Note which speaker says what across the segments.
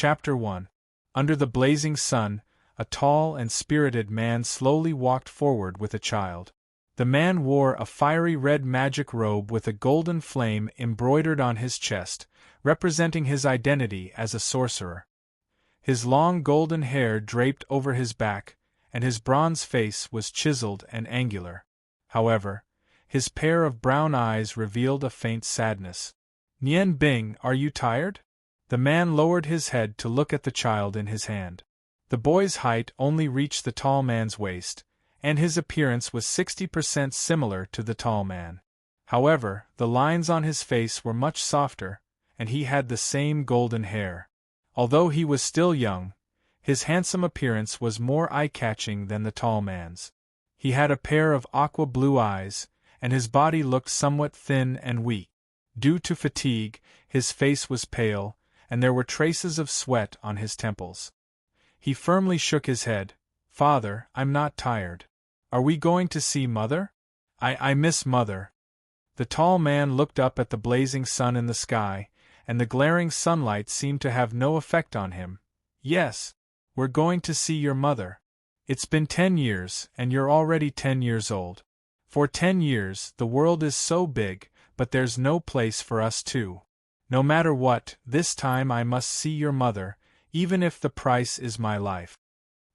Speaker 1: Chapter 1. Under the blazing sun, a tall and spirited man slowly walked forward with a child. The man wore a fiery red magic robe with a golden flame embroidered on his chest, representing his identity as a sorcerer. His long golden hair draped over his back, and his bronze face was chiseled and angular. However, his pair of brown eyes revealed a faint sadness. "Nian Bing, are you tired?" The man lowered his head to look at the child in his hand. The boy's height only reached the tall man's waist, and his appearance was 60% similar to the tall man. However, the lines on his face were much softer, and he had the same golden hair. Although he was still young, his handsome appearance was more eye-catching than the tall man's. He had a pair of aqua-blue eyes, and his body looked somewhat thin and weak. Due to fatigue, his face was pale, and there were traces of sweat on his temples. He firmly shook his head. "Father, I'm not tired. Are we going to see Mother? I miss Mother." The tall man looked up at the blazing sun in the sky, and the glaring sunlight seemed to have no effect on him. "Yes, we're going to see your mother. It's been 10 years, and you're already 10 years old. For 10 years, the world is so big, but there's no place for us two. No matter what, this time I must see your mother, even if the price is my life."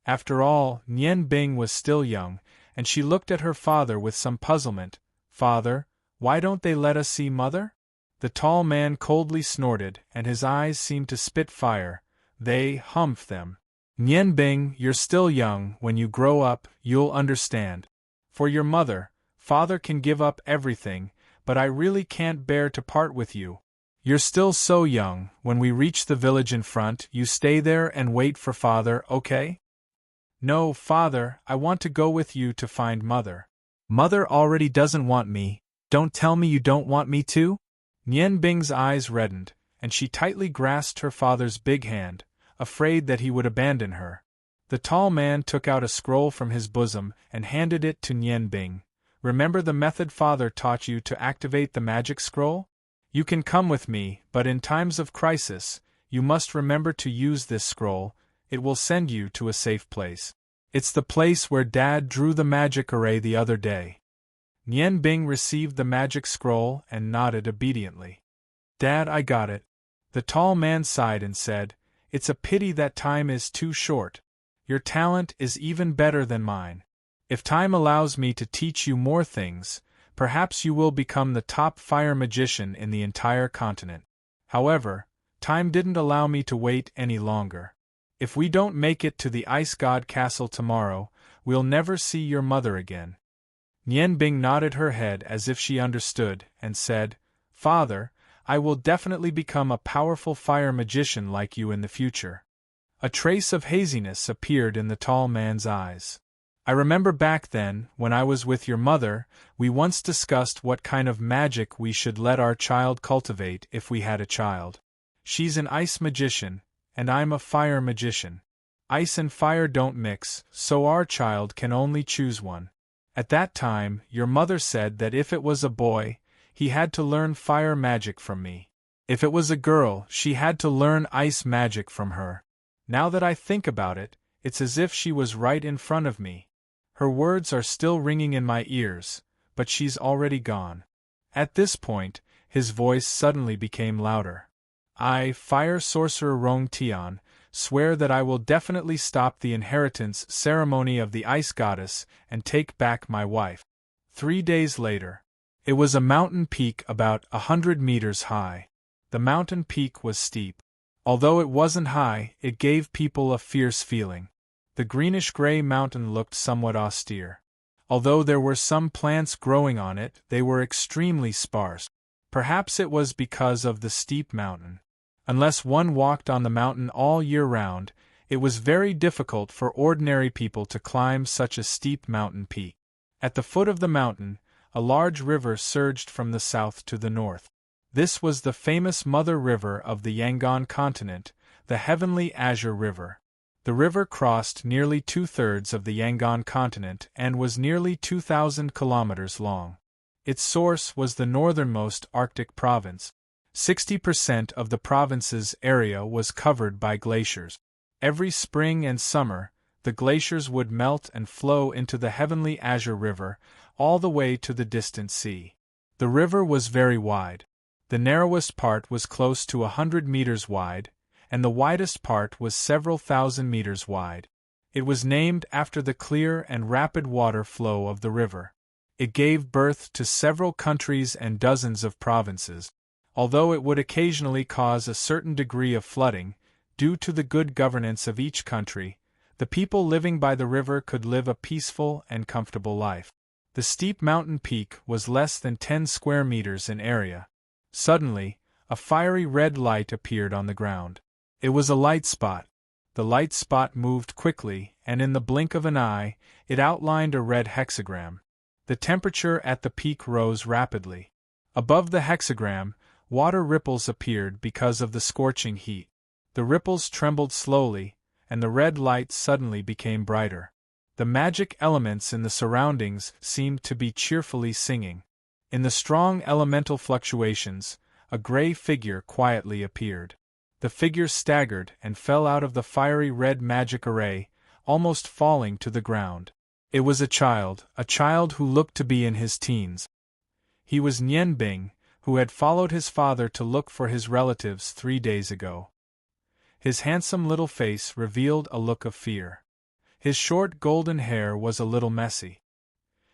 Speaker 1: After all, Nian Bing was still young, and she looked at her father with some puzzlement. "Father, why don't they let us see Mother?" The tall man coldly snorted, and his eyes seemed to spit fire. "They humph them. Nian Bing, you're still young. When you grow up, you'll understand. For your mother, Father can give up everything, but I really can't bear to part with you. You're still so young. When we reach the village in front, you stay there and wait for Father, okay?" "No, Father, I want to go with you to find Mother." "Mother already doesn't want me. Don't tell me you don't want me too?" Nian Bing's eyes reddened, and she tightly grasped her father's big hand, afraid that he would abandon her. The tall man took out a scroll from his bosom and handed it to Nian Bing. "Remember the method Father taught you to activate the magic scroll? You can come with me, but in times of crisis, you must remember to use this scroll. It will send you to a safe place. It's the place where Dad drew the magic array the other day." Nian Bing received the magic scroll and nodded obediently. "Dad, I got it." The tall man sighed and said, "It's a pity that time is too short. Your talent is even better than mine. If time allows me to teach you more things, perhaps you will become the top fire magician in the entire continent. However, time didn't allow me to wait any longer. If we don't make it to the Ice God Castle tomorrow, we'll never see your mother again." Nian Bing nodded her head as if she understood, and said, "Father, I will definitely become a powerful fire magician like you in the future." A trace of haziness appeared in the tall man's eyes. "I remember back then, when I was with your mother, we once discussed what kind of magic we should let our child cultivate if we had a child. She's an ice magician, and I'm a fire magician. Ice and fire don't mix, so our child can only choose one. At that time, your mother said that if it was a boy, he had to learn fire magic from me. If it was a girl, she had to learn ice magic from her. Now that I think about it, it's as if she was right in front of me. Her words are still ringing in my ears, but she's already gone." At this point, his voice suddenly became louder. "I, Fire Sorcerer Rong Tian, swear that I will definitely stop the inheritance ceremony of the Ice Goddess and take back my wife." 3 days later. It was a mountain peak about 100 meters high. The mountain peak was steep. Although it wasn't high, it gave people a fierce feeling. The greenish-gray mountain looked somewhat austere. Although there were some plants growing on it, they were extremely sparse. Perhaps it was because of the steep mountain. Unless one walked on the mountain all year round, it was very difficult for ordinary people to climb such a steep mountain peak. At the foot of the mountain, a large river surged from the south to the north. This was the famous mother river of the Yangon continent, the Heavenly Azure River. The river crossed nearly 2/3 of the Yangon continent and was nearly 2,000 kilometers long. Its source was the northernmost Arctic province. 60% of the province's area was covered by glaciers. Every spring and summer, the glaciers would melt and flow into the heavenly azure river, all the way to the distant sea. The river was very wide. The narrowest part was close to 100 meters wide, and the widest part was several thousand meters wide. It was named after the clear and rapid water flow of the river. It gave birth to several countries and dozens of provinces, although it would occasionally cause a certain degree of flooding. Due to the good governance of each country, the people living by the river could live a peaceful and comfortable life. The steep mountain peak was less than 10 square meters in area. Suddenly, a fiery red light appeared on the ground. It was a light spot. The light spot moved quickly, and in the blink of an eye, it outlined a red hexagram. The temperature at the peak rose rapidly. Above the hexagram, water ripples appeared because of the scorching heat. The ripples trembled slowly, and the red light suddenly became brighter. The magic elements in the surroundings seemed to be cheerfully singing. In the strong elemental fluctuations, a gray figure quietly appeared. The figure staggered and fell out of the fiery red magic array, almost falling to the ground. It was a child who looked to be in his teens. He was Nian Bing, who had followed his father to look for his relatives 3 days ago. His handsome little face revealed a look of fear. His short golden hair was a little messy.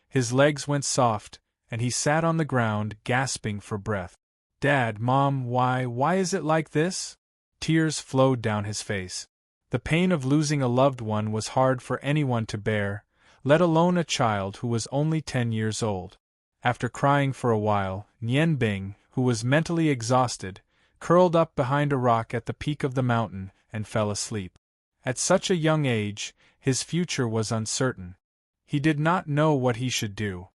Speaker 1: His legs went soft, and he sat on the ground gasping for breath. "Dad, Mom, why is it like this?" Tears flowed down his face. The pain of losing a loved one was hard for anyone to bear, let alone a child who was only 10 years old. After crying for a while, Nian Bing, who was mentally exhausted, curled up behind a rock at the peak of the mountain and fell asleep. At such a young age, his future was uncertain. He did not know what he should do.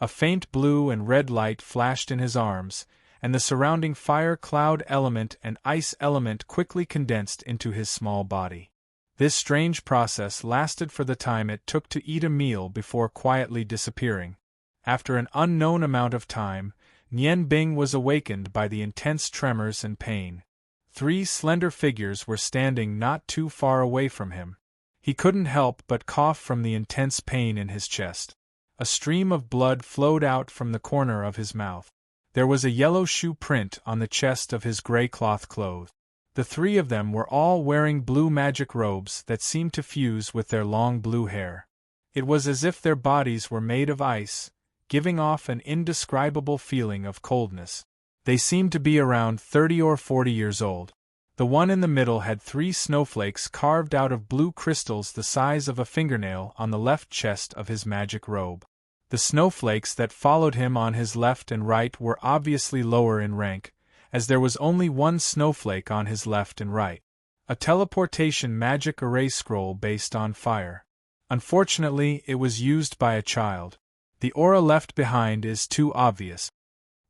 Speaker 1: A faint blue and red light flashed in his arms, and the surrounding fire cloud element and ice element quickly condensed into his small body. This strange process lasted for the time it took to eat a meal before quietly disappearing. After an unknown amount of time, Nian Bing was awakened by the intense tremors and pain. 3 slender figures were standing not too far away from him. He couldn't help but cough from the intense pain in his chest. A stream of blood flowed out from the corner of his mouth. There was a yellow shoe print on the chest of his gray cloth clothes. The 3 of them were all wearing blue magic robes that seemed to fuse with their long blue hair. It was as if their bodies were made of ice, giving off an indescribable feeling of coldness. They seemed to be around 30 or 40 years old. The one in the middle had 3 snowflakes carved out of blue crystals the size of a fingernail on the left chest of his magic robe. The snowflakes that followed him on his left and right were obviously lower in rank, as there was only 1 snowflake on his left and right. A teleportation magic array scroll based on fire. Unfortunately, it was used by a child. The aura left behind is too obvious.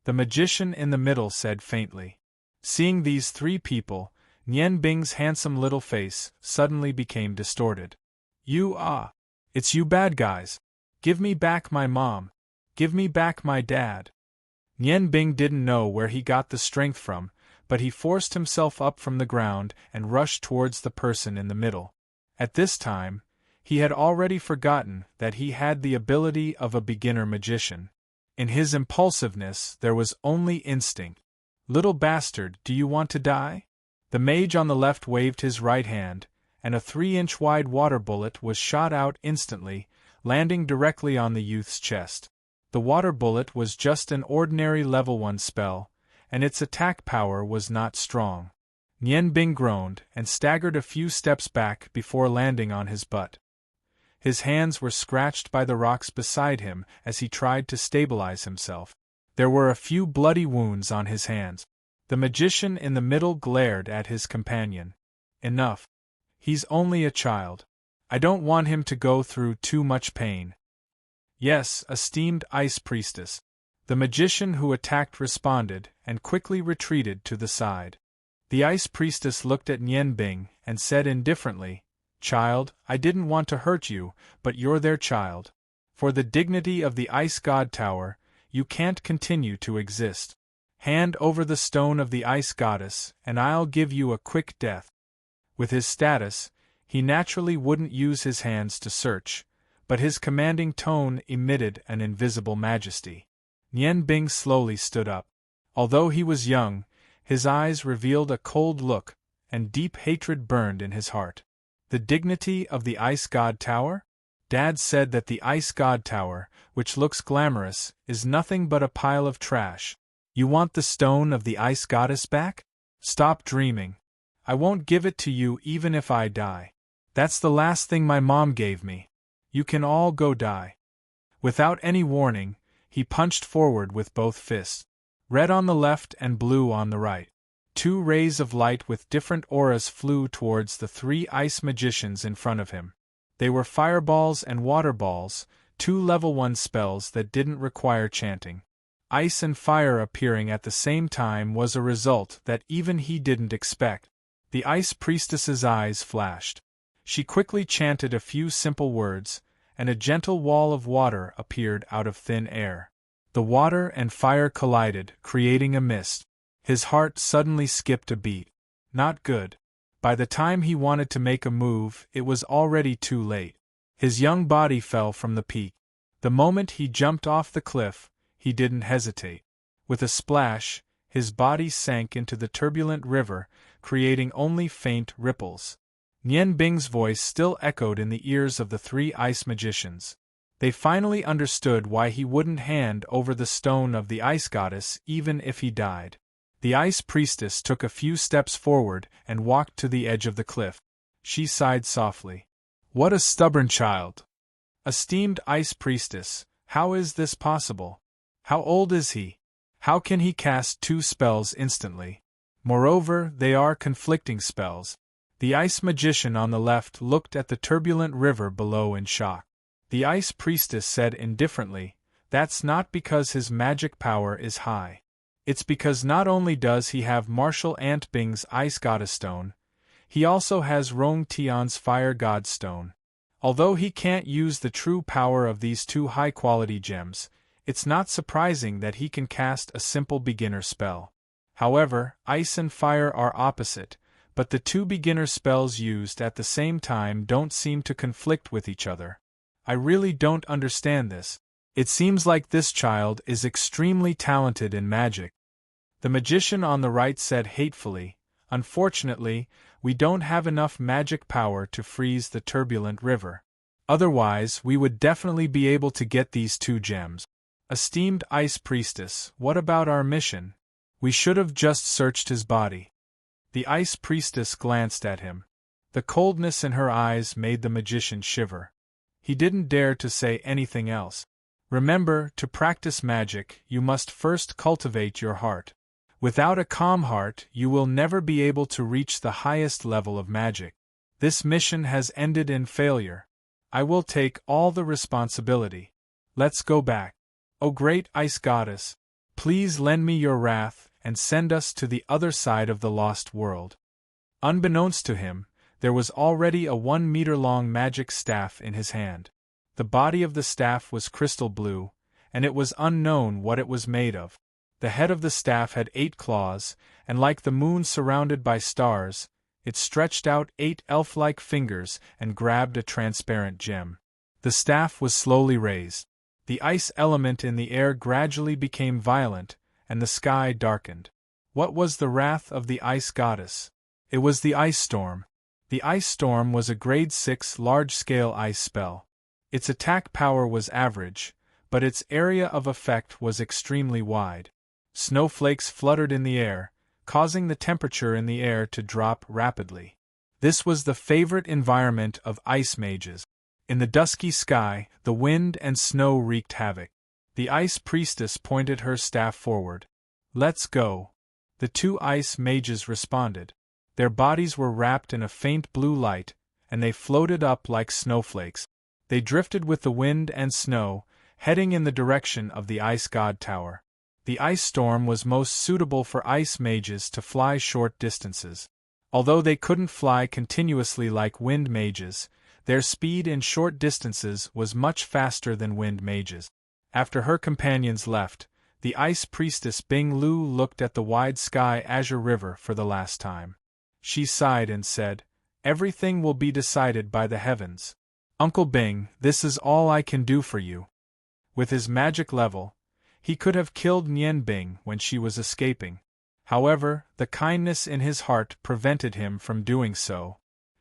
Speaker 1: The magician in the middle said faintly. Seeing these 3 people, Nian Bing's handsome little face suddenly became distorted. It's you bad guys. Give me back my mom. Give me back my dad. Nian Bing didn't know where he got the strength from, but he forced himself up from the ground and rushed towards the person in the middle. At this time, he had already forgotten that he had the ability of a beginner magician. In his impulsiveness there was only instinct. Little bastard, do you want to die? The mage on the left waved his right hand, and a 3-inch wide water bullet was shot out instantly, landing directly on the youth's chest. The water bullet was just an ordinary level 1 spell, and its attack power was not strong. Nian Bing groaned and staggered a few steps back before landing on his butt. His hands were scratched by the rocks beside him as he tried to stabilize himself. There were a few bloody wounds on his hands. The magician in the middle glared at his companion. Enough. He's only a child. I don't want him to go through too much pain. Yes, esteemed Ice Priestess. The magician who attacked responded and quickly retreated to the side. The Ice Priestess looked at Nian Bing and said indifferently, Child, I didn't want to hurt you, but you're their child. For the dignity of the Ice God Tower, you can't continue to exist. Hand over the stone of the ice goddess, and I'll give you a quick death. With his status, he naturally wouldn't use his hands to search, but his commanding tone emitted an invisible majesty. Nian Bing slowly stood up. Although he was young, his eyes revealed a cold look, and deep hatred burned in his heart. The dignity of the Ice God Tower? Dad said that the Ice God Tower, which looks glamorous, is nothing but a pile of trash. You want the stone of the Ice Goddess back? Stop dreaming. I won't give it to you even if I die. That's the last thing my mom gave me. You can all go die. Without any warning, he punched forward with both fists. Red on the left and blue on the right. Two rays of light with different auras flew towards the three ice magicians in front of him. They were fireballs and water balls, two level 1 spells that didn't require chanting. Ice and fire appearing at the same time was a result that even he didn't expect. The ice priestess's eyes flashed. She quickly chanted a few simple words, and a gentle wall of water appeared out of thin air. The water and fire collided, creating a mist. His heart suddenly skipped a beat. Not good. By the time he wanted to make a move, it was already too late. His young body fell from the peak. The moment he jumped off the cliff, he didn't hesitate. With a splash, his body sank into the turbulent river, creating only faint ripples. Nian Bing's voice still echoed in the ears of the three ice magicians. They finally understood why he wouldn't hand over the stone of the ice goddess even if he died. The ice priestess took a few steps forward and walked to the edge of the cliff. She sighed softly. What a stubborn child! Esteemed ice priestess, how is this possible? How old is he? How can he cast 2 spells instantly? Moreover, they are conflicting spells. The ice magician on the left looked at the turbulent river below in shock. The ice priestess said indifferently, that's not because his magic power is high. It's because not only does he have Marshal Ant Bing's Ice Goddess Stone, he also has Rong Tian's Fire God Stone. Although he can't use the true power of these 2 high-quality gems, it's not surprising that he can cast a simple beginner spell. However, ice and fire are opposite, but the 2 beginner spells used at the same time don't seem to conflict with each other. I really don't understand this. It seems like this child is extremely talented in magic. The magician on the right said hatefully, unfortunately, we don't have enough magic power to freeze the turbulent river. Otherwise, we would definitely be able to get these 2 gems. Esteemed Ice Priestess, what about our mission? We should have just searched his body. The Ice Priestess glanced at him. The coldness in her eyes made the magician shiver. He didn't dare to say anything else. Remember, to practice magic, you must first cultivate your heart. Without a calm heart, you will never be able to reach the highest level of magic. This mission has ended in failure. I will take all the responsibility. Let's go back. O great ice goddess, please lend me your wrath and send us to the other side of the lost world. Unbeknownst to him, there was already a 1-meter-long magic staff in his hand. The body of the staff was crystal blue, and it was unknown what it was made of. The head of the staff had 8 claws, and like the moon surrounded by stars, it stretched out 8 elf-like fingers and grabbed a transparent gem. The staff was slowly raised. The ice element in the air gradually became violent, and the sky darkened. What was the wrath of the ice goddess? It was the ice storm. The ice storm was a grade 6 large-scale ice spell. Its attack power was average, but its area of effect was extremely wide. Snowflakes fluttered in the air, causing the temperature in the air to drop rapidly. This was the favorite environment of ice mages. In the dusky sky, the wind and snow wreaked havoc. The ice priestess pointed her staff forward. Let's go. The 2 ice mages responded. Their bodies were wrapped in a faint blue light, and they floated up like snowflakes. They drifted with the wind and snow, heading in the direction of the Ice God Tower. The ice storm was most suitable for ice mages to fly short distances. Although they couldn't fly continuously like wind mages, their speed in short distances was much faster than wind mages. After her companions left, The ice priestess Bing Lu looked at the wide sky azure river for the last time. She sighed and said, "Everything will be decided by the heavens. Uncle Bing, this is all I can do for you." With his magic level, he could have killed Nian Bing when she was escaping. However, the kindness in his heart prevented him from doing so.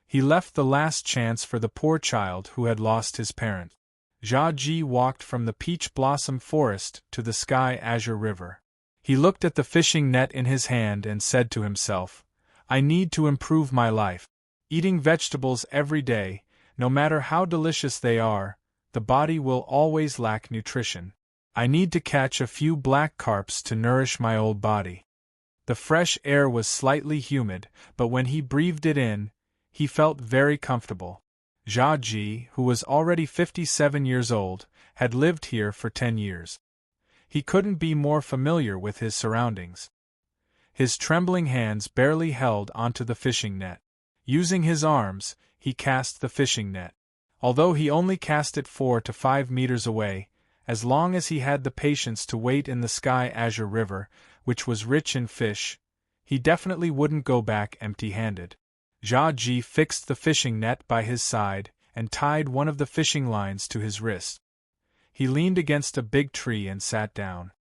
Speaker 1: He left the last chance for the poor child who had lost his parent. Jia Ji walked from the peach blossom forest to the sky azure river. He looked at the fishing net in his hand and said to himself, "I need to improve my life. Eating vegetables every day, no matter how delicious they are, the body will always lack nutrition. I need to catch a few black carps to nourish my old body." The fresh air was slightly humid, but when he breathed it in, he felt very comfortable. Jia Ji, who was already 57 years old, had lived here for 10 years. He couldn't be more familiar with his surroundings. His trembling hands barely held onto the fishing net. Using his arms, he cast the fishing net. Although he only cast it 4 to 5 meters away, as long as he had the patience to wait in the sky azure river, which was rich in fish, he definitely wouldn't go back empty-handed. Jia Ji fixed the fishing net by his side and tied one of the fishing lines to his wrist. He leaned against a big tree and sat down.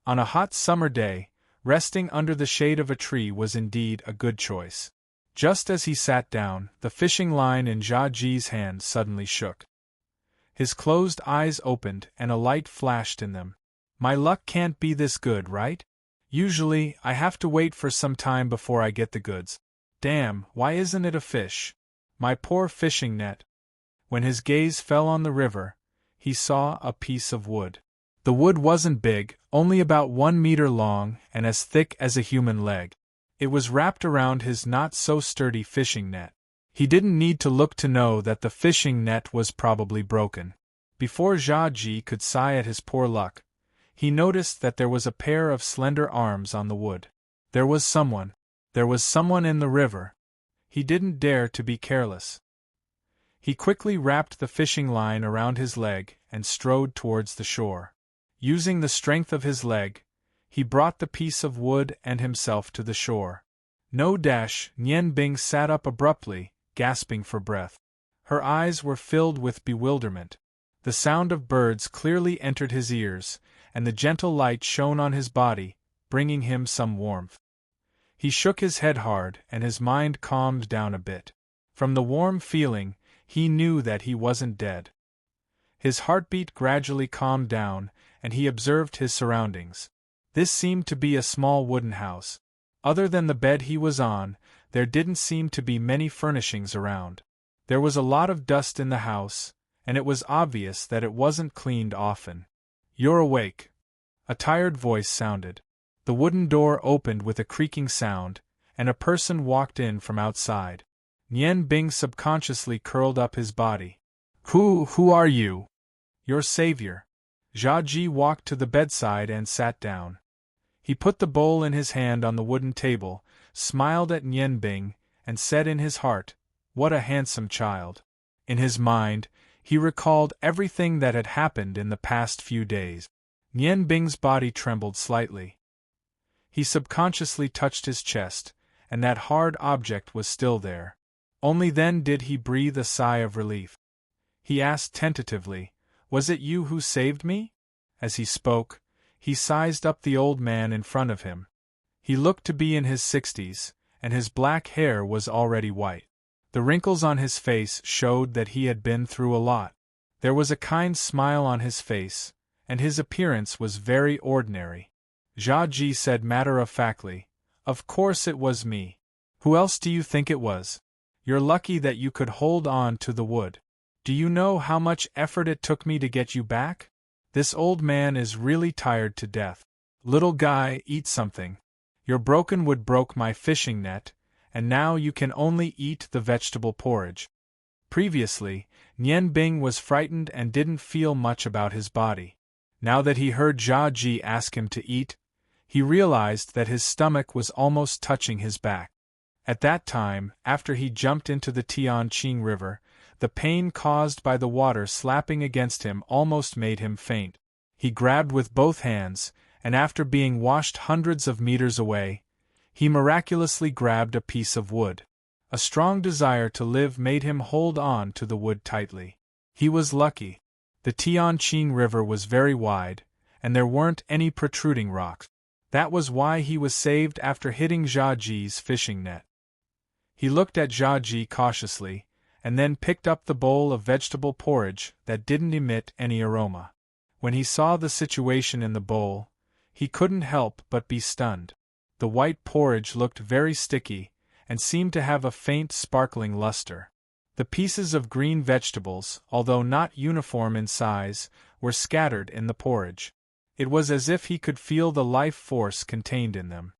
Speaker 1: On a hot summer day, resting under the shade of a tree was indeed a good choice. Just as he sat down, the fishing line in Jia Ji's hand suddenly shook. His closed eyes opened and a light flashed in them. "My luck can't be this good, right? Usually, I have to wait for some time before I get the goods. Damn, why isn't it a fish? My poor fishing net." When his gaze fell on the river, he saw a piece of wood. The wood wasn't big, only about 1 meter long and as thick as a human leg. It was wrapped around his not-so-sturdy fishing net. He didn't need to look to know that the fishing net was probably broken. Before Jia Ji could sigh at his poor luck, he noticed that there was a pair of slender arms on the wood. There was someone in the river. He didn't dare to be careless. He quickly wrapped the fishing line around his leg and strode towards the shore. Using the strength of his leg, he brought the piece of wood and himself to the shore. No dash, Nian Bing sat up abruptly, gasping for breath. Her eyes were filled with bewilderment. The sound of birds clearly entered his ears, and the gentle light shone on his body, bringing him some warmth. He shook his head hard and his mind calmed down a bit. From the warm feeling, he knew that he wasn't dead. His heartbeat gradually calmed down, and he observed his surroundings. This seemed to be a small wooden house. Other than the bed he was on, there didn't seem to be many furnishings around. There was a lot of dust in the house, and it was obvious that it wasn't cleaned often. "You're awake," a tired voice sounded. The wooden door opened with a creaking sound, and a person walked in from outside. Nian Bing subconsciously curled up his body. Who are you?" "Your savior." Jia Ji walked to the bedside and sat down. He put the bowl in his hand on the wooden table, smiled at Nian Bing, and said in his heart, "What a handsome child." In his mind, he recalled everything that had happened in the past few days. Nian Bing's body trembled slightly. He subconsciously touched his chest, and that hard object was still there. Only then did he breathe a sigh of relief. He asked tentatively, "Was it you who saved me?" As he spoke, he sized up the old man in front of him. He looked to be in his 60s, and his black hair was already white. The wrinkles on his face showed that he had been through a lot. There was a kind smile on his face, and his appearance was very ordinary. Jia Ji said matter-of-factly, "Of course it was me. Who else do you think it was? You're lucky that you could hold on to the wood. Do you know how much effort it took me to get you back? This old man is really tired to death. Little guy, eat something. Your broken wood broke my fishing net, and now you can only eat the vegetable porridge." Previously, Nian Bing was frightened and didn't feel much about his body. Now that he heard Jia Ji ask him to eat, he realized that his stomach was almost touching his back. At that time, after he jumped into the Tianqing River, the pain caused by the water slapping against him almost made him faint. He grabbed with both hands, and after being washed hundreds of meters away, he miraculously grabbed a piece of wood. A strong desire to live made him hold on to the wood tightly. He was lucky. The Tianqing River was very wide, and there weren't any protruding rocks. That was why he was saved after hitting Zhaji's fishing net. He looked at Zhaji cautiously, and then picked up the bowl of vegetable porridge that didn't emit any aroma. When he saw the situation in the bowl, he couldn't help but be stunned. The white porridge looked very sticky, and seemed to have a faint sparkling luster. The pieces of green vegetables, although not uniform in size, were scattered in the porridge. It was as if he could feel the life force contained in them.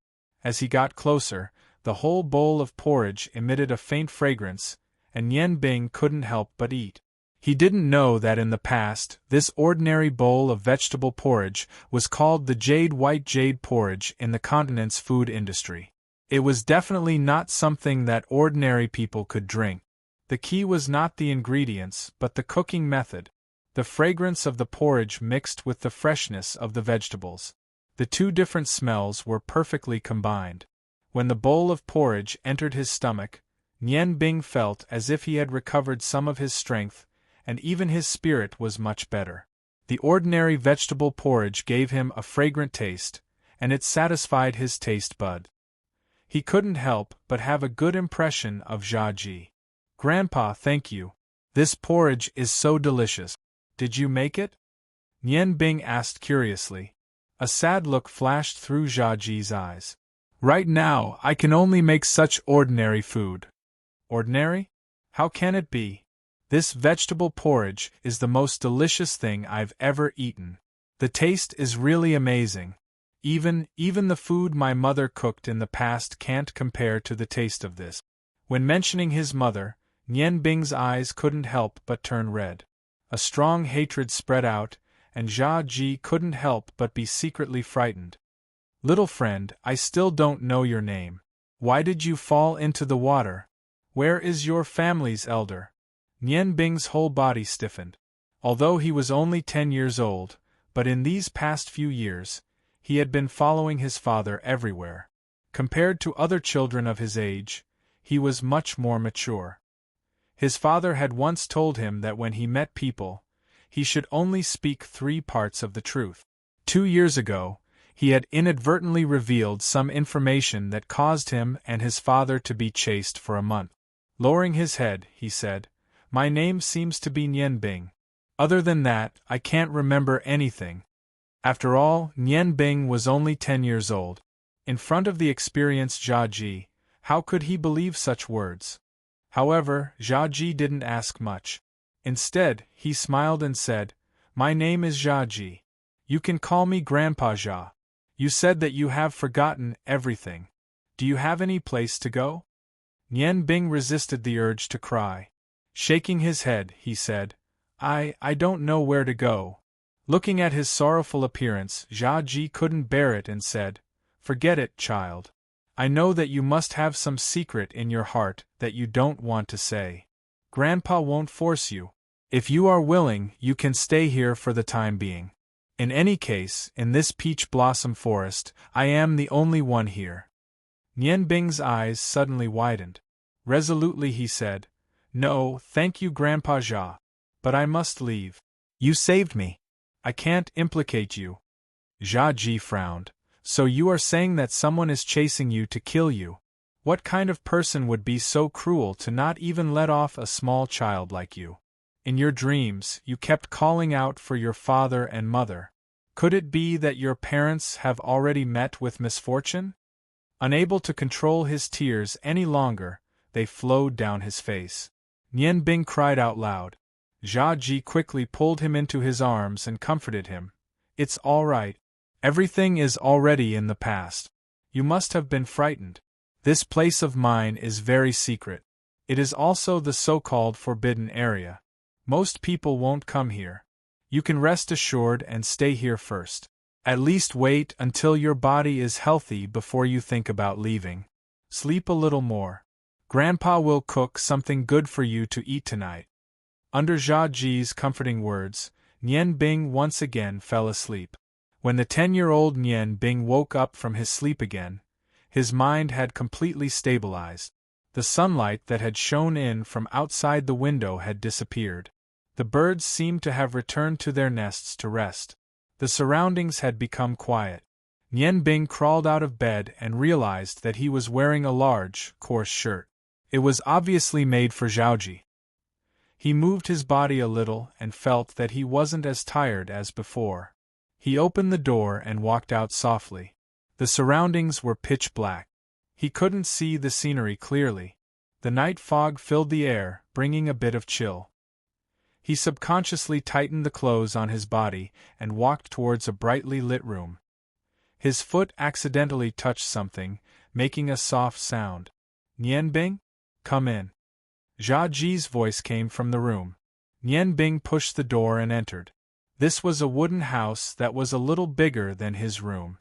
Speaker 1: As he got closer, the whole bowl of porridge emitted a faint fragrance, and Yen Bing couldn't help but eat. He didn't know that in the past, this ordinary bowl of vegetable porridge was called the white jade porridge in the continent's food industry. It was definitely not something that ordinary people could drink. The key was not the ingredients, but the cooking method. The fragrance of the porridge mixed with the freshness of the vegetables. The two different smells were perfectly combined. When the bowl of porridge entered his stomach, Yen Bing felt as if he had recovered some of his strength, and even his spirit was much better. The ordinary vegetable porridge gave him a fragrant taste, and it satisfied his taste bud. He couldn't help but have a good impression of Zhaji. "Grandpa, thank you. This porridge is so delicious. Did you make it?" Yen Bing asked curiously. A sad look flashed through Zhaji's eyes. "Right now, I can only make such ordinary food." "Ordinary? How can it be? This vegetable porridge is the most delicious thing I've ever eaten. The taste is really amazing. Even the food my mother cooked in the past can't compare to the taste of this." When mentioning his mother, Yen Bing's eyes couldn't help but turn red. A strong hatred spread out, and Zhaji couldn't help but be secretly frightened. "Little friend, I still don't know your name. Why did you fall into the water? Where is your family's elder?" Yen Bing's whole body stiffened. Although he was only 10 years old, but in these past few years, he had been following his father everywhere. Compared to other children of his age, he was much more mature. His father had once told him that when he met people, he should only speak 3 parts of the truth. 2 years ago, he had inadvertently revealed some information that caused him and his father to be chased for a month. Lowering his head, he said, "My name seems to be Yen Bing. Other than that, I can't remember anything." After all, Yen Bing was only 10 years old. In front of the experienced Zhaji, how could he believe such words? However, Zhaji didn't ask much. Instead, he smiled and said, "My name is Zhaji. You can call me Grandpa Zha. You said that you have forgotten everything. Do you have any place to go?" Yen Bing resisted the urge to cry. Shaking his head, he said, I don't know where to go." Looking at his sorrowful appearance, Zhaji couldn't bear it and said, "Forget it, child. I know that you must have some secret in your heart that you don't want to say. Grandpa won't force you. If you are willing, you can stay here for the time being. In any case, in this peach blossom forest, I am the only one here." Yen Bing's eyes suddenly widened. Resolutely he said, "No, thank you, Grandpa Zha. But I must leave. You saved me. I can't implicate you." Zhaji frowned. "So you are saying that someone is chasing you to kill you? What kind of person would be so cruel to not even let off a small child like you? In your dreams, you kept calling out for your father and mother. Could it be that your parents have already met with misfortune?" Unable to control his tears any longer, they flowed down his face. Yen Bing cried out loud. Zhaji quickly pulled him into his arms and comforted him. "It's all right. Everything is already in the past. You must have been frightened. This place of mine is very secret. It is also the so-called forbidden area. Most people won't come here. You can rest assured and stay here first. At least wait until your body is healthy before you think about leaving. Sleep a little more. Grandpa will cook something good for you to eat tonight." Under Zhaji's comforting words, Yen Bing once again fell asleep. When the 10-year-old Nian Bing woke up from his sleep again, his mind had completely stabilized. The sunlight that had shone in from outside the window had disappeared. The birds seemed to have returned to their nests to rest. The surroundings had become quiet. Nian Bing crawled out of bed and realized that he was wearing a large, coarse shirt. It was obviously made for Zhaoji. He moved his body a little and felt that he wasn't as tired as before. He opened the door and walked out softly. The surroundings were pitch black. He couldn't see the scenery clearly. The night fog filled the air, bringing a bit of chill. He subconsciously tightened the clothes on his body and walked towards a brightly lit room. His foot accidentally touched something, making a soft sound. "Nian Bing? Come in." Jia Ji's voice came from the room. Nian Bing pushed the door and entered. This was a wooden house that was a little bigger than his room.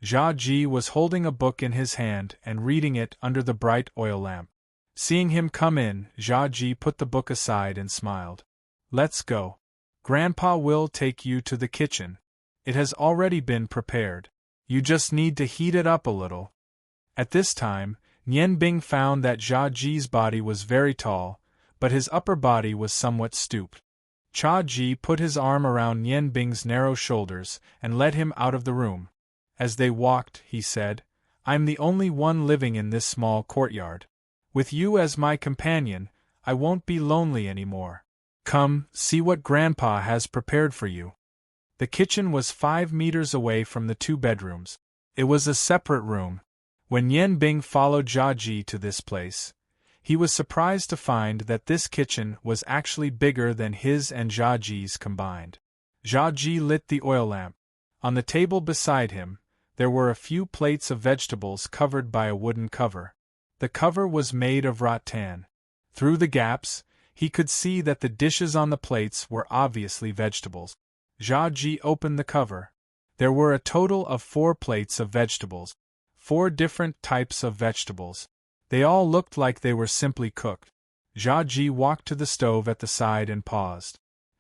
Speaker 1: Jia Ji was holding a book in his hand and reading it under the bright oil lamp. Seeing him come in, Jia Ji put the book aside and smiled. "Let's go. Grandpa will take you to the kitchen. It has already been prepared. You just need to heat it up a little." At this time, Nian Bing found that Jia Ji's body was very tall, but his upper body was somewhat stooped. Jia Ji put his arm around Nian Bing's narrow shoulders and led him out of the room. As they walked, he said, "I'm the only one living in this small courtyard. With you as my companion, I won't be lonely anymore. Come, see what Grandpa has prepared for you." The kitchen was 5 meters away from the 2 bedrooms. It was a separate room. When Nian Bing followed Jia Ji to this place, he was surprised to find that this kitchen was actually bigger than his and Jia Ji's combined. Jia Ji lit the oil lamp. On the table beside him, there were a few plates of vegetables covered by a wooden cover. The cover was made of rattan. Through the gaps, he could see that the dishes on the plates were obviously vegetables. Jia Ji opened the cover. There were a total of 4 plates of vegetables. 4 different types of vegetables. They all looked like they were simply cooked. Jia Ji walked to the stove at the side and paused.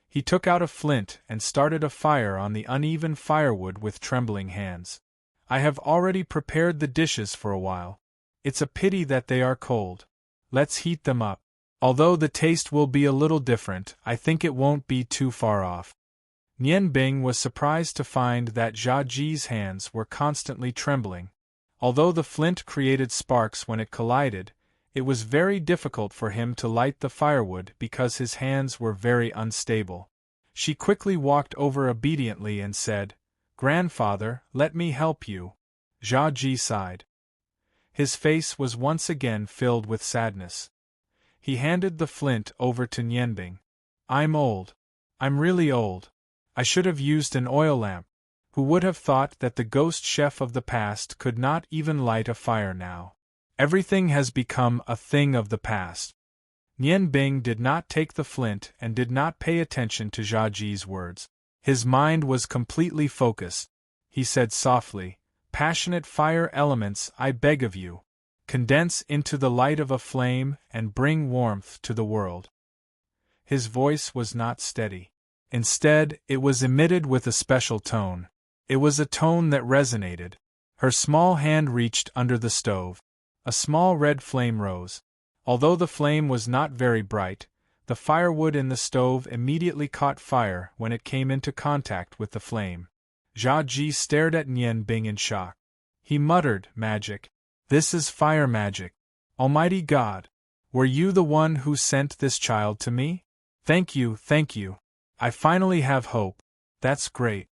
Speaker 1: He took out a flint and started a fire on the uneven firewood with trembling hands. "I have already prepared the dishes for a while. It's a pity that they are cold. Let's heat them up. Although the taste will be a little different, I think it won't be too far off." Nian Bing was surprised to find that Jia Ji's hands were constantly trembling. Although the flint created sparks when it collided, it was very difficult for him to light the firewood because his hands were very unstable. She quickly walked over obediently and said, "Grandfather, let me help you." Jia Ji sighed. His face was once again filled with sadness. He handed the flint over to Nian Bing. "I'm old. I'm really old. I should have used an oil lamp. Who would have thought that the ghost chef of the past could not even light a fire now? Everything has become a thing of the past." Nian Bing did not take the flint and did not pay attention to Jia Ji's words. His mind was completely focused. He said softly, "Passionate fire elements, I beg of you. Condense into the light of a flame and bring warmth to the world." His voice was not steady. Instead, it was emitted with a special tone. It was a tone that resonated. Her small hand reached under the stove. A small red flame rose. Although the flame was not very bright, the firewood in the stove immediately caught fire when it came into contact with the flame. Jia Ji stared at Nian Bing in shock. He muttered, "Magic. This is fire magic. Almighty God. Were you the one who sent this child to me? Thank you, thank you. I finally have hope. That's great."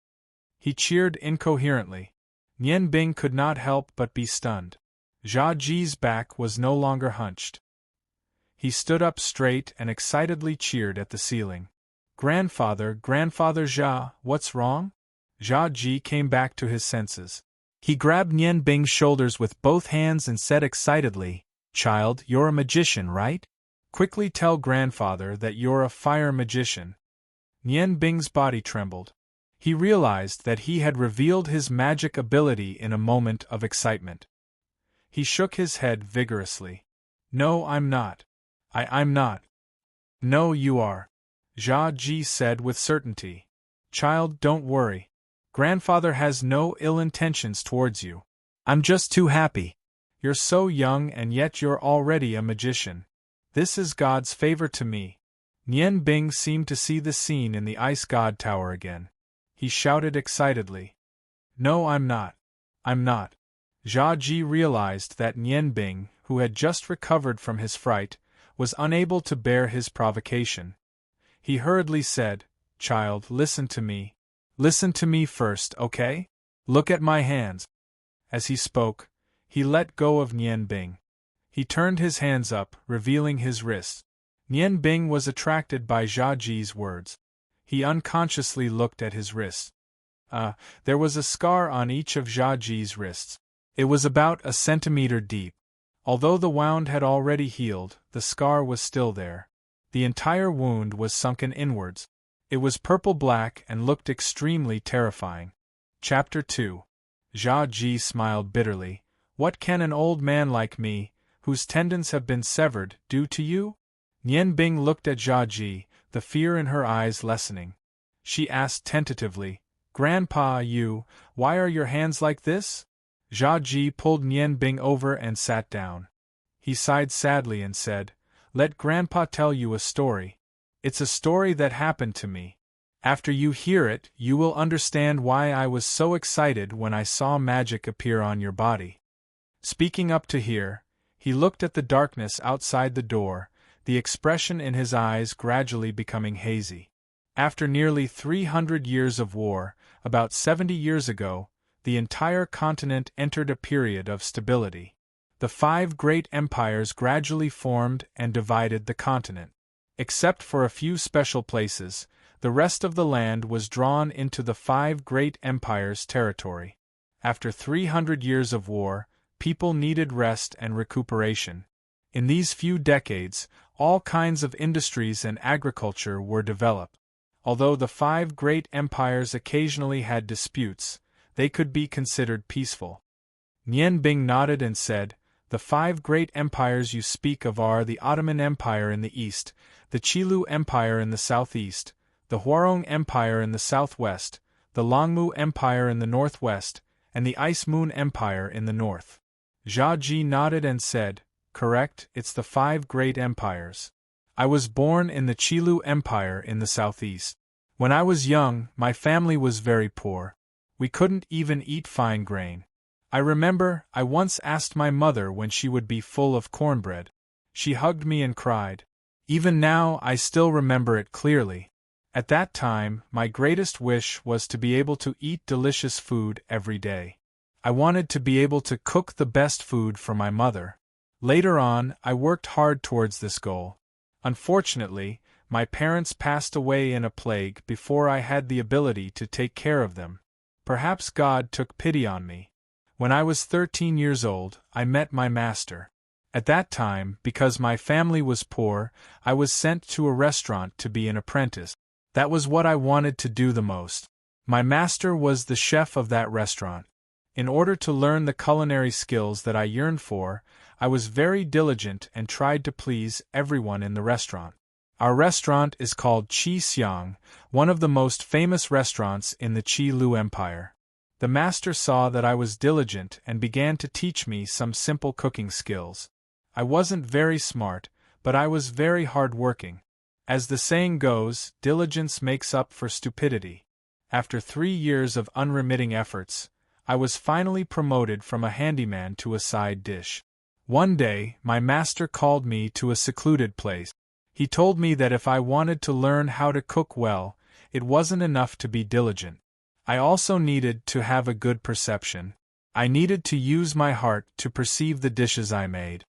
Speaker 1: He cheered incoherently. Nian Bing could not help but be stunned. Jia Ji's back was no longer hunched. He stood up straight and excitedly cheered at the ceiling. Grandfather Jia, what's wrong?" Jia Ji came back to his senses. He grabbed Nian Bing's shoulders with both hands and said excitedly, "Child, you're a magician, right? Quickly tell grandfather that you're a fire magician." Nian Bing's body trembled. He realized that he had revealed his magic ability in a moment of excitement. He shook his head vigorously. "No, I'm not. I'm not." "No, you are," Jia Ji said with certainty. "Child, don't worry. Grandfather has no ill intentions towards you. I'm just too happy. You're so young and yet you're already a magician. This is God's favor to me." Nian Bing seemed to see the scene in the Ice God Tower again. He shouted excitedly, "No, I'm not. I'm not." Jia Ji realized that Nian Bing, who had just recovered from his fright, was unable to bear his provocation. He hurriedly said, "Child, listen to me. Listen to me first, okay? Look at my hands." As he spoke, he let go of Nian Bing. He turned his hands up, revealing his wrists. Nian Bing was attracted by Jia Ji's words. He unconsciously looked at his wrists. There was a scar on each of Jia Ji's wrists. It was about a centimeter deep. Although the wound had already healed, the scar was still there. The entire wound was sunken inwards. It was purple-black and looked extremely terrifying. Chapter 2. Jia Ji smiled bitterly. "What can an old man like me, whose tendons have been severed, do to you?" Nian Bing looked at Jia Ji, the fear in her eyes lessening. She asked tentatively, "Grandpa, why are your hands like this?" Jia Ji pulled Nian Bing over and sat down. He sighed sadly and said, "Let Grandpa tell you a story. It's a story that happened to me. After you hear it, you will understand why I was so excited when I saw magic appear on your body." Speaking up to hear, he looked at the darkness outside the door, the expression in his eyes gradually becoming hazy. After nearly 300 years of war, about 70 years ago, the entire continent entered a period of stability. The 5 great empires gradually formed and divided the continent. Except for a few special places, the rest of the land was drawn into the 5 great empires' territory. After 300 years of war, people needed rest and recuperation. In these few decades, all kinds of industries and agriculture were developed. Although the 5 great empires occasionally had disputes, they could be considered peaceful. Nian Bing nodded and said, "The 5 great empires you speak of are the Ottoman Empire in the east, the Qilu Empire in the southeast, the Huarong Empire in the southwest, the Longmu Empire in the northwest, and the Ice Moon Empire in the north." Jia Ji nodded and said, "Correct, it's the 5 great empires. I was born in the Qilu Empire in the southeast. When I was young, my family was very poor. We couldn't even eat fine grain. I remember, I once asked my mother when she would be full of cornbread. She hugged me and cried. Even now, I still remember it clearly. At that time, my greatest wish was to be able to eat delicious food every day. I wanted to be able to cook the best food for my mother. Later on, I worked hard towards this goal. Unfortunately, my parents passed away in a plague before I had the ability to take care of them. Perhaps God took pity on me. When I was 13 years old, I met my master. At that time, because my family was poor, I was sent to a restaurant to be an apprentice. That was what I wanted to do the most. My master was the chef of that restaurant. In order to learn the culinary skills that I yearned for, I was very diligent and tried to please everyone in the restaurant. Our restaurant is called Qi Xiang, one of the most famous restaurants in the Qi Lu Empire. The master saw that I was diligent and began to teach me some simple cooking skills. I wasn't very smart, but I was very hard-working. As the saying goes, diligence makes up for stupidity. After 3 years of unremitting efforts, I was finally promoted from a handyman to a side dish. One day, my master called me to a secluded place. He told me that if I wanted to learn how to cook well, it wasn't enough to be diligent. I also needed to have a good perception. I needed to use my heart to perceive the dishes I made.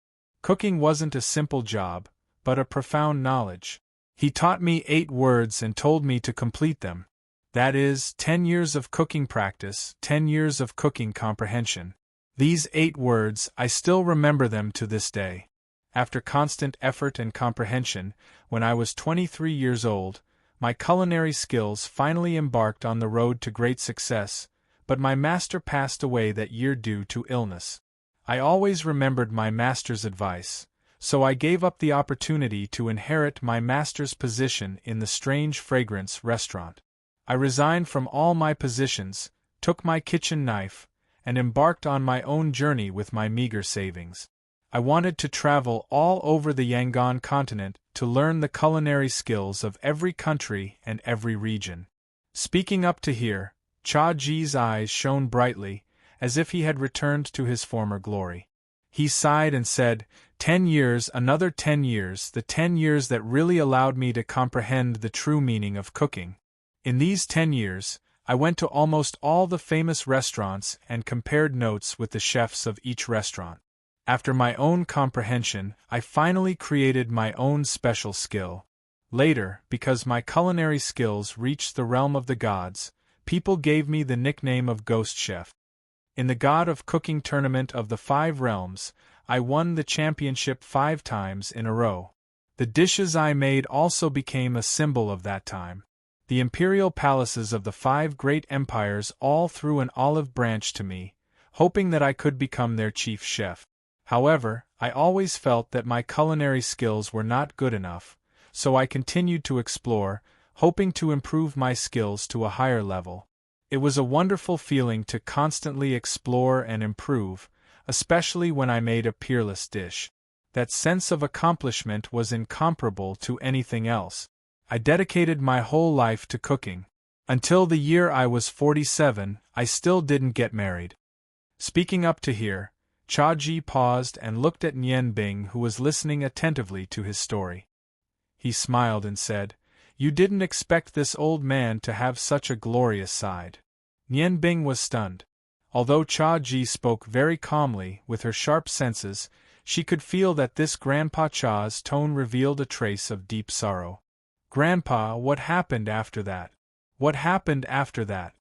Speaker 1: Cooking wasn't a simple job, but a profound knowledge. He taught me 8 words and told me to complete them. That is, 10 years of cooking practice, 10 years of cooking comprehension. These 8 words, I still remember them to this day. After constant effort and comprehension, when I was 23 years old, my culinary skills finally embarked on the road to great success, but my master passed away that year due to illness. I always remembered my master's advice, so I gave up the opportunity to inherit my master's position in the Strange Fragrance restaurant. I resigned from all my positions, took my kitchen knife, and embarked on my own journey with my meager savings. I wanted to travel all over the Yangon continent to learn the culinary skills of every country and every region. Speaking up to here, Cha-Ji's eyes shone brightly, as if he had returned to his former glory. He sighed and said, 10 years, another 10 years, the 10 years that really allowed me to comprehend the true meaning of cooking. In these 10 years, I went to almost all the famous restaurants and compared notes with the chefs of each restaurant. After my own comprehension, I finally created my own special skill. Later, because my culinary skills reached the realm of the gods, people gave me the nickname of Ghost Chef. In the God of Cooking tournament of the 5 realms, I won the championship 5 times in a row. The dishes I made also became a symbol of that time. The imperial palaces of the 5 great empires all threw an olive branch to me, hoping that I could become their chief chef. However, I always felt that my culinary skills were not good enough, so I continued to explore, hoping to improve my skills to a higher level. It was a wonderful feeling to constantly explore and improve, especially when I made a peerless dish. That sense of accomplishment was incomparable to anything else. I dedicated my whole life to cooking. Until the year I was 47, I still didn't get married. Speaking up to here, Cha-Ji paused and looked at Nian Bing, who was listening attentively to his story. He smiled and said, "You didn't expect this old man to have such a glorious side." Nian Bing was stunned. Although Cha-Ji spoke very calmly, with her sharp senses, she could feel that this Grandpa Cha's tone revealed a trace of deep sorrow. "Grandpa, what happened after that? What happened after that?"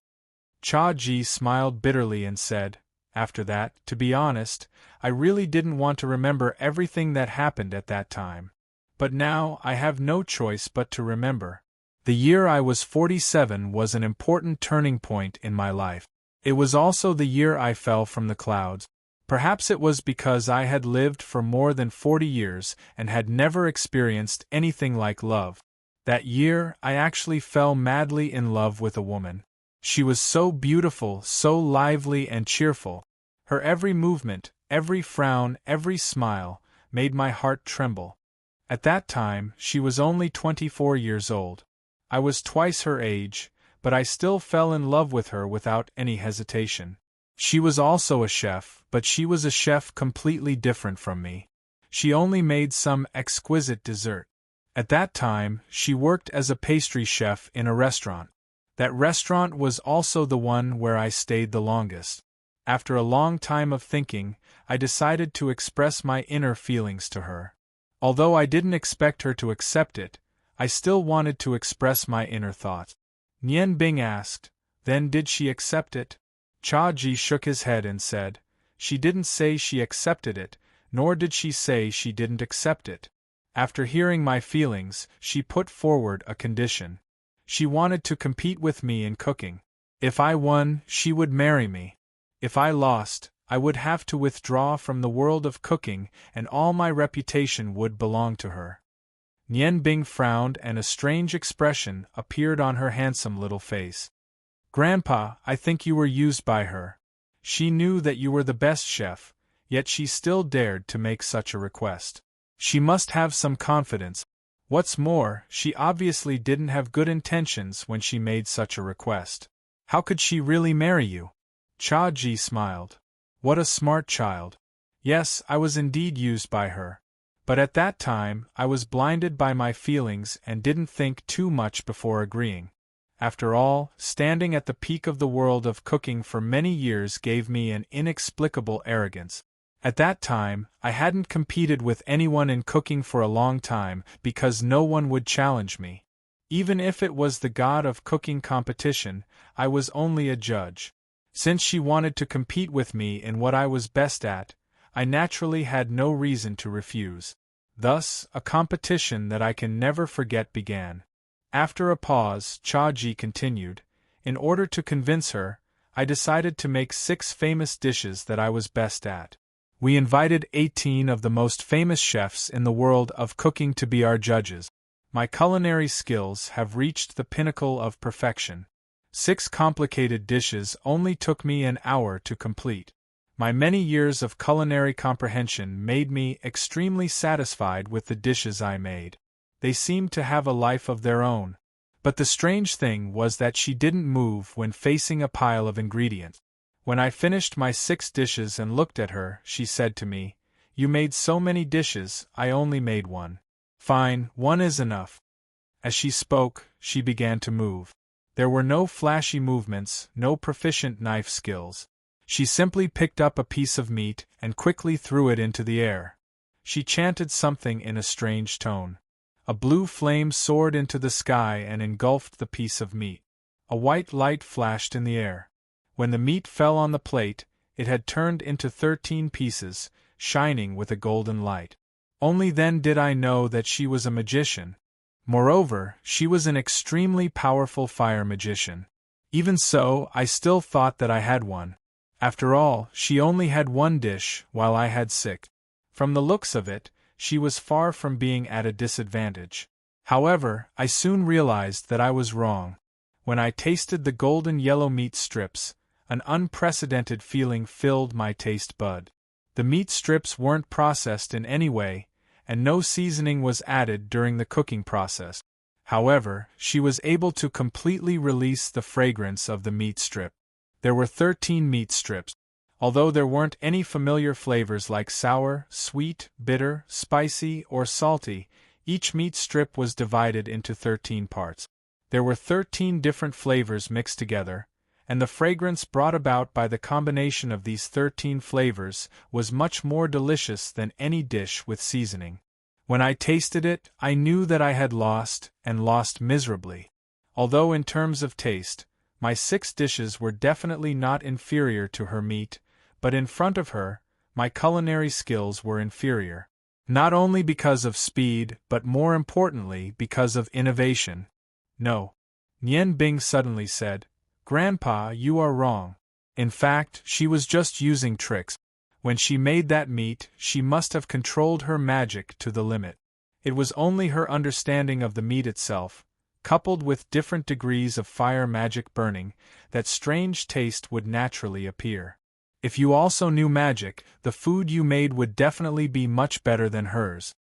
Speaker 1: Cha-Ji smiled bitterly and said, "After that, to be honest, I really didn't want to remember everything that happened at that time. But now I have no choice but to remember. The year I was 47 was an important turning point in my life. It was also the year I fell from the clouds. Perhaps it was because I had lived for more than 40 years and had never experienced anything like love. That year, I actually fell madly in love with a woman. She was so beautiful, so lively and cheerful. Her every movement, every frown, every smile, made my heart tremble. At that time, she was only 24 years old. I was twice her age, but I still fell in love with her without any hesitation. She was also a chef, but she was a chef completely different from me. She only made some exquisite dessert. At that time, she worked as a pastry chef in a restaurant. That restaurant was also the one where I stayed the longest. After a long time of thinking, I decided to express my inner feelings to her. Although I didn't expect her to accept it, I still wanted to express my inner thoughts. Nian Bing asked, "Then did she accept it?" Cha-Ji shook his head and said, "She didn't say she accepted it, nor did she say she didn't accept it. After hearing my feelings, she put forward a condition. She wanted to compete with me in cooking. If I won, she would marry me. If I lost, I would have to withdraw from the world of cooking and all my reputation would belong to her." Nian Bing frowned and a strange expression appeared on her handsome little face. "Grandpa, I think you were used by her. She knew that you were the best chef, yet she still dared to make such a request. She must have some confidence. What's more, she obviously didn't have good intentions when she made such a request. How could she really marry you?" Cha-Ji smiled. "What a smart child. Yes, I was indeed used by her. But at that time, I was blinded by my feelings and didn't think too much before agreeing. After all, standing at the peak of the world of cooking for many years gave me an inexplicable arrogance. At that time, I hadn't competed with anyone in cooking for a long time because no one would challenge me. Even if it was the God of Cooking competition, I was only a judge. Since she wanted to compete with me in what I was best at, I naturally had no reason to refuse. Thus, a competition that I can never forget began." After a pause, Cha-Ji continued, "In order to convince her, I decided to make 6 famous dishes that I was best at. We invited 18 of the most famous chefs in the world of cooking to be our judges. My culinary skills have reached the pinnacle of perfection. 6 complicated dishes only took me an hour to complete. My many years of culinary comprehension made me extremely satisfied with the dishes I made. They seemed to have a life of their own. But the strange thing was that she didn't move when facing a pile of ingredients. When I finished my 6 dishes and looked at her, she said to me, "You made so many dishes, I only made one." "Fine, one is enough." As she spoke, she began to move. There were no flashy movements, no proficient knife skills. She simply picked up a piece of meat and quickly threw it into the air. She chanted something in a strange tone. A blue flame soared into the sky and engulfed the piece of meat. A white light flashed in the air. When the meat fell on the plate, it had turned into 13 pieces, shining with a golden light. Only then did I know that she was a magician. Moreover, she was an extremely powerful fire magician. Even so, I still thought that I had one. After all, she only had 1 dish, while I had 6. From the looks of it, she was far from being at a disadvantage. However, I soon realized that I was wrong. When I tasted the golden yellow meat strips, an unprecedented feeling filled my taste bud. The meat strips weren't processed in any way, and no seasoning was added during the cooking process. However, she was able to completely release the fragrance of the meat strip. There were 13 meat strips. Although there weren't any familiar flavors like sour, sweet, bitter, spicy, or salty, each meat strip was divided into 13 parts. There were 13 different flavors mixed together, and the fragrance brought about by the combination of these 13 flavors was much more delicious than any dish with seasoning. When I tasted it, I knew that I had lost, and lost miserably. Although in terms of taste, my 6 dishes were definitely not inferior to her meat, but in front of her, my culinary skills were inferior. Not only because of speed, but more importantly because of innovation. "No," Nian Bing suddenly said, "Grandpa, you are wrong. In fact, she was just using tricks. When she made that meat, she must have controlled her magic to the limit. It was only her understanding of the meat itself, coupled with different degrees of fire magic burning, that strange taste would naturally appear. If you also knew magic, the food you made would definitely be much better than hers."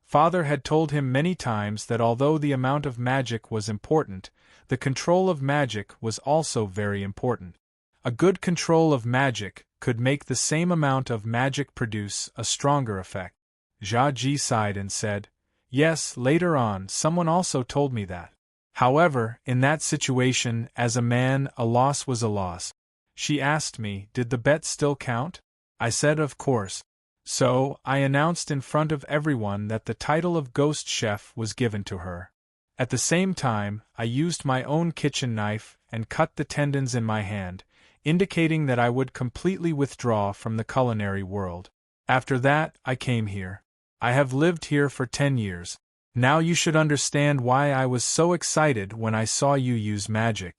Speaker 1: Father had told him many times that although the amount of magic was important, the control of magic was also very important. A good control of magic could make the same amount of magic produce a stronger effect. Jia Ji sighed and said, "Yes, later on someone also told me that. However, in that situation, as a man, a loss was a loss." She asked me, did the bet still count? I said of course. So, I announced in front of everyone that the title of Ghost Chef was given to her. At the same time, I used my own kitchen knife and cut the tendons in my hand, indicating that I would completely withdraw from the culinary world. After that, I came here. I have lived here for 10 years. Now you should understand why I was so excited when I saw you use magic.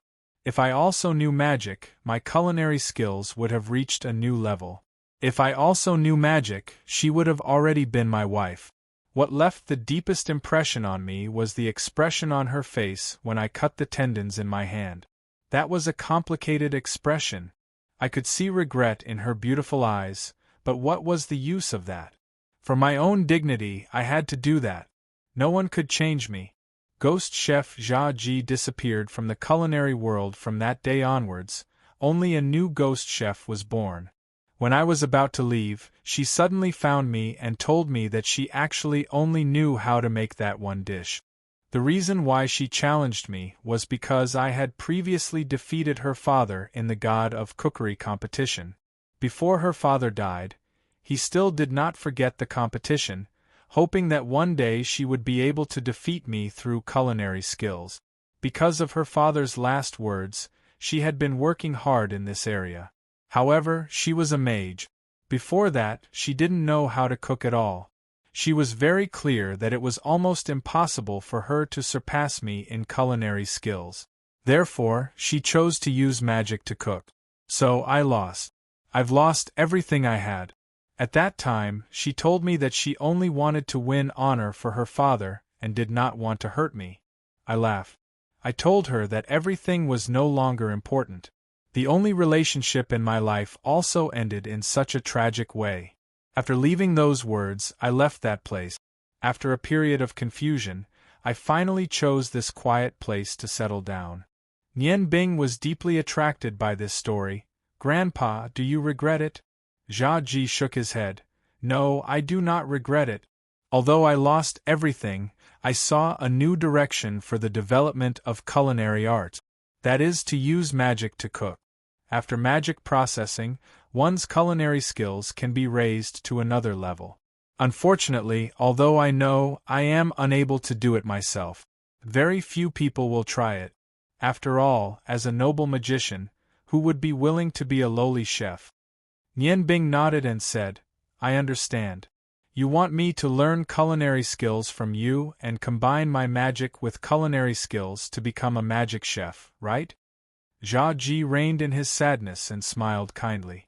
Speaker 1: If I also knew magic, my culinary skills would have reached a new level. If I also knew magic, she would have already been my wife. What left the deepest impression on me was the expression on her face when I cut the tendons in my hand. That was a complicated expression. I could see regret in her beautiful eyes, but what was the use of that? For my own dignity, I had to do that. No one could change me. Ghost Chef Jia Ji disappeared from the culinary world from that day onwards. Only a new ghost chef was born. When I was about to leave, she suddenly found me and told me that she actually only knew how to make that one dish. The reason why she challenged me was because I had previously defeated her father in the God of Cookery competition. Before her father died, he still did not forget the competition, hoping that one day she would be able to defeat me through culinary skills. Because of her father's last words, she had been working hard in this area. However, she was a mage. Before that, she didn't know how to cook at all. She was very clear that it was almost impossible for her to surpass me in culinary skills. Therefore, she chose to use magic to cook. So I lost. I've lost everything I had. At that time, she told me that she only wanted to win honor for her father and did not want to hurt me. I laughed. I told her that everything was no longer important. The only relationship in my life also ended in such a tragic way. After leaving those words, I left that place. After a period of confusion, I finally chose this quiet place to settle down. Nian Bing was deeply attracted by this story. Grandpa, do you regret it? Jia Ji shook his head. No, I do not regret it. Although I lost everything, I saw a new direction for the development of culinary art. That is, to use magic to cook. After magic processing, one's culinary skills can be raised to another level. Unfortunately, although I know I am unable to do it myself, very few people will try it. After all, as a noble magician, who would be willing to be a lowly chef? Nian Bing nodded and said, I understand. You want me to learn culinary skills from you and combine my magic with culinary skills to become a magic chef, right? Jia Ji reined in his sadness and smiled kindly.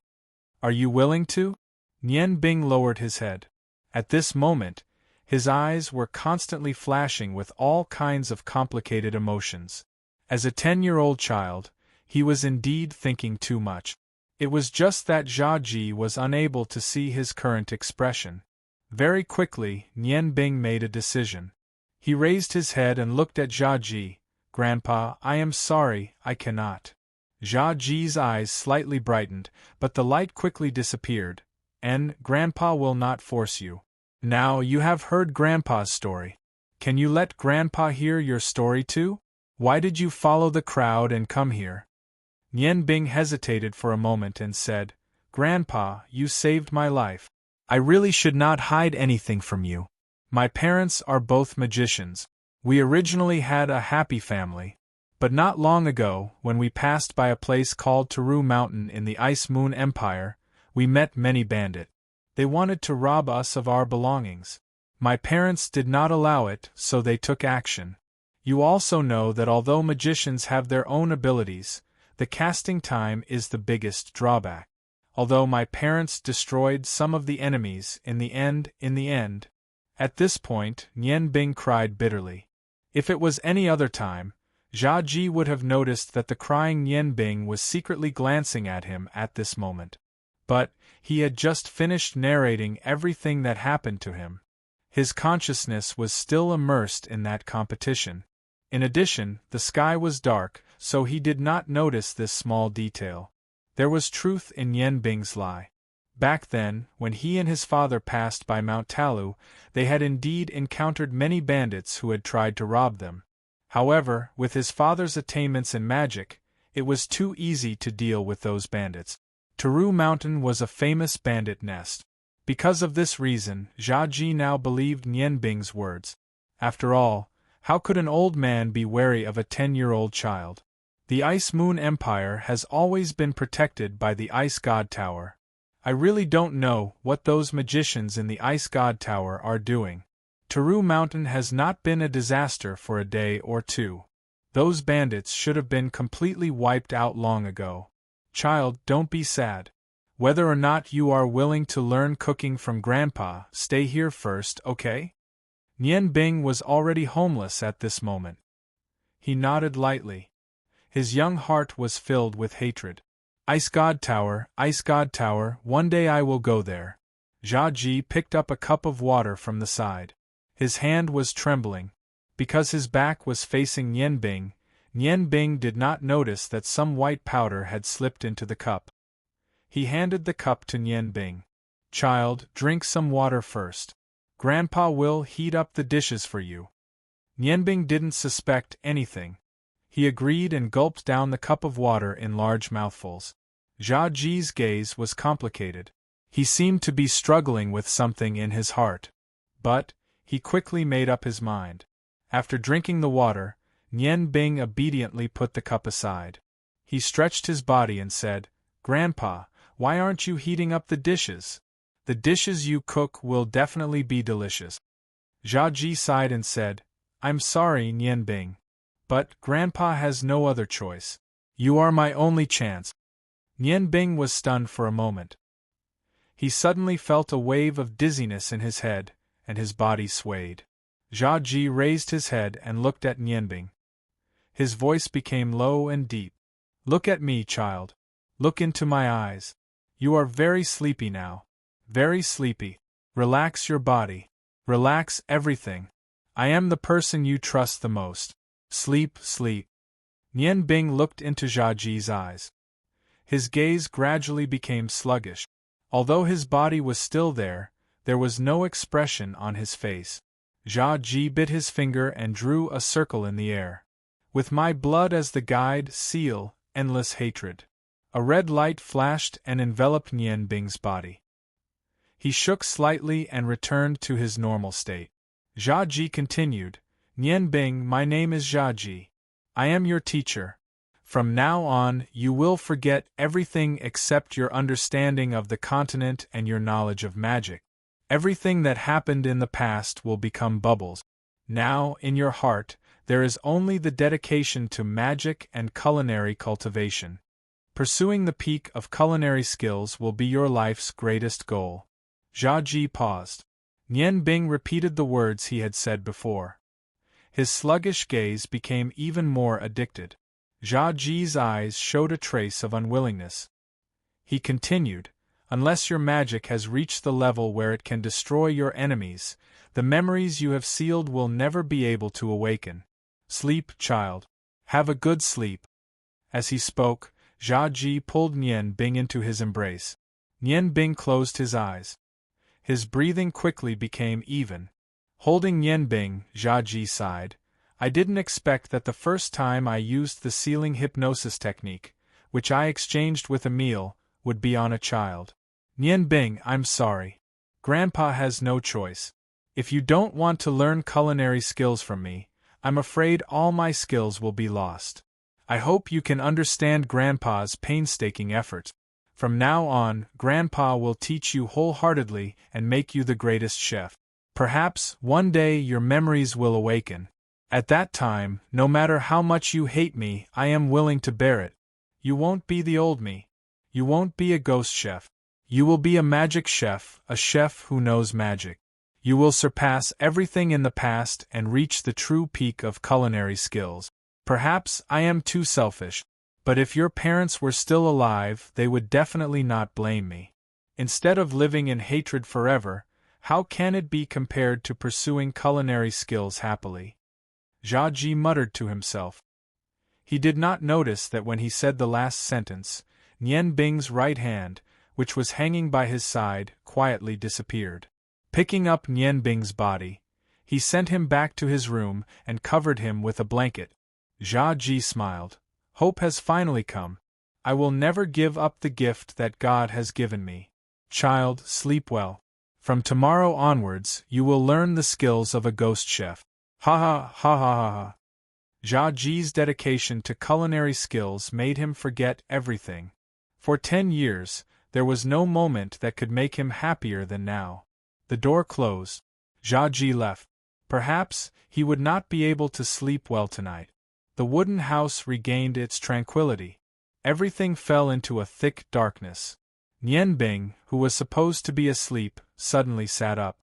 Speaker 1: Are you willing to? Nian Bing lowered his head. At this moment, his eyes were constantly flashing with all kinds of complicated emotions. As a 10-year-old child, he was indeed thinking too much. It was just that Jia Ji was unable to see his current expression. Very quickly, Nian Bing made a decision. He raised his head and looked at Jia Ji. Grandpa, I am sorry, I cannot. Jia Ji's eyes slightly brightened, but the light quickly disappeared. Grandpa will not force you. Now you have heard Grandpa's story. Can you let Grandpa hear your story too? Why did you follow the crowd and come here? Nian Bing hesitated for a moment and said, Grandpa, you saved my life. I really should not hide anything from you. My parents are both magicians. We originally had a happy family. But not long ago, when we passed by a place called Taru Mountain in the Ice Moon Empire, we met many bandits. They wanted to rob us of our belongings. My parents did not allow it, so they took action. You also know that although magicians have their own abilities, the casting time is the biggest drawback. Although my parents destroyed some of the enemies in the end. At this point, Nian Bing cried bitterly. If it was any other time, Jia Ji would have noticed that the crying Nian Bing was secretly glancing at him at this moment. But he had just finished narrating everything that happened to him. His consciousness was still immersed in that competition. In addition, the sky was dark, so he did not notice this small detail. There was truth in Nian Bing's lie. Back then, when he and his father passed by Mount Talu, they had indeed encountered many bandits who had tried to rob them. However, with his father's attainments in magic, it was too easy to deal with those bandits. Taru Mountain was a famous bandit nest. Because of this reason, Jia Ji now believed Nian Bing's words. After all, how could an old man be wary of a 10-year-old child? The Ice Moon Empire has always been protected by the Ice God Tower. I really don't know what those magicians in the Ice God Tower are doing. Taru Mountain has not been a disaster for a day or two. Those bandits should have been completely wiped out long ago. Child, don't be sad. Whether or not you are willing to learn cooking from Grandpa, stay here first, okay? Nian Bing was already homeless at this moment. He nodded lightly. His young heart was filled with hatred. Ice God Tower, one day I will go there. Jia Ji picked up a cup of water from the side. His hand was trembling. Because his back was facing Nian Bing did not notice that some white powder had slipped into the cup. He handed the cup to Nian Bing. Child, drink some water first. Grandpa will heat up the dishes for you. Nian Bing didn't suspect anything. He agreed and gulped down the cup of water in large mouthfuls. Jia Ji's gaze was complicated. He seemed to be struggling with something in his heart. But he quickly made up his mind. After drinking the water, Nian Bing obediently put the cup aside. He stretched his body and said, Grandpa, why aren't you heating up the dishes? The dishes you cook will definitely be delicious. Jia Ji sighed and said, I'm sorry, Nian Bing. But Grandpa has no other choice. You are my only chance. Nian Bing was stunned for a moment. He suddenly felt a wave of dizziness in his head, and his body swayed. Jia Ji raised his head and looked at Nian Bing. His voice became low and deep. Look at me, child. Look into my eyes. You are very sleepy now. Very sleepy. Relax your body. Relax everything. I am the person you trust the most. Sleep, sleep. Nian Bing looked into Jiaji's eyes. His gaze gradually became sluggish. Although his body was still there was no expression on his face. Jiaji bit his finger and drew a circle in the air. With my blood as the guide, seal, endless hatred. A red light flashed and enveloped Nian Bing's body. He shook slightly and returned to his normal state. Jiaji continued, Nian Bing, my name is Jiaji. I am your teacher. From now on, you will forget everything except your understanding of the continent and your knowledge of magic. Everything that happened in the past will become bubbles. Now, in your heart, there is only the dedication to magic and culinary cultivation. Pursuing the peak of culinary skills will be your life's greatest goal. Jiaji paused. Nian Bing repeated the words he had said before. His sluggish gaze became even more addicted. Jiaji's eyes showed a trace of unwillingness. He continued, unless your magic has reached the level where it can destroy your enemies, the memories you have sealed will never be able to awaken. Sleep, child. Have a good sleep. As he spoke, Jiaji pulled Nian Bing into his embrace. Nian Bing closed his eyes. His breathing quickly became even. Holding Nian Bing, Jiaji sighed. I didn't expect that the first time I used the sealing hypnosis technique, which I exchanged with Emil, would be on a child. Nian Bing, I'm sorry. Grandpa has no choice. If you don't want to learn culinary skills from me, I'm afraid all my skills will be lost. I hope you can understand Grandpa's painstaking efforts. From now on, Grandpa will teach you wholeheartedly and make you the greatest chef. Perhaps, one day your memories will awaken. At that time, no matter how much you hate me, I am willing to bear it. You won't be the old me. You won't be a ghost chef. You will be a magic chef, a chef who knows magic. You will surpass everything in the past and reach the true peak of culinary skills. Perhaps I am too selfish, but if your parents were still alive, they would definitely not blame me. Instead of living in hatred forever, how can it be compared to pursuing culinary skills happily? Jiaji muttered to himself. He did not notice that when he said the last sentence, Nian Bing's right hand, which was hanging by his side, quietly disappeared. Picking up Nian Bing's body, he sent him back to his room and covered him with a blanket. Jiaji smiled. Hope has finally come. I will never give up the gift that God has given me. Child, sleep well. From tomorrow onwards, you will learn the skills of a ghost chef. Ha ha ha ha ha ha. Jiaji's dedication to culinary skills made him forget everything. For 10 years, there was no moment that could make him happier than now. The door closed. Jiaji left. Perhaps he would not be able to sleep well tonight. The wooden house regained its tranquility. Everything fell into a thick darkness. Nian Bing, who was supposed to be asleep, suddenly sat up.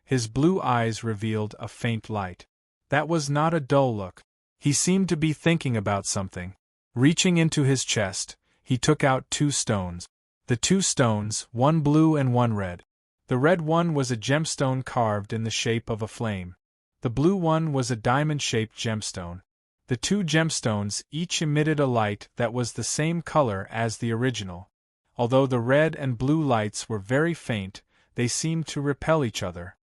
Speaker 1: His blue eyes revealed a faint light. That was not a dull look. He seemed to be thinking about something. Reaching into his chest, he took out 2 stones. The 2 stones, one blue and one red. The red one was a gemstone carved in the shape of a flame. The blue one was a diamond-shaped gemstone. The 2 gemstones each emitted a light that was the same color as the original. Although the red and blue lights were very faint, they seemed to repel each other.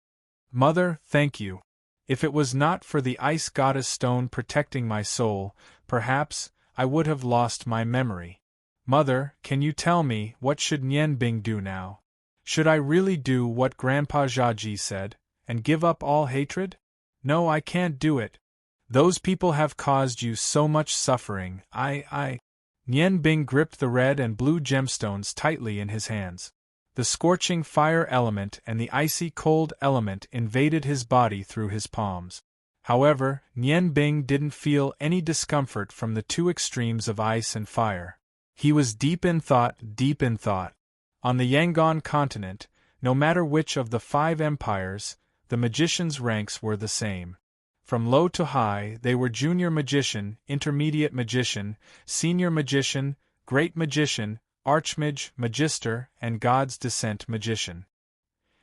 Speaker 1: Mother, thank you. If it was not for the ice goddess stone protecting my soul, perhaps I would have lost my memory. Mother, can you tell me, what should Nian Bing do now? Should I really do what Grandpa Jiaji said, and give up all hatred? No, I can't do it. Those people have caused you so much suffering. Nian Bing gripped the red and blue gemstones tightly in his hands. The scorching fire element and the icy cold element invaded his body through his palms. However, Nian Bing didn't feel any discomfort from the 2 extremes of ice and fire. He was deep in thought, deep in thought. On the Yangon continent, no matter which of the 5 empires, the magicians' ranks were the same. From low to high, they were junior magician, intermediate magician, senior magician, great magician, archmage, magister, and God's descent magician.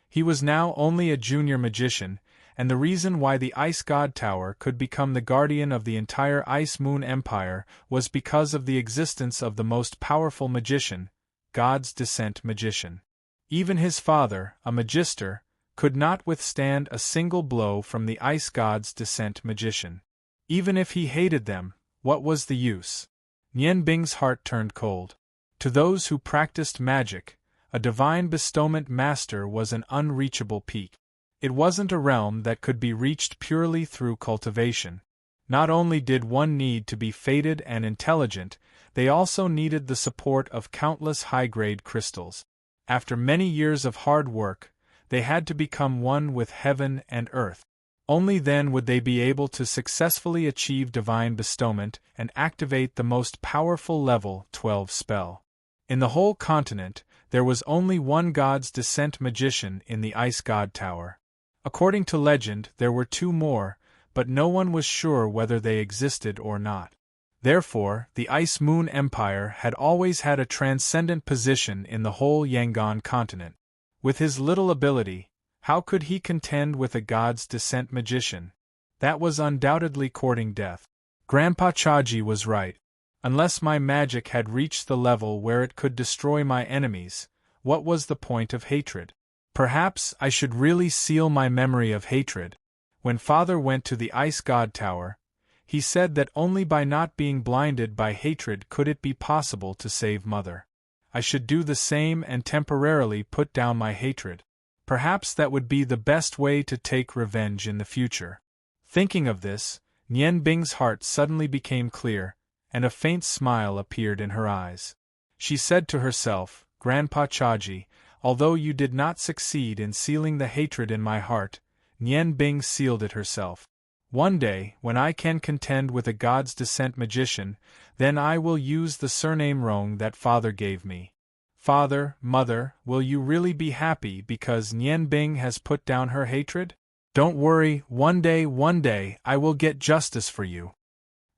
Speaker 1: He was now only a junior magician, and the reason why the Ice God Tower could become the guardian of the entire Ice Moon Empire was because of the existence of the most powerful magician, God's descent magician. Even his father, a magister, could not withstand a single blow from the Ice God's descent magician. Even if he hated them, what was the use? Nian Bing's heart turned cold. To those who practiced magic, a divine bestowment master was an unreachable peak. It wasn't a realm that could be reached purely through cultivation. Not only did one need to be fated and intelligent, they also needed the support of countless high-grade crystals. After many years of hard work, they had to become one with heaven and earth. Only then would they be able to successfully achieve divine bestowment and activate the most powerful level 12 spell. In the whole continent, there was only one God's descent magician in the Ice God Tower. According to legend, there were two more, but no one was sure whether they existed or not. Therefore, the Ice Moon Empire had always had a transcendent position in the whole Yangon continent. With his little ability, how could he contend with a God's descent magician? That was undoubtedly courting death. Grandpa Chaji was right. Unless my magic had reached the level where it could destroy my enemies, what was the point of hatred? Perhaps I should really seal my memory of hatred. When Father went to the Ice God Tower, he said that only by not being blinded by hatred could it be possible to save Mother. I should do the same and temporarily put down my hatred. Perhaps that would be the best way to take revenge in the future. Thinking of this, Nian Bing's heart suddenly became clear, and a faint smile appeared in her eyes. She said to herself, Grandpa Chaji, although you did not succeed in sealing the hatred in my heart, Nian Bing sealed it herself. One day, when I can contend with a God's descent magician, then I will use the surname Rong that Father gave me. Father, Mother, will you really be happy because Nian Bing has put down her hatred? Don't worry, one day, I will get justice for you.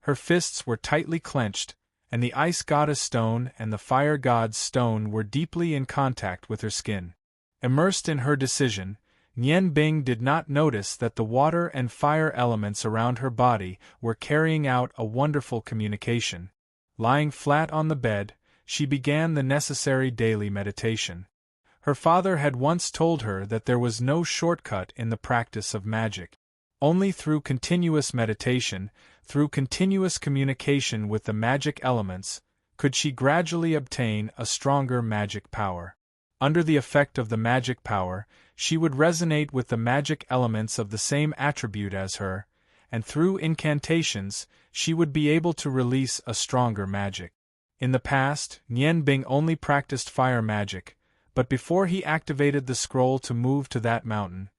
Speaker 1: Her fists were tightly clenched, and the Ice Goddess Stone and the Fire God's Stone were deeply in contact with her skin. Immersed in her decision, Nian Bing did not notice that the water and fire elements around her body were carrying out a wonderful communication. Lying flat on the bed, she began the necessary daily meditation. Her father had once told her that there was no shortcut in the practice of magic. Only through continuous meditation, through continuous communication with the magic elements, could she gradually obtain a stronger magic power. Under the effect of the magic power, she would resonate with the magic elements of the same attribute as her, and through incantations, she would be able to release a stronger magic. In the past, Nian Bing only practiced fire magic, but before he activated the scroll to move to that mountain,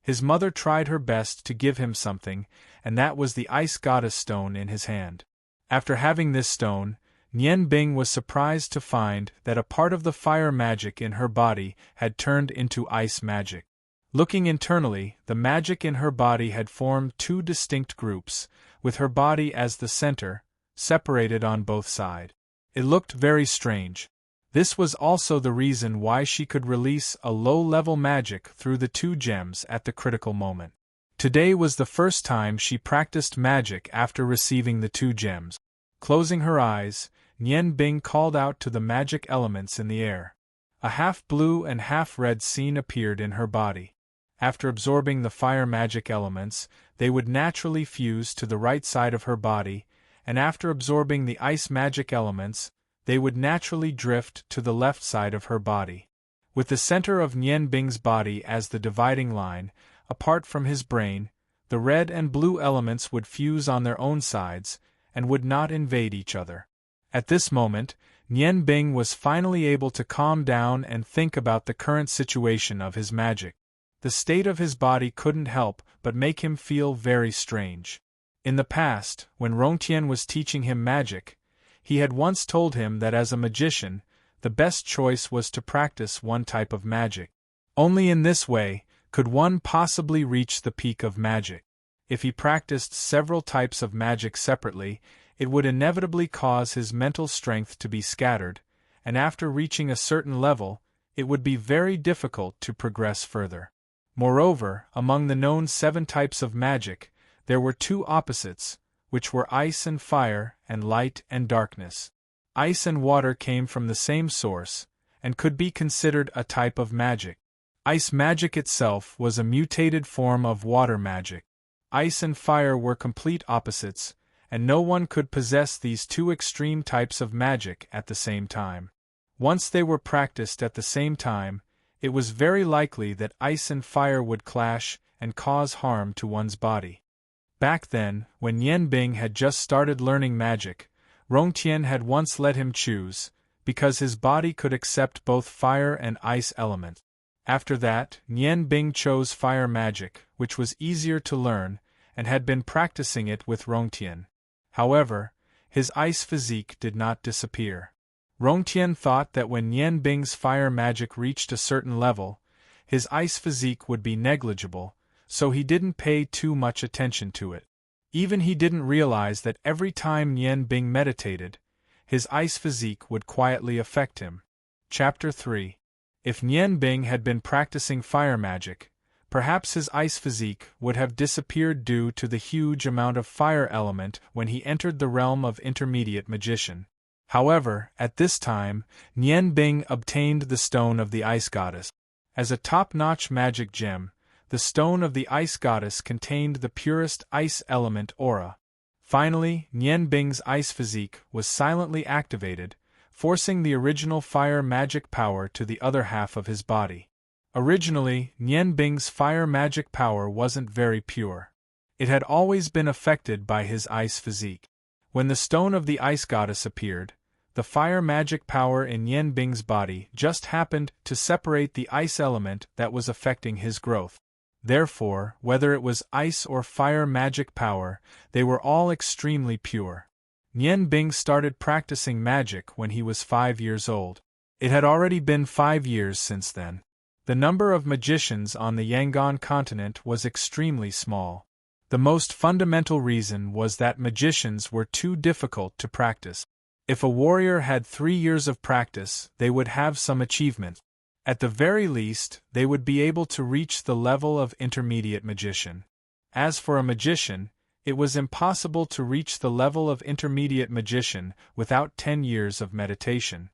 Speaker 1: his mother tried her best to give him something, and that was the Ice Goddess Stone in his hand. After having this stone, Nian Bing was surprised to find that a part of the fire magic in her body had turned into ice magic. Looking internally, the magic in her body had formed two distinct groups, with her body as the center, separated on both sides. It looked very strange. This was also the reason why she could release a low-level magic through the two gems at the critical moment. Today was the first time she practiced magic after receiving the two gems. Closing her eyes, Nian Bing called out to the magic elements in the air. A half-blue and half-red scene appeared in her body. After absorbing the fire magic elements, they would naturally fuse to the right side of her body, and after absorbing the ice magic elements, they would naturally drift to the left side of her body. With the center of Nian Bing's body as the dividing line, apart from his brain, the red and blue elements would fuse on their own sides, and would not invade each other. At this moment, Nian Bing was finally able to calm down and think about the current situation of his magic. The state of his body couldn't help but make him feel very strange. In the past, when Rongtian was teaching him magic, he had once told him that as a magician, the best choice was to practice one type of magic. Only in this way could one possibly reach the peak of magic. If he practiced several types of magic separately, it would inevitably cause his mental strength to be scattered, and after reaching a certain level, it would be very difficult to progress further. Moreover, among the known 7 types of magic, there were 2 opposites, which were ice and fire, and light and darkness. Ice and water came from the same source, and could be considered a type of magic. Ice magic itself was a mutated form of water magic. Ice and fire were complete opposites, and no one could possess these 2 extreme types of magic at the same time. Once they were practiced at the same time, it was very likely that ice and fire would clash and cause harm to one's body. Back then, when Nian Bing had just started learning magic, Rongtian had once let him choose, because his body could accept both fire and ice elements. After that, Nian Bing chose fire magic, which was easier to learn, and had been practicing it with Rongtian. However, his ice physique did not disappear. Rongtian thought that when Nian Bing's fire magic reached a certain level, his ice physique would be negligible, so he didn't pay too much attention to it. Even he didn't realize that every time Nian Bing meditated, his ice physique would quietly affect him. Chapter 3. If Nian Bing had been practicing fire magic, perhaps his ice physique would have disappeared due to the huge amount of fire element when he entered the realm of intermediate magician. However, at this time, Nian Bing obtained the Stone of the Ice Goddess. As a top-notch magic gem, the Stone of the Ice Goddess contained the purest ice element aura. Finally, Nian Bing's ice physique was silently activated, forcing the original fire magic power to the other half of his body. Originally, Nian Bing's fire magic power wasn't very pure. It had always been affected by his ice physique. When the Stone of the Ice Goddess appeared, the fire magic power in Nian Bing's body just happened to separate the ice element that was affecting his growth. Therefore, whether it was ice or fire magic power, they were all extremely pure. Nian Bing started practicing magic when he was 5 years old. It had already been 5 years since then. The number of magicians on the Yangon continent was extremely small. The most fundamental reason was that magicians were too difficult to practice. If a warrior had 3 years of practice, they would have some achievement. At the very least, they would be able to reach the level of intermediate magician. As for a magician, it was impossible to reach the level of intermediate magician without 10 years of meditation.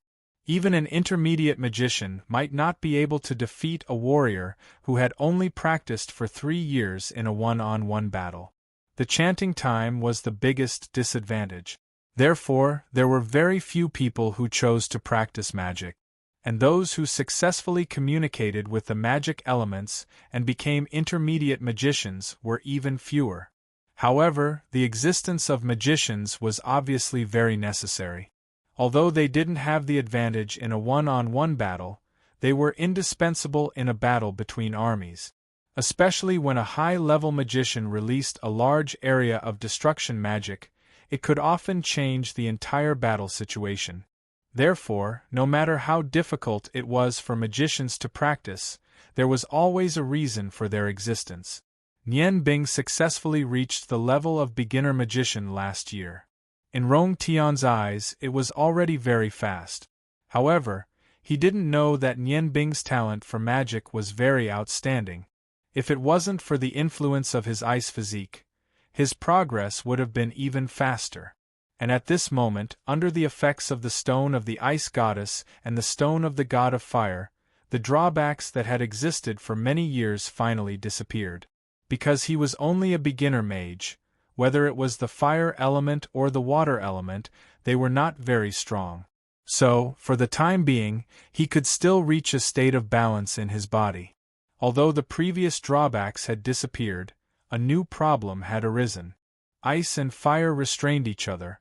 Speaker 1: Even an intermediate magician might not be able to defeat a warrior who had only practiced for 3 years in a one-on-one battle. The chanting time was the biggest disadvantage. Therefore, there were very few people who chose to practice magic, and those who successfully communicated with the magic elements and became intermediate magicians were even fewer. However, the existence of magicians was obviously very necessary. Although they didn't have the advantage in a one-on-one battle, they were indispensable in a battle between armies. Especially when a high-level magician released a large area of destruction magic, it could often change the entire battle situation. Therefore, no matter how difficult it was for magicians to practice, there was always a reason for their existence. Nian Bing successfully reached the level of beginner magician last year. In Rong Tian's eyes, it was already very fast. However, he didn't know that Nian Bing's talent for magic was very outstanding. If it wasn't for the influence of his ice physique, his progress would have been even faster. And at this moment, under the effects of the Stone of the Ice Goddess and the Stone of the God of Fire, the drawbacks that had existed for many years finally disappeared. Because he was only a beginner mage, whether it was the fire element or the water element, they were not very strong. So, for the time being, he could still reach a state of balance in his body. Although the previous drawbacks had disappeared, a new problem had arisen. Ice and fire restrained each other.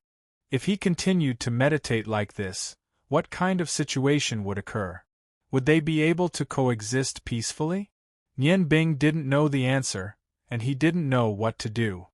Speaker 1: If he continued to meditate like this, what kind of situation would occur? Would they be able to coexist peacefully? Nian Bing didn't know the answer, and he didn't know what to do.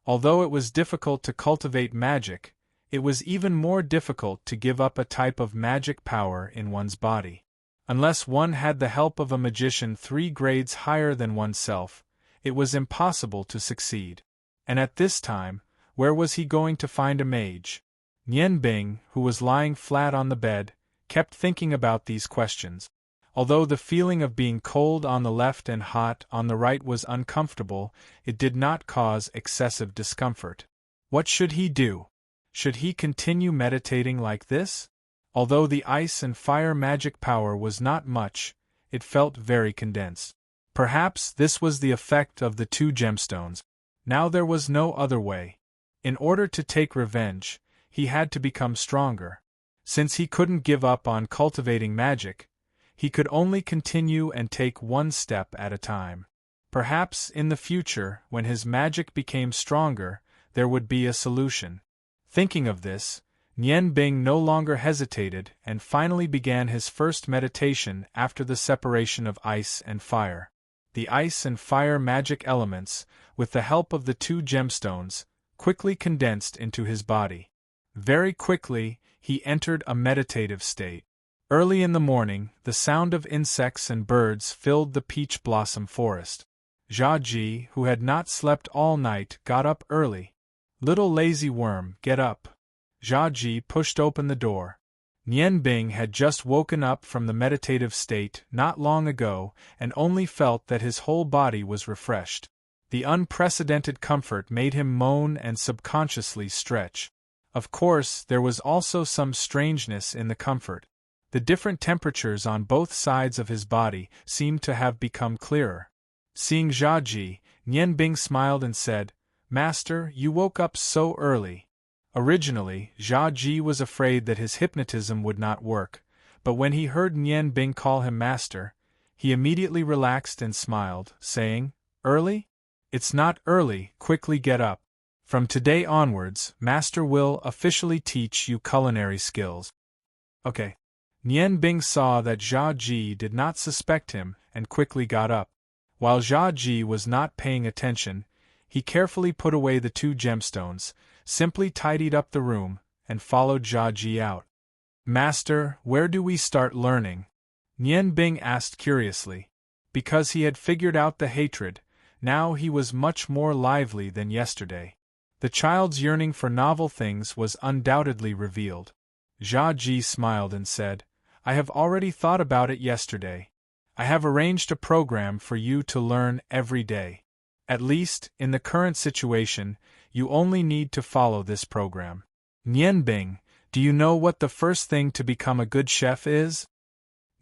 Speaker 1: Although it was difficult to cultivate magic, it was even more difficult to give up a type of magic power in one's body. Unless one had the help of a magician 3 grades higher than oneself, it was impossible to succeed. And at this time, where was he going to find a mage? Nian Bing, who was lying flat on the bed, kept thinking about these questions. Although the feeling of being cold on the left and hot on the right was uncomfortable, it did not cause excessive discomfort. What should he do? Should he continue meditating like this? Although the ice and fire magic power was not much, it felt very condensed. Perhaps this was the effect of the 2 gemstones. Now there was no other way. In order to take revenge, he had to become stronger. Since he couldn't give up on cultivating magic, he could only continue and take one step at a time. Perhaps in the future, when his magic became stronger, there would be a solution. Thinking of this, Nian Bing no longer hesitated and finally began his first meditation after the separation of ice and fire. The ice and fire magic elements, with the help of the 2 gemstones, quickly condensed into his body. Very quickly, he entered a meditative state. Early in the morning, the sound of insects and birds filled the peach blossom forest. Jia Ji, who had not slept all night, got up early. Little lazy worm, get up. Jia Ji pushed open the door. Nian Bing had just woken up from the meditative state not long ago and only felt that his whole body was refreshed. The unprecedented comfort made him moan and subconsciously stretch. Of course, there was also some strangeness in the comfort. The different temperatures on both sides of his body seemed to have become clearer. Seeing Jia Ji, Nian Bing smiled and said, "Master, you woke up so early." Originally, Jia Ji was afraid that his hypnotism would not work, but when he heard Nian Bing call him master, he immediately relaxed and smiled, saying, "Early? It's not early, quickly get up. From today onwards, Master will officially teach you culinary skills." Okay. Nian Bing saw that Jia Ji did not suspect him and quickly got up. While Jia Ji was not paying attention, he carefully put away the 2 gemstones, simply tidied up the room, and followed Jia Ji out. "Master, where do we start learning?" Nian Bing asked curiously. Because he had figured out the hatred, now he was much more lively than yesterday. The child's yearning for novel things was undoubtedly revealed. Jia Ji smiled and said, "I have already thought about it yesterday. I have arranged a program for you to learn every day. At least, in the current situation, you only need to follow this program." "Nian Bing, do you know what the first thing to become a good chef is?"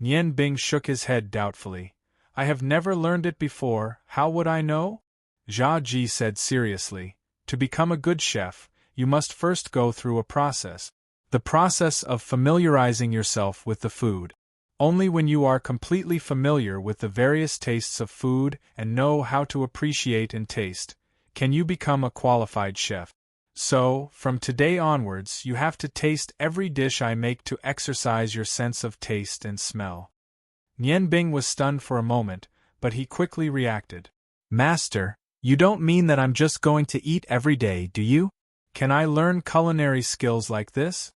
Speaker 1: Nian Bing shook his head doubtfully. "I have never learned it before, how would I know?" Jia Ji said seriously, "To become a good chef, you must first go through a process. The process of familiarizing yourself with the food. Only when you are completely familiar with the various tastes of food and know how to appreciate and taste, can you become a qualified chef. So, from today onwards, you have to taste every dish I make to exercise your sense of taste and smell." Nian Bing was stunned for a moment, but he quickly reacted. "Master, you don't mean that I'm just going to eat every day, do you? Can I learn culinary skills like this?"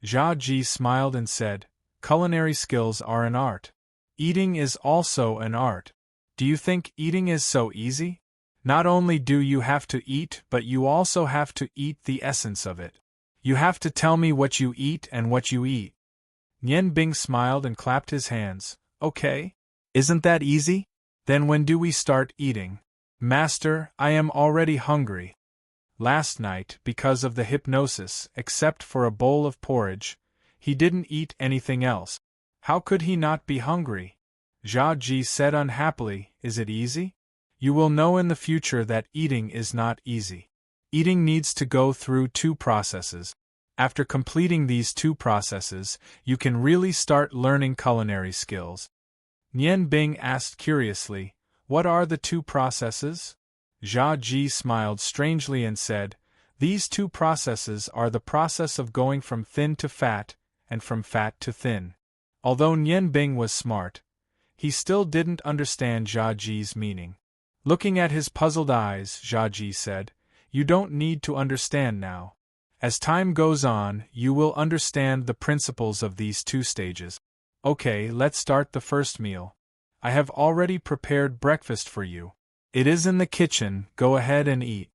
Speaker 1: Jia Ji smiled and said, "Culinary skills are an art. Eating is also an art. Do you think eating is so easy? Not only do you have to eat, but you also have to eat the essence of it. You have to tell me what you eat and what you eat." Nian Bing smiled and clapped his hands. "Okay. Isn't that easy? Then when do we start eating?" "Master, I am already hungry." Last night, because of the hypnosis, except for a bowl of porridge, he didn't eat anything else. How could he not be hungry? Jia Ji said unhappily, "Is it easy? You will know in the future that eating is not easy. Eating needs to go through 2 processes. After completing these 2 processes, you can really start learning culinary skills." Nian Bing asked curiously, "What are the 2 processes?" Jia Ji smiled strangely and said, "These 2 processes are the process of going from thin to fat, and from fat to thin." Although Nian Bing was smart, he still didn't understand Jia Ji's meaning. Looking at his puzzled eyes, Jia Ji said, "You don't need to understand now. As time goes on, you will understand the principles of these 2 stages. Okay, let's start the first meal. I have already prepared breakfast for you. It is in the kitchen, go ahead and eat."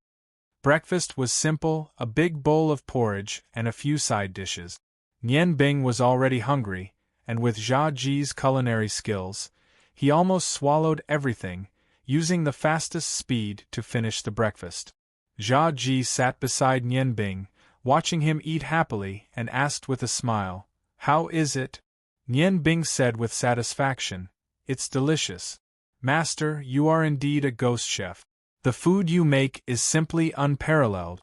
Speaker 1: Breakfast was simple, a big bowl of porridge and a few side dishes. Nian Bing was already hungry, and with Jia Ji's culinary skills, he almost swallowed everything, using the fastest speed to finish the breakfast. Jia Ji sat beside Nian Bing, watching him eat happily, and asked with a smile, "How is it?" Nian Bing said with satisfaction, "It's delicious. Master, you are indeed a ghost chef. The food you make is simply unparalleled."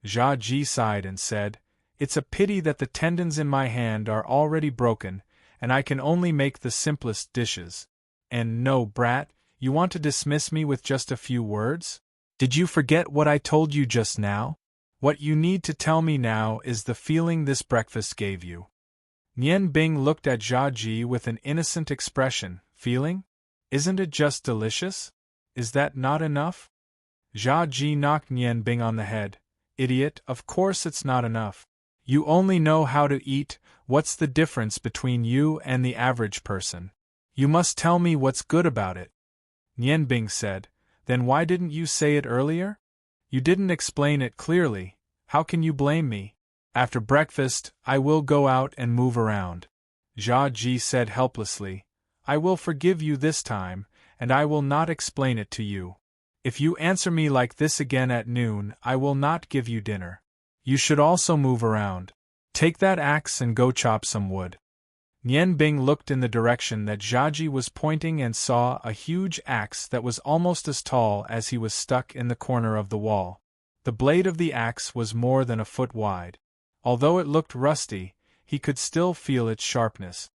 Speaker 1: Jia Ji sighed and said, "It's a pity that the tendons in my hand are already broken, and I can only make the simplest dishes. And no, brat, you want to dismiss me with just a few words? Did you forget what I told you just now? What you need to tell me now is the feeling this breakfast gave you." Nian Bing looked at Jia Ji with an innocent expression. "Feeling? Isn't it just delicious? Is that not enough?" Jia Ji knocked Nian Bing on the head. "Idiot, of course it's not enough. You only know how to eat. What's the difference between you and the average person? You must tell me what's good about it." Nian Bing said, "Then why didn't you say it earlier? You didn't explain it clearly. How can you blame me? After breakfast, I will go out and move around." Jia Ji said helplessly, "I will forgive you this time, and I will not explain it to you. If you answer me like this again at noon, I will not give you dinner. You should also move around. Take that axe and go chop some wood." Nian Bing looked in the direction that Jia Ji was pointing and saw a huge axe that was almost as tall as he was stuck in the corner of the wall. The blade of the axe was more than a foot wide. Although it looked rusty, he could still feel its sharpness.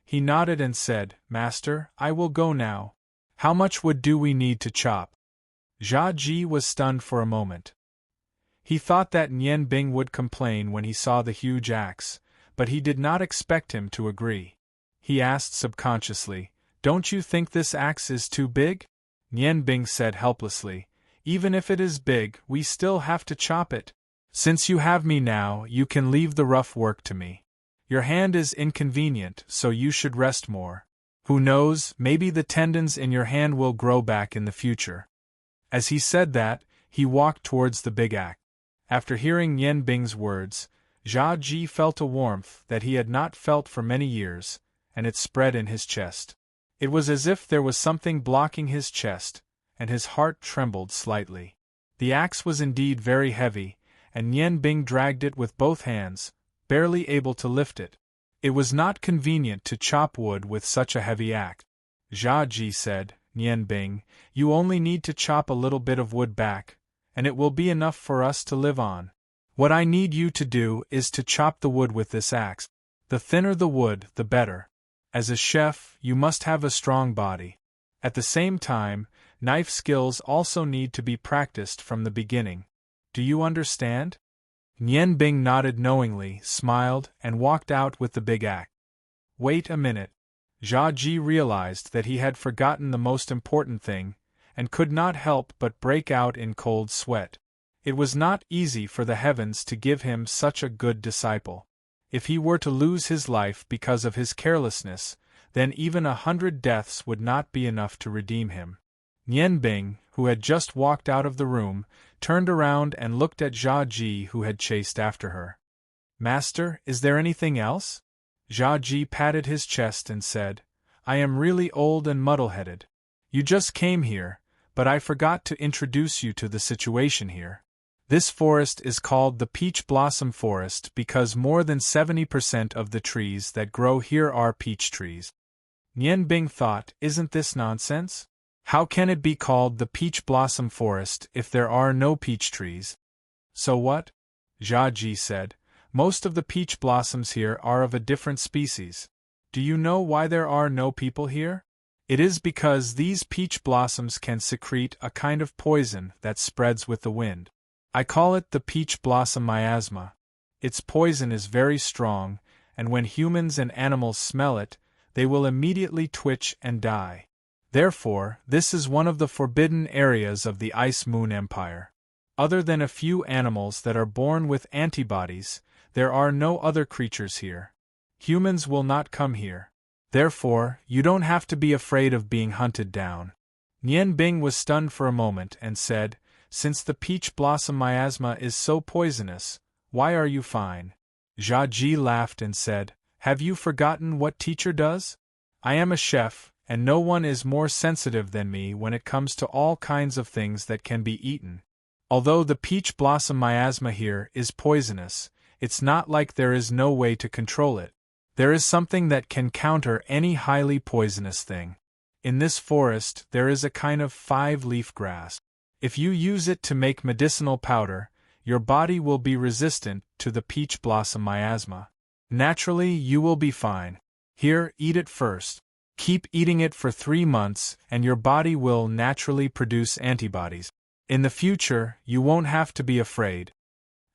Speaker 1: He nodded and said, "Master, I will go now. How much wood do we need to chop?" Jia Ji was stunned for a moment. He thought that Nian Bing would complain when he saw the huge axe, but he did not expect him to agree. He asked subconsciously, "Don't you think this axe is too big?" Nian Bing said helplessly, "Even if it is big, we still have to chop it. Since you have me now, you can leave the rough work to me. Your hand is inconvenient, so you should rest more. Who knows, maybe the tendons in your hand will grow back in the future." As he said that, he walked towards the big axe. After hearing Nian Bing's words, Jia Ji felt a warmth that he had not felt for many years, and it spread in his chest. It was as if there was something blocking his chest, and his heart trembled slightly. The axe was indeed very heavy, and Nian Bing dragged it with both hands, barely able to lift it. It was not convenient to chop wood with such a heavy axe. Jia Ji said, "Nian Bing, you only need to chop a little bit of wood back, and it will be enough for us to live on. What I need you to do is to chop the wood with this axe. The thinner the wood, the better. As a chef, you must have a strong body. At the same time, knife skills also need to be practiced from the beginning. Do you understand?" Nian Bing nodded knowingly, smiled, and walked out with the big axe. Wait a minute. Jia Ji realized that he had forgotten the most important thing, and could not help but break out in cold sweat. It was not easy for the heavens to give him such a good disciple. If he were to lose his life because of his carelessness, then even 100 deaths would not be enough to redeem him. Nian Bing, who had just walked out of the room, turned around and looked at Jia Ji, who had chased after her. "Master, is there anything else?" Jia Ji patted his chest and said, "I am really old and muddle-headed. You just came here, but I forgot to introduce you to the situation here. This forest is called the Peach Blossom Forest because more than 70% of the trees that grow here are peach trees." Nian Bing thought, "Isn't this nonsense? How can it be called the Peach Blossom Forest if there are no peach trees?" "So what?" Jia Ji said, "Most of the peach blossoms here are of a different species. Do you know why there are no people here? It is because these peach blossoms can secrete a kind of poison that spreads with the wind. I call it the peach blossom miasma. Its poison is very strong, and when humans and animals smell it, they will immediately twitch and die. Therefore, this is one of the forbidden areas of the Ice Moon Empire. Other than a few animals that are born with antibodies, there are no other creatures here. Humans will not come here. Therefore, you don't have to be afraid of being hunted down." Nian Bing was stunned for a moment and said, since the peach blossom miasma is so poisonous, why are you fine? Zhaji laughed and said, have you forgotten what teacher does? I am a chef, and no one is more sensitive than me when it comes to all kinds of things that can be eaten. Although the peach blossom miasma here is poisonous, it's not like there is no way to control it. There is something that can counter any highly poisonous thing. In this forest there is a kind of 5-leaf grass. If you use it to make medicinal powder, your body will be resistant to the peach blossom miasma. Naturally, you will be fine. Here, eat it first. Keep eating it for 3 months, and your body will naturally produce antibodies. In the future, you won't have to be afraid.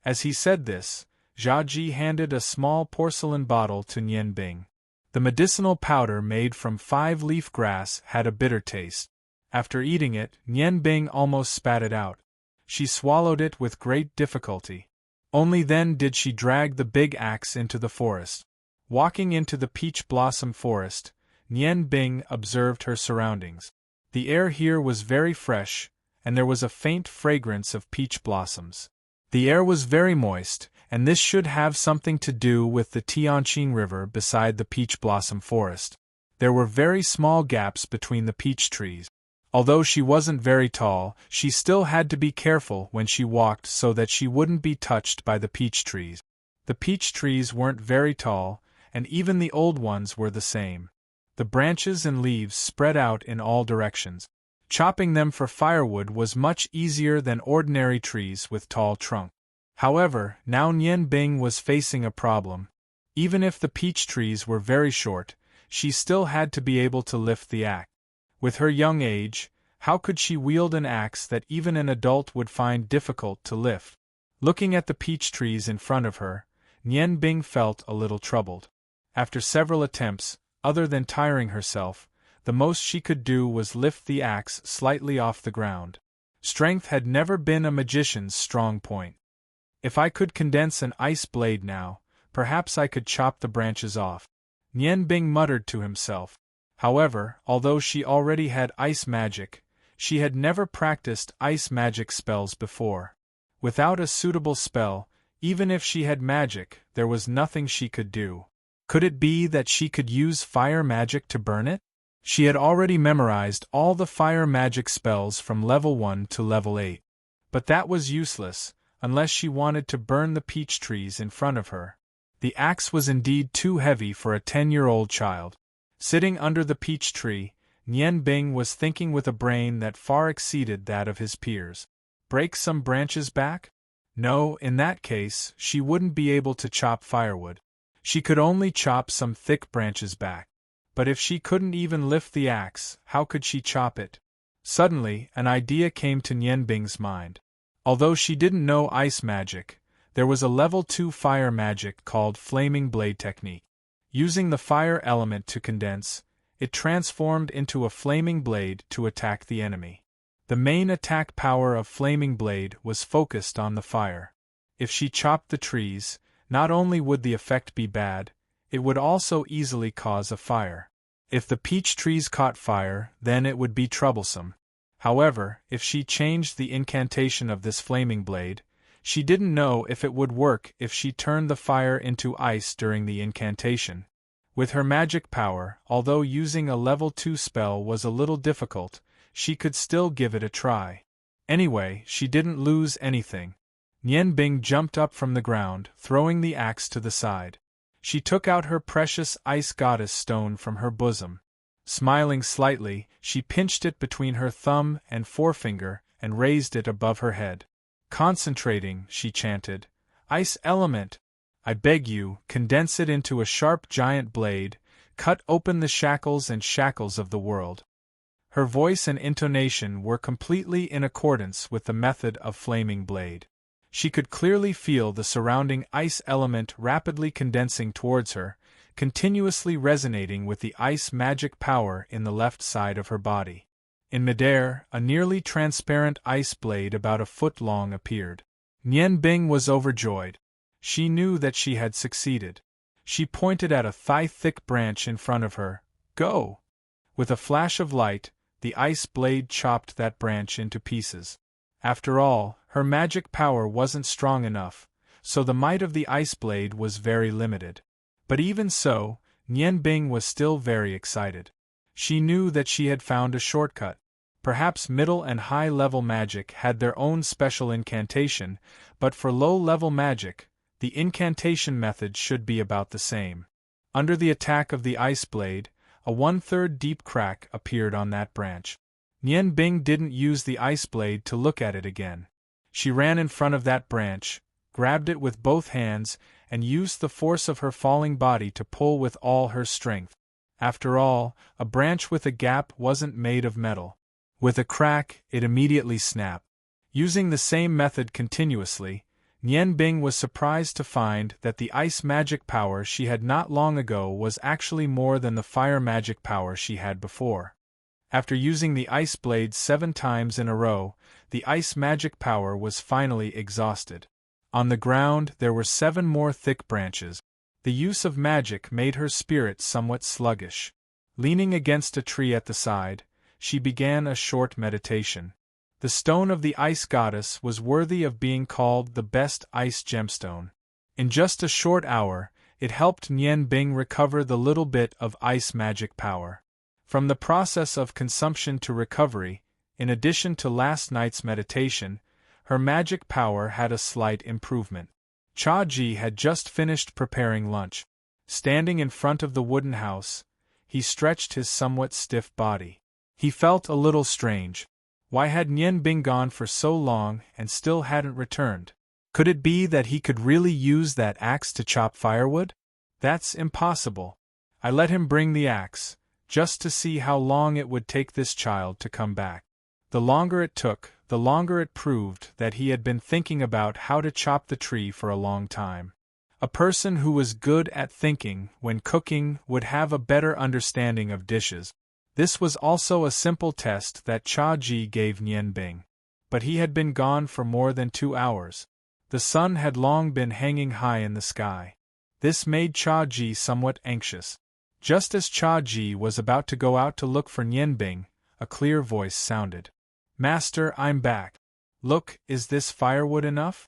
Speaker 1: As he said this, Zhaji handed a small porcelain bottle to Nian Bing. The medicinal powder made from 5-leaf grass had a bitter taste. After eating it, Nian Bing almost spat it out. She swallowed it with great difficulty. Only then did she drag the big axe into the forest. Walking into the peach blossom forest, Nian Bing observed her surroundings. The air here was very fresh, and there was a faint fragrance of peach blossoms. The air was very moist, and this should have something to do with the Tianqing River beside the peach blossom forest. There were very small gaps between the peach trees. Although she wasn't very tall, she still had to be careful when she walked so that she wouldn't be touched by the peach trees. The peach trees weren't very tall, and even the old ones were the same. The branches and leaves spread out in all directions. Chopping them for firewood was much easier than ordinary trees with tall trunks. However, now Nian Bing was facing a problem. Even if the peach trees were very short, she still had to be able to lift the axe. With her young age, how could she wield an axe that even an adult would find difficult to lift? Looking at the peach trees in front of her, Nian Bing felt a little troubled. After several attempts, other than tiring herself, the most she could do was lift the axe slightly off the ground. Strength had never been a magician's strong point. If I could condense an ice blade now, perhaps I could chop the branches off. Nian Bing muttered to himself. However, although she already had ice magic, she had never practiced ice magic spells before. Without a suitable spell, even if she had magic, there was nothing she could do. Could it be that she could use fire magic to burn it? She had already memorized all the fire magic spells from level 1 to level 8. But that was useless, unless she wanted to burn the peach trees in front of her. The axe was indeed too heavy for a 10-year-old child. Sitting under the peach tree, Nian Bing was thinking with a brain that far exceeded that of his peers. Break some branches back? No, in that case, she wouldn't be able to chop firewood. She could only chop some thick branches back. But if she couldn't even lift the axe, how could she chop it? Suddenly, an idea came to Nian Bing's mind. Although she didn't know ice magic, there was a level 2 fire magic called flaming blade technique. Using the fire element to condense, it transformed into a flaming blade to attack the enemy. The main attack power of flaming blade was focused on the fire. If she chopped the trees, not only would the effect be bad, it would also easily cause a fire. If the peach trees caught fire, then it would be troublesome. However, if she changed the incantation of this flaming blade, she didn't know if it would work if she turned the fire into ice during the incantation. With her magic power, although using a level 2 spell was a little difficult, she could still give it a try. Anyway, she didn't lose anything. Nian Bing jumped up from the ground, throwing the axe to the side. She took out her precious ice goddess stone from her bosom. Smiling slightly, she pinched it between her thumb and forefinger and raised it above her head. Concentrating, she chanted, "Ice element! I beg you, condense it into a sharp giant blade, cut open the shackles and shackles of the world." Her voice and intonation were completely in accordance with the method of flaming blade. She could clearly feel the surrounding ice element rapidly condensing towards her, continuously resonating with the ice magic power in the left side of her body. In midair, a nearly transparent ice blade about a foot long appeared. Nian Bing was overjoyed. She knew that she had succeeded. She pointed at a thigh-thick branch in front of her. "Go!" With a flash of light, the ice blade chopped that branch into pieces. After all, her magic power wasn't strong enough, so the might of the ice blade was very limited. But even so, Nian Bing was still very excited. She knew that she had found a shortcut. Perhaps middle and high-level magic had their own special incantation, but for low-level magic, the incantation method should be about the same. Under the attack of the ice blade, a 1/3 deep crack appeared on that branch. Nian Bing didn't use the ice blade to look at it again. She ran in front of that branch, grabbed it with both hands, and used the force of her falling body to pull with all her strength. After all, a branch with a gap wasn't made of metal. With a crack, it immediately snapped. Using the same method continuously, Nian Bing was surprised to find that the ice magic power she had not long ago was actually more than the fire magic power she had before. After using the ice blade 7 times in a row, the ice magic power was finally exhausted. On the ground there were 7 more thick branches. The use of magic made her spirit somewhat sluggish. Leaning against a tree at the side, she began a short meditation. The stone of the ice goddess was worthy of being called the best ice gemstone. In just a short hour, it helped Nian Bing recover the little bit of ice magic power. From the process of consumption to recovery, in addition to last night's meditation, her magic power had a slight improvement. Cha Ji had just finished preparing lunch. Standing in front of the wooden house, he stretched his somewhat stiff body. He felt a little strange. Why had Nian Bing gone for so long and still hadn't returned? Could it be that he could really use that axe to chop firewood? That's impossible. I let him bring the axe, just to see how long it would take this child to come back. The longer it took, the longer it proved that he had been thinking about how to chop the tree for a long time. A person who was good at thinking when cooking would have a better understanding of dishes. This was also a simple test that Cha Ji gave Nian Bing. But he had been gone for more than 2 hours. The sun had long been hanging high in the sky. This made Cha Ji somewhat anxious. Just as Cha Ji was about to go out to look for Nian Bing, a clear voice sounded. "Master, I'm back. Look, is this firewood enough?"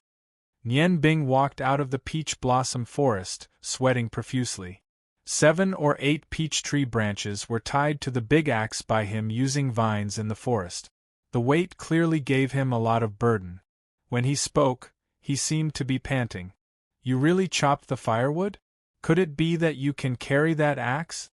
Speaker 1: Nian Bing walked out of the peach blossom forest, sweating profusely. 7 or 8 peach tree branches were tied to the big axe by him using vines in the forest. The weight clearly gave him a lot of burden. When he spoke, he seemed to be panting. "You really chopped the firewood? Could it be that you can carry that axe?"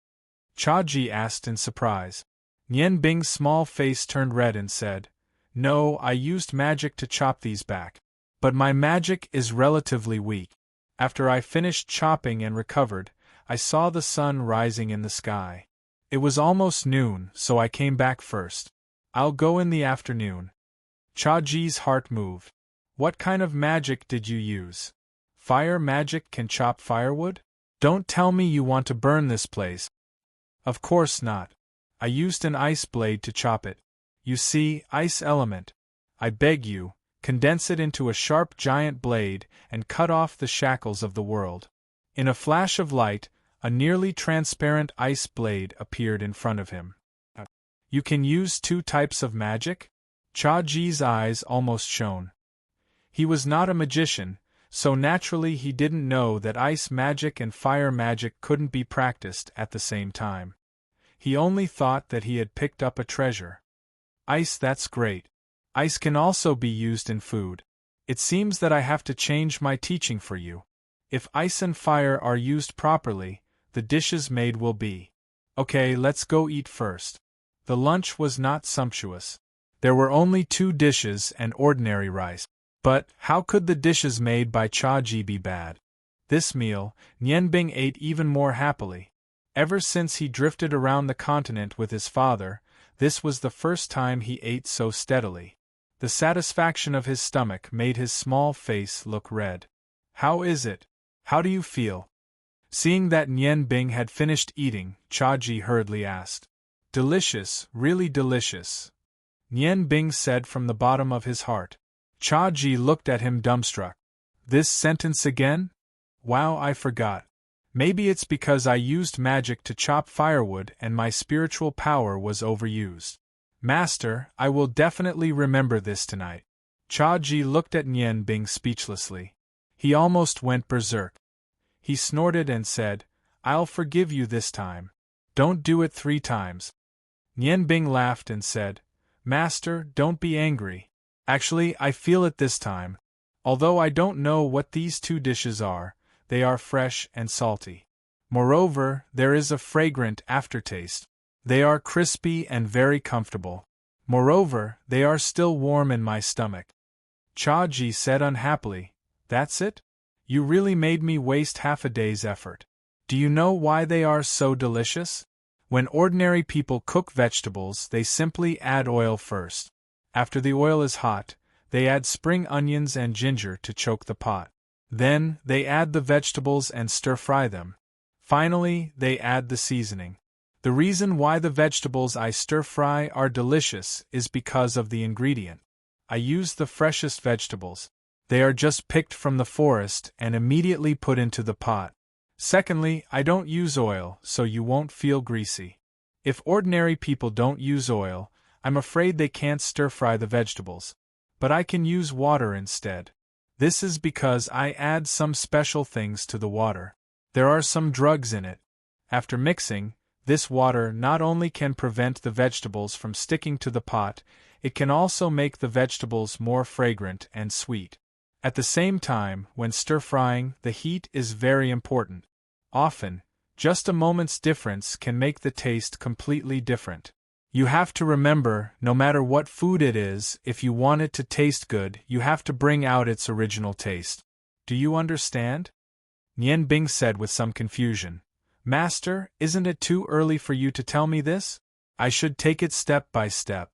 Speaker 1: Cha Ji asked in surprise. Nian Bing's small face turned red and said, "No, I used magic to chop these back. But my magic is relatively weak. After I finished chopping and recovered, I saw the sun rising in the sky. It was almost noon, so I came back first. I'll go in the afternoon." Cha Ji's heart moved. "What kind of magic did you use? Fire magic can chop firewood? Don't tell me you want to burn this place." "Of course not. I used an ice blade to chop it. You see, ice element. I beg you, condense it into a sharp giant blade and cut off the shackles of the world." In a flash of light, a nearly transparent ice blade appeared in front of him. "You can use 2 types of magic?" Cha Ji's eyes almost shone. He was not a magician, so naturally he didn't know that ice magic and fire magic couldn't be practiced at the same time. He only thought that he had picked up a treasure. "Ice, that's great. Ice can also be used in food. It seems that I have to change my teaching for you. If ice and fire are used properly, the dishes made will be. Okay, let's go eat first." The lunch was not sumptuous. There were only 2 dishes and ordinary rice. But how could the dishes made by Cha Ji be bad? This meal, Nian Bing ate even more happily. Ever since he drifted around the continent with his father, this was the first time he ate so steadily. The satisfaction of his stomach made his small face look red. "How is it? How do you feel?" Seeing that Nian Bing had finished eating, Cha Ji hurriedly asked. "Delicious, really delicious," Nian Bing said from the bottom of his heart. Cha Ji looked at him dumbstruck. "This sentence again? Wow, I forgot. Maybe it's because I used magic to chop firewood and my spiritual power was overused. Master, I will definitely remember this tonight." Cha Ji looked at Nian Bing speechlessly. He almost went berserk. He snorted and said, "I'll forgive you this time. Don't do it 3 times. Nian Bing laughed and said, "Master, don't be angry. Actually, I feel it this time. Although I don't know what these 2 dishes are, they are fresh and salty. Moreover, there is a fragrant aftertaste. They are crispy and very comfortable. Moreover, they are still warm in my stomach." Cha Ji said unhappily, "That's it? You really made me waste half a day's effort. Do you know why they are so delicious? When ordinary people cook vegetables, they simply add oil first. After the oil is hot, they add spring onions and ginger to choke the pot. Then, they add the vegetables and stir-fry them. Finally, they add the seasoning. The reason why the vegetables I stir-fry are delicious is because of the ingredient. I use the freshest vegetables. They are just picked from the forest and immediately put into the pot. Secondly, I don't use oil, so you won't feel greasy. If ordinary people don't use oil, I'm afraid they can't stir-fry the vegetables. But I can use water instead. This is because I add some special things to the water. There are some drugs in it. After mixing, this water not only can prevent the vegetables from sticking to the pot, it can also make the vegetables more fragrant and sweet. At the same time, when stir-frying, the heat is very important. Often, just a moment's difference can make the taste completely different. You have to remember, no matter what food it is, if you want it to taste good, you have to bring out its original taste. Do you understand? Nian Bing said with some confusion. Master, isn't it too early for you to tell me this? I should take it step by step.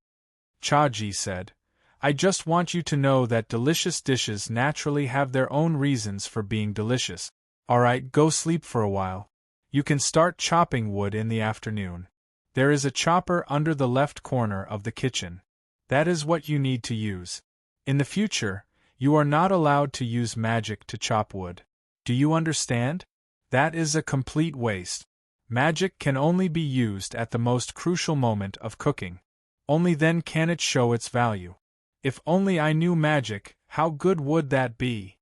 Speaker 1: Cha Ji said, I just want you to know that delicious dishes naturally have their own reasons for being delicious. Alright, go sleep for a while. You can start chopping wood in the afternoon. There is a chopper under the left corner of the kitchen. That is what you need to use. In the future, you are not allowed to use magic to chop wood. Do you understand? That is a complete waste. Magic can only be used at the most crucial moment of cooking. Only then can it show its value. If only I knew magic, how good would that be?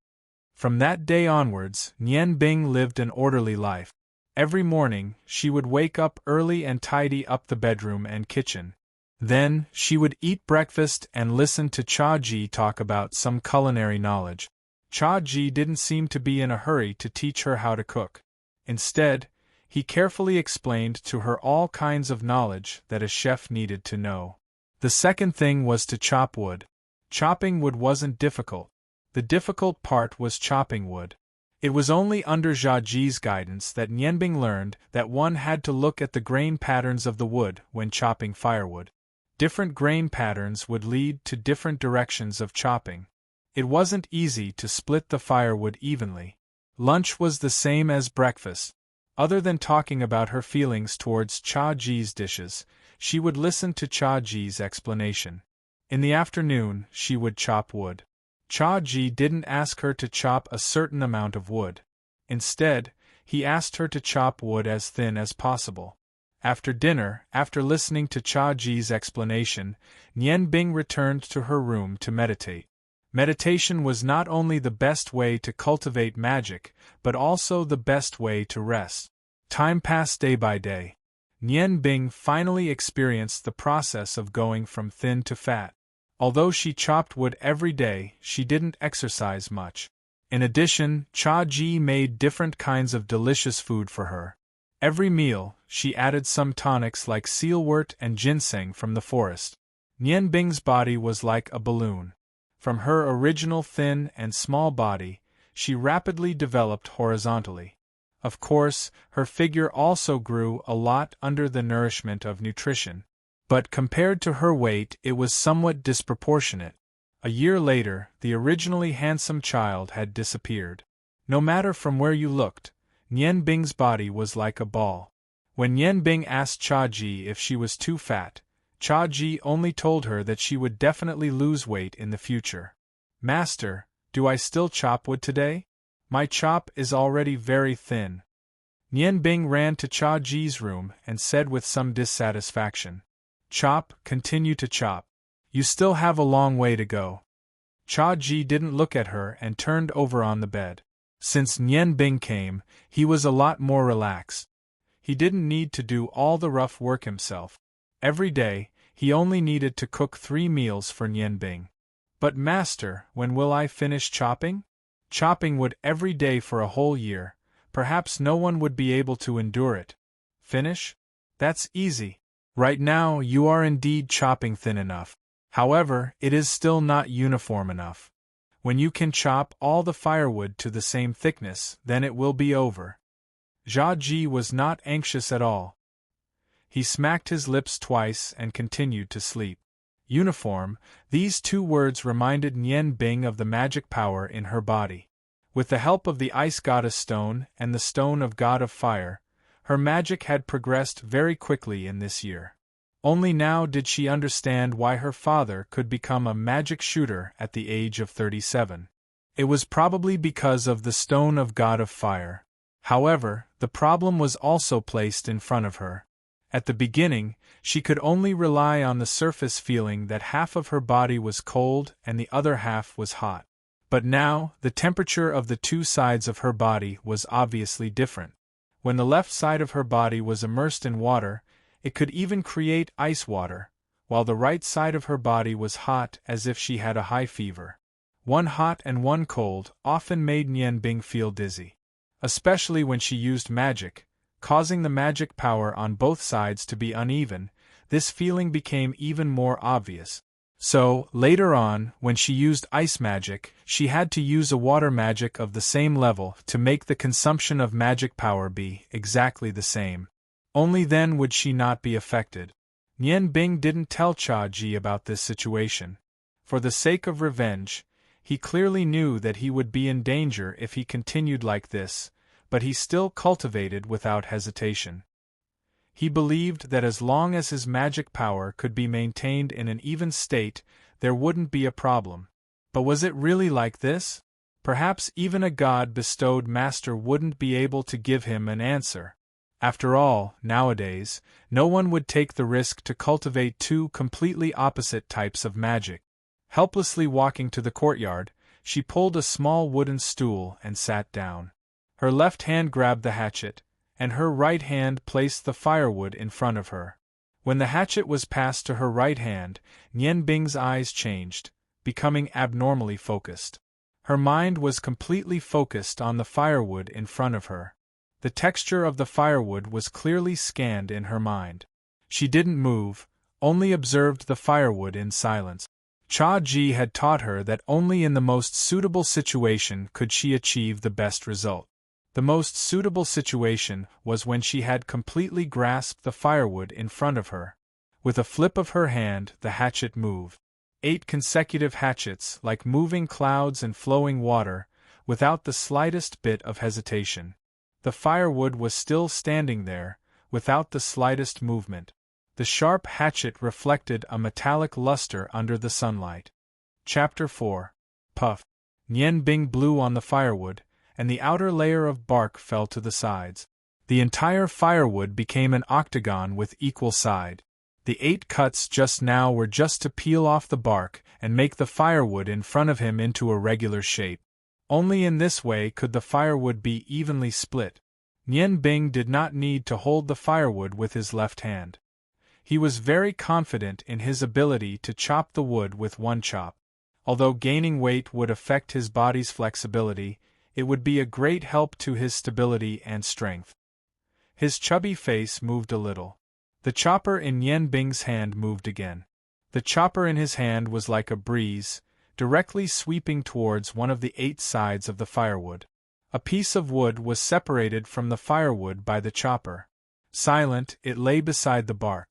Speaker 1: From that day onwards, Nian Bing lived an orderly life. Every morning, she would wake up early and tidy up the bedroom and kitchen. Then, she would eat breakfast and listen to Cha Ji talk about some culinary knowledge. Cha Ji didn't seem to be in a hurry to teach her how to cook. Instead, he carefully explained to her all kinds of knowledge that a chef needed to know. The second thing was to chop wood. Chopping wood wasn't difficult. The difficult part was chopping wood. It was only under Cha Ji's guidance that Nianbing learned that one had to look at the grain patterns of the wood when chopping firewood. Different grain patterns would lead to different directions of chopping. It wasn't easy to split the firewood evenly. Lunch was the same as breakfast. Other than talking about her feelings towards Cha Ji's dishes, she would listen to Cha Ji's explanation. In the afternoon, she would chop wood. Cha Ji didn't ask her to chop a certain amount of wood. Instead, he asked her to chop wood as thin as possible. After dinner, after listening to Cha Ji's explanation, Nian Bing returned to her room to meditate. Meditation was not only the best way to cultivate magic, but also the best way to rest. Time passed day by day. Nian Bing finally experienced the process of going from thin to fat. Although she chopped wood every day, she didn't exercise much. In addition, Cha Ji made different kinds of delicious food for her. Every meal, she added some tonics like sealwort and ginseng from the forest. Nian Bing's body was like a balloon. From her original thin and small body, she rapidly developed horizontally. Of course, her figure also grew a lot under the nourishment of nutrition. But compared to her weight, it was somewhat disproportionate. A year later, the originally handsome child had disappeared. No matter from where you looked, Nian Bing's body was like a ball. When Nian Bing asked Cha Ji if she was too fat, Cha Ji only told her that she would definitely lose weight in the future. Master, do I still chop wood today? My chop is already very thin. Nian Bing ran to Cha Ji's room and said with some dissatisfaction. Chop, continue to chop. You still have a long way to go. Cha-ji didn't look at her and turned over on the bed. Since Nian Bing came, he was a lot more relaxed. He didn't need to do all the rough work himself. Every day, he only needed to cook 3 meals for Nian Bing. But master, when will I finish chopping? Chopping wood every day for a whole year. Perhaps no one would be able to endure it. Finish? That's easy. Right now you are indeed chopping thin enough. However, it is still not uniform enough. When you can chop all the firewood to the same thickness, then it will be over. Jia-ji was not anxious at all. He smacked his lips twice and continued to sleep. Uniform, these 2 words reminded Nian Bing of the magic power in her body. With the help of the Ice Goddess Stone and the Stone of God of Fire, her magic had progressed very quickly in this year. Only now did she understand why her father could become a magic shooter at the age of 37. It was probably because of the Stone of God of Fire. However, the problem was also placed in front of her. At the beginning, she could only rely on the surface feeling that half of her body was cold and the other half was hot. But now, the temperature of the 2 sides of her body was obviously different. When the left side of her body was immersed in water, it could even create ice water, while the right side of her body was hot as if she had a high fever. One hot and one cold often made Nian Bing feel dizzy. Especially when she used magic, causing the magic power on both sides to be uneven, this feeling became even more obvious. So, later on, when she used ice magic, she had to use a water magic of the same level to make the consumption of magic power be exactly the same. Only then would she not be affected. Nian Bing didn't tell Cha-ji about this situation. For the sake of revenge, he clearly knew that he would be in danger if he continued like this, but he still cultivated without hesitation. He believed that as long as his magic power could be maintained in an even state, there wouldn't be a problem. But was it really like this? Perhaps even a God-bestowed master wouldn't be able to give him an answer. After all, nowadays, no one would take the risk to cultivate 2 completely opposite types of magic. Helplessly walking to the courtyard, she pulled a small wooden stool and sat down. Her left hand grabbed the hatchet, and her right hand placed the firewood in front of her. When the hatchet was passed to her right hand, Nian Bing's eyes changed, becoming abnormally focused. Her mind was completely focused on the firewood in front of her. The texture of the firewood was clearly scanned in her mind. She didn't move, only observed the firewood in silence. Cha-ji had taught her that only in the most suitable situation could she achieve the best result. The most suitable situation was when she had completely grasped the firewood in front of her. With a flip of her hand, the hatchet moved. 8 consecutive hatchets, like moving clouds and flowing water, without the slightest bit of hesitation. The firewood was still standing there, without the slightest movement. The sharp hatchet reflected a metallic luster under the sunlight. Chapter 4. Puff. Nian Bing blew on the firewood, and the outer layer of bark fell to the sides. The entire firewood became an octagon with equal side. The 8 cuts just now were just to peel off the bark and make the firewood in front of him into a regular shape. Only in this way could the firewood be evenly split. Nian Bing did not need to hold the firewood with his left hand. He was very confident in his ability to chop the wood with one chop. Although gaining weight would affect his body's flexibility, it would be a great help to his stability and strength. His chubby face moved a little. The chopper in Nian Bing's hand moved again. The chopper in his hand was like a breeze, directly sweeping towards one of the 8 sides of the firewood. A piece of wood was separated from the firewood by the chopper. Silent, it lay beside the bark.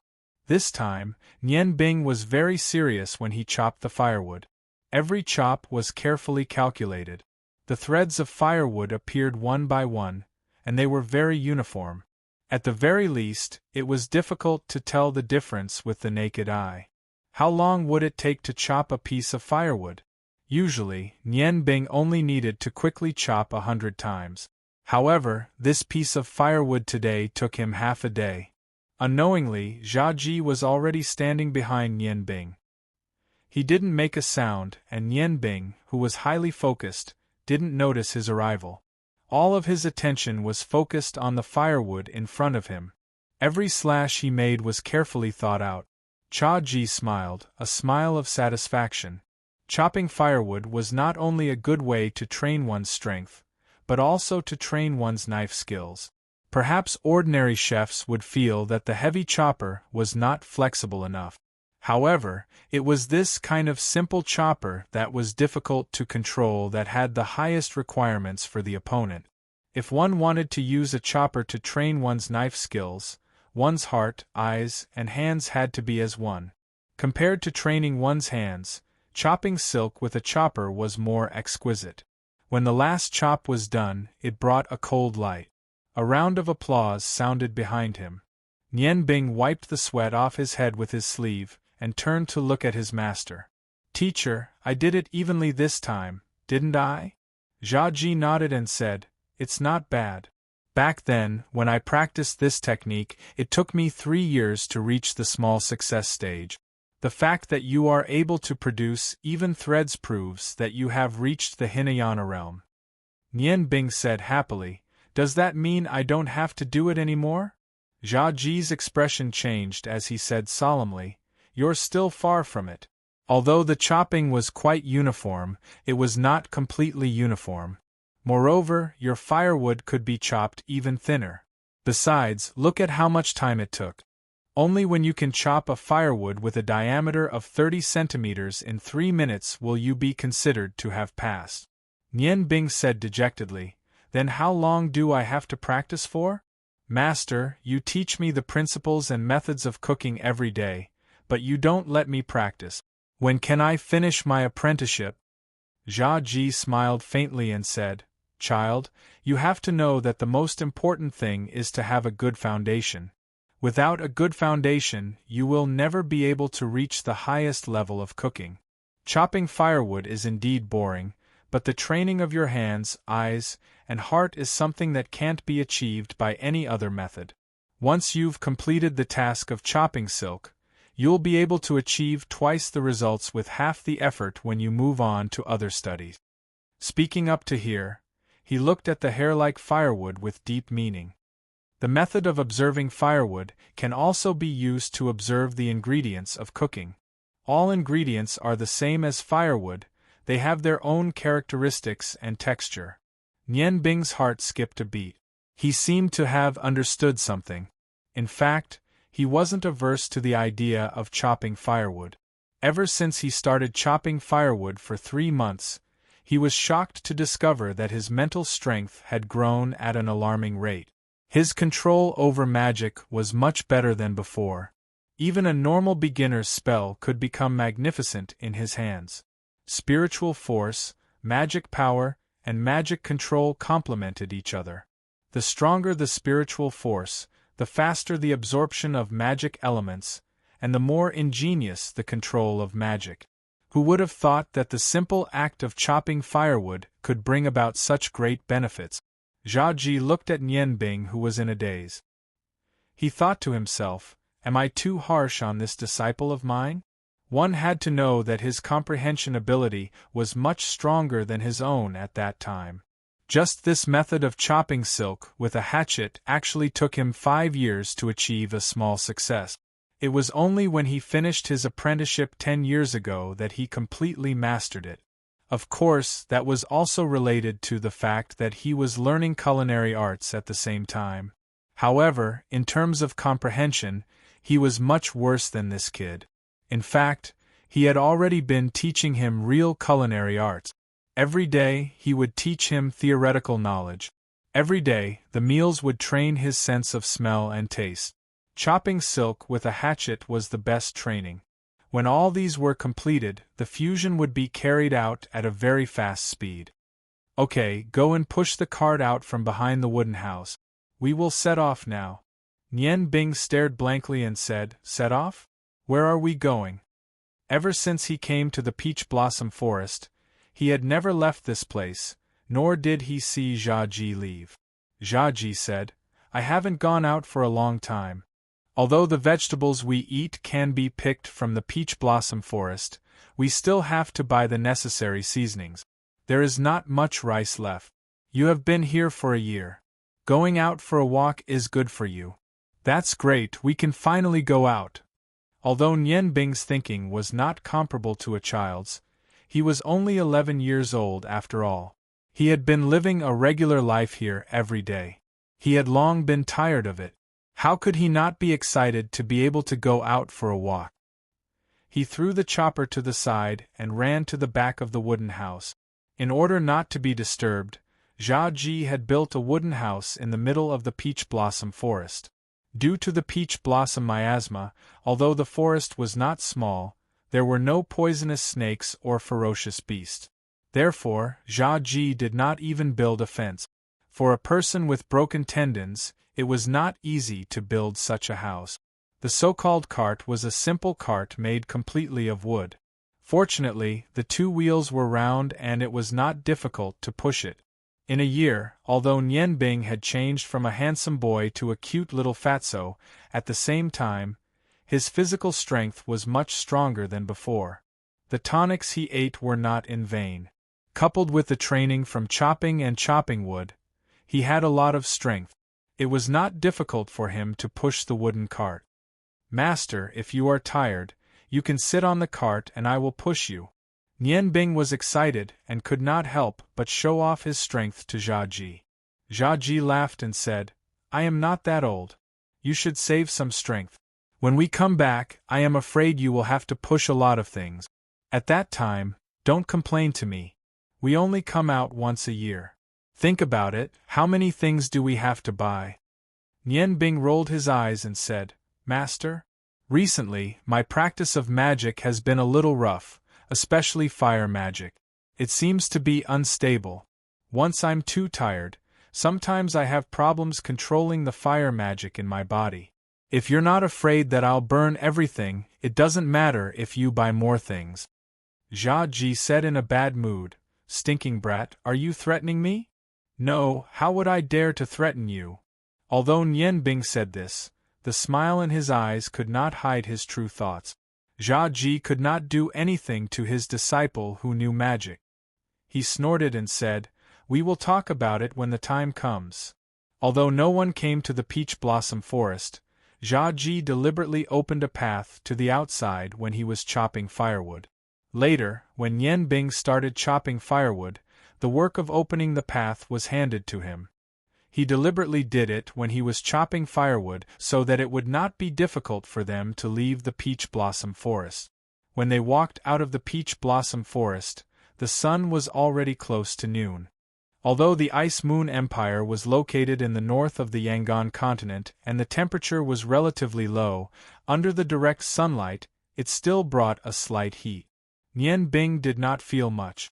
Speaker 1: This time, Nian Bing was very serious when he chopped the firewood. Every chop was carefully calculated. The threads of firewood appeared one by one, and they were very uniform. At the very least, it was difficult to tell the difference with the naked eye. How long would it take to chop a piece of firewood? Usually, Nian Bing only needed to quickly chop 100 times. However, this piece of firewood today took him half a day. Unknowingly, Jia-ji was already standing behind Nian Bing. He didn't make a sound, and Nian Bing, who was highly focused, didn't notice his arrival. All of his attention was focused on the firewood in front of him. Every slash he made was carefully thought out. Cha Ji smiled, a smile of satisfaction. Chopping firewood was not only a good way to train one's strength, but also to train one's knife skills. Perhaps ordinary chefs would feel that the heavy chopper was not flexible enough. However, it was this kind of simple chopper that was difficult to control that had the highest requirements for the opponent. If one wanted to use a chopper to train one's knife skills, one's heart, eyes, and hands had to be as one. Compared to training one's hands, chopping silk with a chopper was more exquisite. When the last chop was done, it brought a cold light. A round of applause sounded behind him. Nian Bing wiped the sweat off his head with his sleeve, and turned to look at his master. "Teacher, I did it evenly this time, didn't I?" Jia Ji nodded and said, "It's not bad. Back then, when I practiced this technique, it took me 3 years to reach the small success stage. The fact that you are able to produce even threads proves that you have reached the Hinayana realm." Nian Bing said happily, "Does that mean I don't have to do it anymore?" Jia Ji's expression changed as he said solemnly, "You're still far from it." Although the chopping was quite uniform, it was not completely uniform. Moreover, your firewood could be chopped even thinner. Besides, look at how much time it took. Only when you can chop a firewood with a diameter of 30 centimeters in 3 minutes will you be considered to have passed. Nian Bing said dejectedly, "Then how long do I have to practice for?" "Master, you teach me the principles and methods of cooking every day, but you don't let me practice. When can I finish my apprenticeship?" Jia Ji smiled faintly and said, "Child, you have to know that the most important thing is to have a good foundation. Without a good foundation, you will never be able to reach the highest level of cooking. Chopping firewood is indeed boring, but the training of your hands, eyes, and heart is something that can't be achieved by any other method. Once you've completed the task of chopping silk, you'll be able to achieve twice the results with half the effort when you move on to other studies." Speaking up to here, he looked at the hair-like firewood with deep meaning. The method of observing firewood can also be used to observe the ingredients of cooking. All ingredients are the same as firewood, they have their own characteristics and texture. Nian Bing's heart skipped a beat. He seemed to have understood something. In fact, he wasn't averse to the idea of chopping firewood. Ever since he started chopping firewood for 3 months, he was shocked to discover that his mental strength had grown at an alarming rate. His control over magic was much better than before. Even a normal beginner's spell could become magnificent in his hands. Spiritual force, magic power, and magic control complemented each other. The stronger the spiritual force, the faster the absorption of magic elements, and the more ingenious the control of magic. Who would have thought that the simple act of chopping firewood could bring about such great benefits? Jia Ji looked at Nian Bing, who was in a daze. He thought to himself, "Am I too harsh on this disciple of mine?" One had to know that his comprehension ability was much stronger than his own at that time. Just this method of chopping silk with a hatchet actually took him 5 years to achieve a small success. It was only when he finished his apprenticeship 10 years ago that he completely mastered it. Of course, that was also related to the fact that he was learning culinary arts at the same time. However, in terms of comprehension, he was much worse than this kid. In fact, he had already been teaching him real culinary arts. Every day, he would teach him theoretical knowledge. Every day, the meals would train his sense of smell and taste. Chopping silk with a hatchet was the best training. When all these were completed, the fusion would be carried out at a very fast speed. "Okay, go and push the cart out from behind the wooden house. We will set off now." Nian Bing stared blankly and said, "Set off? Where are we going?" Ever since he came to the peach blossom forest, he had never left this place, nor did he see Jia Ji leave. Jia Ji said, "I haven't gone out for a long time. Although the vegetables we eat can be picked from the peach blossom forest, We still have to buy the necessary seasonings. There is not much rice left. You have been here for a year. Going out for a walk is good for you. That's great, we can finally go out. Although Nian Bing's thinking was not comparable to a child's, he was only 11 years old after all. He had been living a regular life here every day. He had long been tired of it. How could he not be excited to be able to go out for a walk? He threw the chopper to the side and ran to the back of the wooden house. In order not to be disturbed, Jia Ji had built a wooden house in the middle of the peach blossom forest. Due to the peach blossom miasma, although the forest was not small, there were no poisonous snakes or ferocious beasts. Therefore, Jia Ji did not even build a fence. For a person with broken tendons, it was not easy to build such a house. The so-called cart was a simple cart made completely of wood. Fortunately, the two wheels were round and it was not difficult to push it. In a year, although Nian Bing had changed from a handsome boy to a cute little fatso, at the same time, his physical strength was much stronger than before. The tonics he ate were not in vain. Coupled with the training from chopping and chopping wood, he had a lot of strength. It was not difficult for him to push the wooden cart. Master, if you are tired, you can sit on the cart and I will push you. Nian Bing was excited and could not help but show off his strength to Jia Ji. Jia Ji laughed and said, I am not that old. You should save some strength. When we come back, I am afraid you will have to push a lot of things. At that time, don't complain to me. We only come out once a year. Think about it, how many things do we have to buy? Nian Bing rolled his eyes and said, Master? Recently, my practice of magic has been a little rough, especially fire magic. It seems to be unstable. Once I'm too tired, sometimes I have problems controlling the fire magic in my body. If you're not afraid that I'll burn everything, it doesn't matter if you buy more things. Jia Ji said in a bad mood, Stinking brat, are you threatening me? No, how would I dare to threaten you? Although Nian Bing said this, the smile in his eyes could not hide his true thoughts. Jia Ji could not do anything to his disciple who knew magic. He snorted and said, We will talk about it when the time comes. Although no one came to the peach blossom forest, Jia Ji deliberately opened a path to the outside when he was chopping firewood. Later, when Nian Bing started chopping firewood, the work of opening the path was handed to him. He deliberately did it when he was chopping firewood so that it would not be difficult for them to leave the peach blossom forest. When they walked out of the peach blossom forest, the sun was already close to noon. Although the Ice Moon Empire was located in the north of the Yangon continent and the temperature was relatively low, under the direct sunlight, it still brought a slight heat. Nian Bing did not feel much.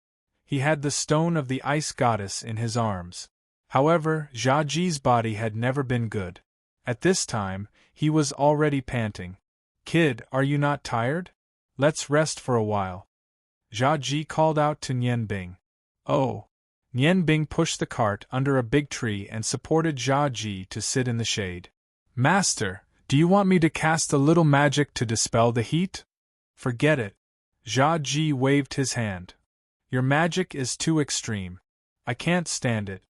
Speaker 1: He had the stone of the ice goddess in his arms. However, Jia Ji's body had never been good. At this time, he was already panting. Kid, are you not tired? Let's rest for a while. Jia Ji called out to Nian Bing. Oh. Nian Bing pushed the cart under a big tree and supported Jia Ji to sit in the shade. Master, do you want me to cast a little magic to dispel the heat? Forget it. Jia Ji waved his hand. Your magic is too extreme. I can't stand it.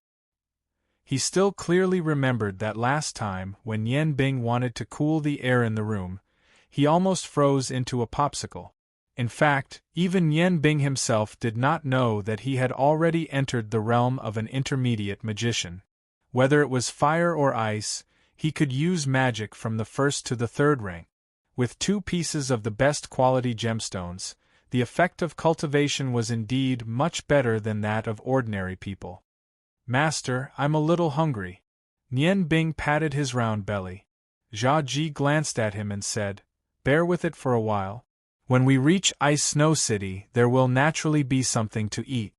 Speaker 1: He still clearly remembered that last time when Nian Bing wanted to cool the air in the room, he almost froze into a popsicle. In fact, even Nian Bing himself did not know that he had already entered the realm of an intermediate magician. Whether it was fire or ice, he could use magic from the first to the third rank. With 2 pieces of the best quality gemstones, the effect of cultivation was indeed much better than that of ordinary people. Master, I'm a little hungry. Nian Bing patted his round belly. Jia Ji glanced at him and said, Bear with it for a while. When we reach Ice Snow City, there will naturally be something to eat.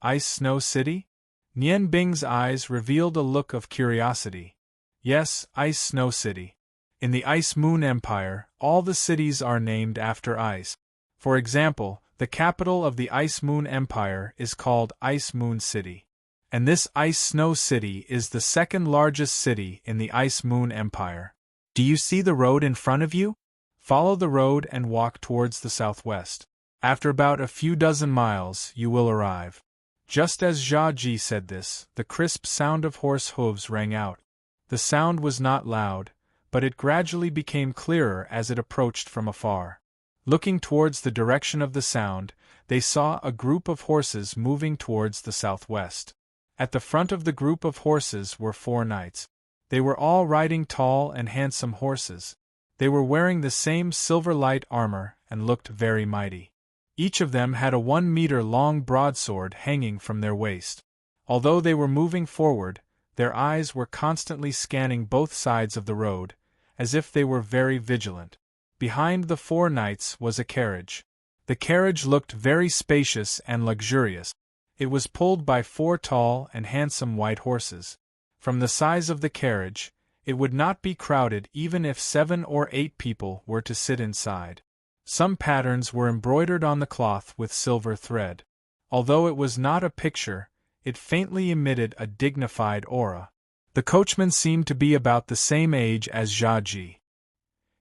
Speaker 1: Ice Snow City? Nian Bing's eyes revealed a look of curiosity. Yes, Ice Snow City. In the Ice Moon Empire, all the cities are named after ice. For example, the capital of the Ice Moon Empire is called Ice Moon City. And this Ice Snow City is the second largest city in the Ice Moon Empire. Do you see the road in front of you? Follow the road and walk towards the southwest. After about a few dozen miles, you will arrive. Just as Jia Ji said this, the crisp sound of horse hooves rang out. The sound was not loud, but it gradually became clearer as it approached from afar. Looking towards the direction of the sound, they saw a group of horses moving towards the southwest. At the front of the group of horses were 4 knights. They were all riding tall and handsome horses. They were wearing the same silver light armor and looked very mighty. Each of them had a 1-meter-long broadsword hanging from their waist. Although they were moving forward, their eyes were constantly scanning both sides of the road, as if they were very vigilant. Behind the 4 knights was a carriage. The carriage looked very spacious and luxurious. It was pulled by 4 tall and handsome white horses. From the size of the carriage, it would not be crowded even if 7 or 8 people were to sit inside. Some patterns were embroidered on the cloth with silver thread. Although it was not a picture, it faintly emitted a dignified aura. The coachman seemed to be about the same age as Jia Ji.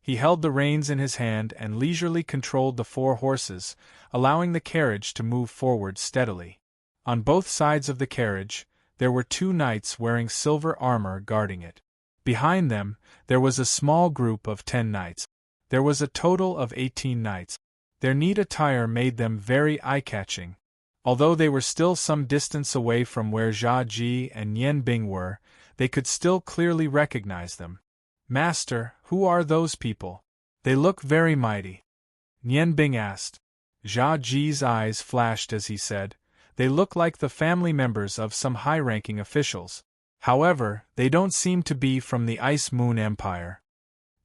Speaker 1: He held the reins in his hand and leisurely controlled the 4 horses, allowing the carriage to move forward steadily. On both sides of the carriage, there were 2 knights wearing silver armor guarding it. Behind them, there was a small group of 10 knights. There was a total of 18 knights. Their neat attire made them very eye-catching. Although they were still some distance away from where Jia Ji and Nian Bing were, they could still clearly recognize them. "Master, who are those people? They look very mighty," Nian Bing asked. Jia Ji's eyes flashed as he said, "They look like the family members of some high-ranking officials. However, they don't seem to be from the Ice Moon Empire."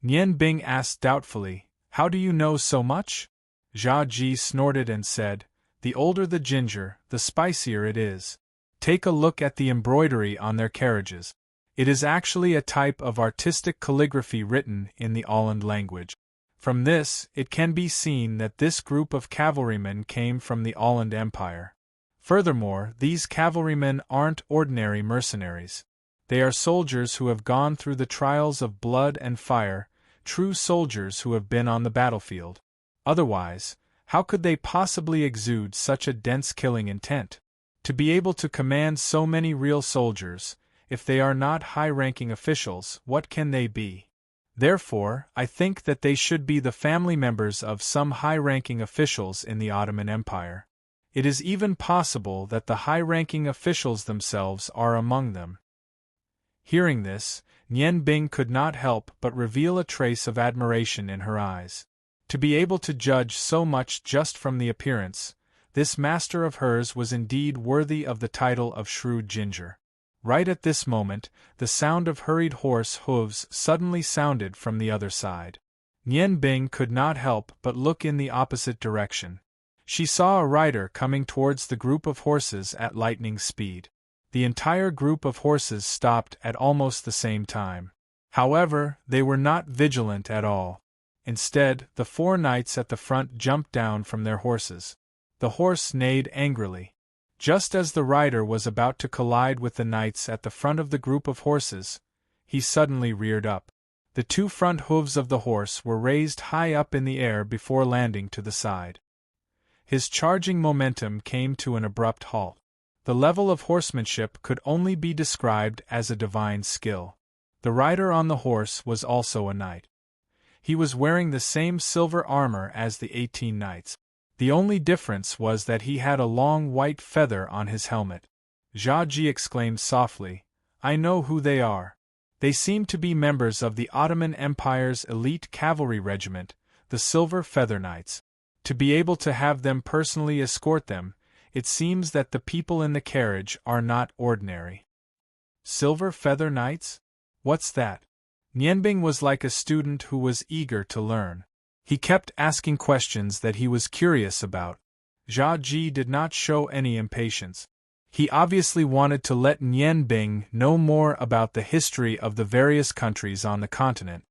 Speaker 1: Nian Bing asked doubtfully, "How do you know so much?" Jia Ji snorted and said, "The older the ginger, the spicier it is. Take a look at the embroidery on their carriages. It is actually a type of artistic calligraphy written in the Aland language. From this, it can be seen that this group of cavalrymen came from the Aland Empire. Furthermore, these cavalrymen aren't ordinary mercenaries. They are soldiers who have gone through the trials of blood and fire, true soldiers who have been on the battlefield. Otherwise, how could they possibly exude such a dense killing intent? To be able to command so many real soldiers, if they are not high-ranking officials, what can they be? Therefore, I think that they should be the family members of some high-ranking officials in the Ottoman Empire. It is even possible that the high-ranking officials themselves are among them." Hearing this, Nian Bing could not help but reveal a trace of admiration in her eyes. To be able to judge so much just from the appearance, this master of hers was indeed worthy of the title of shrewd ginger. Right at this moment, the sound of hurried horse hooves suddenly sounded from the other side. Nian Bing could not help but look in the opposite direction. She saw a rider coming towards the group of horses at lightning speed. The entire group of horses stopped at almost the same time. However, they were not vigilant at all. Instead, the 4 knights at the front jumped down from their horses. The horse neighed angrily. Just as the rider was about to collide with the knights at the front of the group of horses, he suddenly reared up. The 2 front hooves of the horse were raised high up in the air before landing to the side. His charging momentum came to an abrupt halt. The level of horsemanship could only be described as a divine skill. The rider on the horse was also a knight. He was wearing the same silver armor as the 18 knights. The only difference was that he had a long white feather on his helmet. Jia Ji exclaimed softly, "I know who they are. They seem to be members of the Ottoman Empire's elite cavalry regiment, the Silver Feather Knights. To be able to have them personally escort them, it seems that the people in the carriage are not ordinary." "Silver Feather Knights? What's that?" Nianbing was like a student who was eager to learn. He kept asking questions that he was curious about. Jia Ji did not show any impatience. He obviously wanted to let Nianbing know more about the history of the various countries on the continent.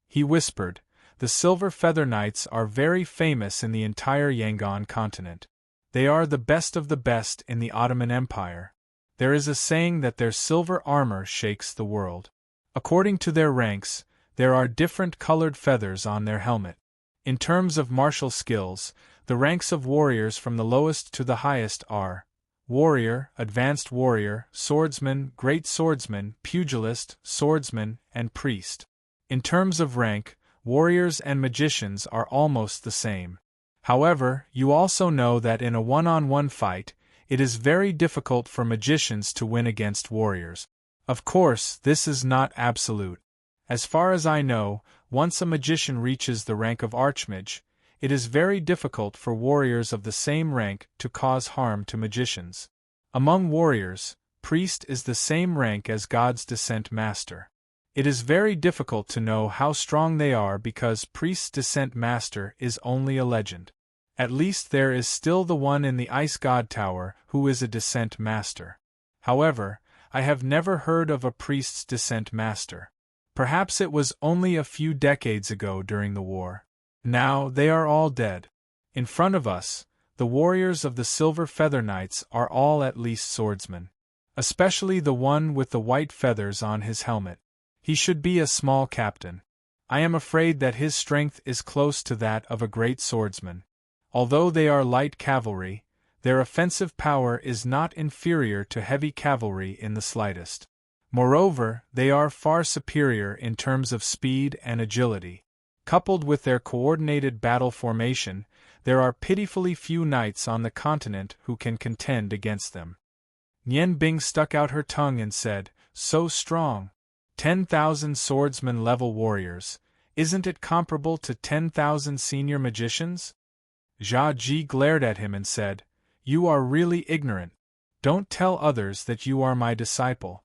Speaker 1: He whispered, "The Silver Feather Knights are very famous in the entire Yangon continent. They are the best of the best in the Ottoman Empire. There is a saying that their silver armor shakes the world. According to their ranks, there are different colored feathers on their helmet. In terms of martial skills, The ranks of warriors from the lowest to the highest are warrior, advanced warrior, swordsman, great swordsman, pugilist, swordsman, and priest. In terms of rank, warriors and magicians are almost the same. However, you also know that in a one-on-one fight, it is very difficult for magicians to win against warriors. Of course, this is not absolute. As far as I know, once a magician reaches the rank of archmage, it is very difficult for warriors of the same rank to cause harm to magicians. Among warriors, priest is the same rank as God's descent master. It is very difficult to know how strong they are because priest's descent master is only a legend. At least there is still the one in the Ice God Tower who is a descent master. However, I have never heard of a priest's descent master. Perhaps it was only a few decades ago during the war. Now they are all dead. In front of us, the warriors of the Silver Feather Knights are all at least swordsmen. Especially the one with the white feathers on his helmet. He should be a small captain. I am afraid that his strength is close to that of a great swordsman. Although they are light cavalry, their offensive power is not inferior to heavy cavalry in the slightest. Moreover, they are far superior in terms of speed and agility. Coupled with their coordinated battle formation, there are pitifully few knights on the continent who can contend against them. Nian Bing stuck out her tongue and said, "So strong. 10,000 swordsman-level warriors. Isn't it comparable to 10,000 senior magicians?" Jia Ji glared at him and said, "You are really ignorant. Don't tell others that you are my disciple."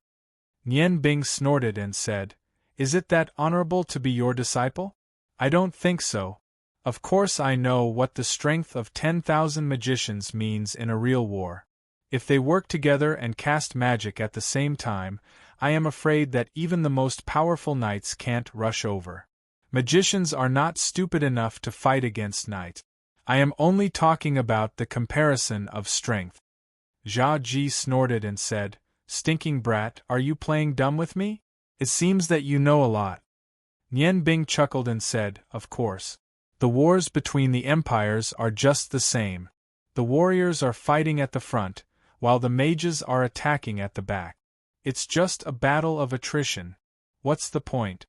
Speaker 1: Nian Bing snorted and said, "Is it that honorable to be your disciple? I don't think so. Of course I know what the strength of 10,000 magicians means in a real war. If they work together and cast magic at the same time, I am afraid that even the most powerful knights can't rush over. Magicians are not stupid enough to fight against knights. I am only talking about the comparison of strength." Jia Ji snorted and said, "Stinking brat, are you playing dumb with me? It seems that you know a lot." Nian Bing chuckled and said, "Of course. The wars between the empires are just the same. The warriors are fighting at the front, while the mages are attacking at the back. It's just a battle of attrition. What's the point?"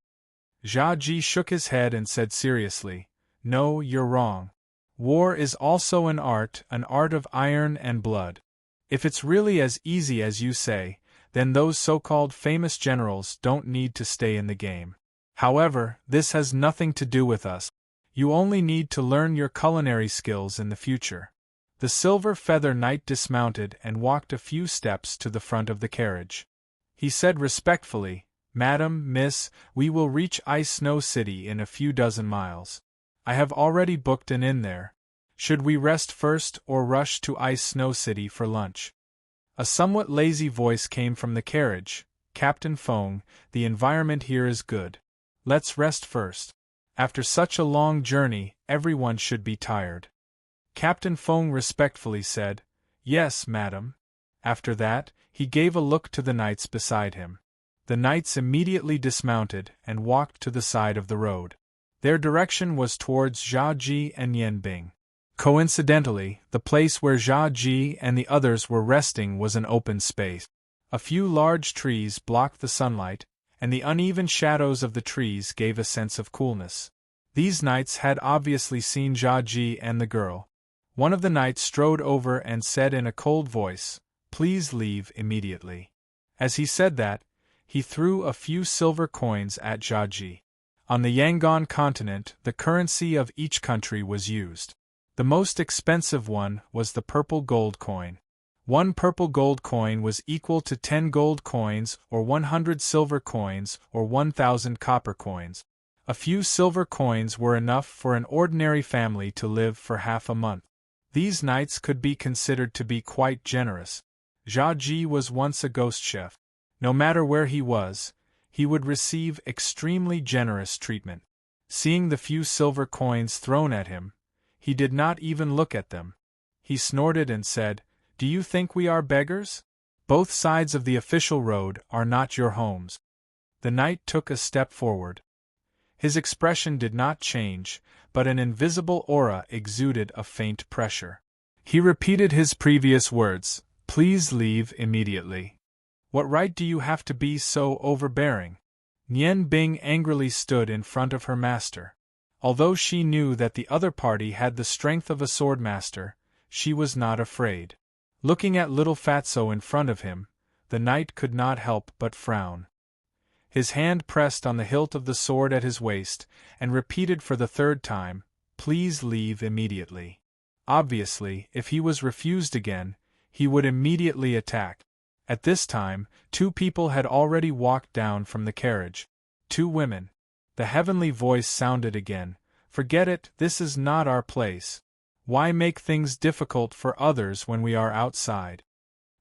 Speaker 1: Jia Ji shook his head and said seriously, "No, you're wrong. War is also an art of iron and blood. If it's really as easy as you say, then those so-called famous generals don't need to stay in the game. However, this has nothing to do with us. You only need to learn your culinary skills in the future." The Silver Feather Knight dismounted and walked a few steps to the front of the carriage. He said respectfully, "Madam, Miss, we will reach Ice Snow City in a few dozen miles. I have already booked an inn there. Should we rest first or rush to Ice Snow City for lunch?" A somewhat lazy voice came from the carriage. "Captain Feng, the environment here is good. Let's rest first. After such a long journey, everyone should be tired." Captain Feng respectfully said, "Yes, madam." After that, he gave a look to the knights beside him. The knights immediately dismounted and walked to the side of the road. Their direction was towards Jia Ji and Nian Bing. Coincidentally, the place where Jia Ji and the others were resting was an open space. A few large trees blocked the sunlight, and the uneven shadows of the trees gave a sense of coolness. These knights had obviously seen Jia Ji and the girl. One of the knights strode over and said in a cold voice, "Please leave immediately." As he said that, he threw a few silver coins at Jia Ji. On the Yangon continent, the currency of each country was used. The most expensive one was the purple gold coin. 1 purple gold coin was equal to 10 gold coins or 100 silver coins or 1,000 copper coins. A few silver coins were enough for an ordinary family to live for half a month. These knights could be considered to be quite generous. Jia Ji was once a ghost chef. No matter where he was, he would receive extremely generous treatment. Seeing the few silver coins thrown at him, he did not even look at them. He snorted and said, "Do you think we are beggars? Both sides of the official road are not your homes." The knight took a step forward. His expression did not change, but an invisible aura exuded a faint pressure. He repeated his previous words, "Please leave immediately." "What right do you have to be so overbearing?" Nian Bing angrily stood in front of her master. Although she knew that the other party had the strength of a swordmaster, she was not afraid. Looking at little Fatso in front of him, the knight could not help but frown. His hand pressed on the hilt of the sword at his waist, and repeated for the third time, "Please leave immediately." Obviously, if he was refused again, he would immediately attack. At this time, 2 people had already walked down from the carriage. 2 women. The heavenly voice sounded again, "Forget it, this is not our place. Why make things difficult for others when we are outside?"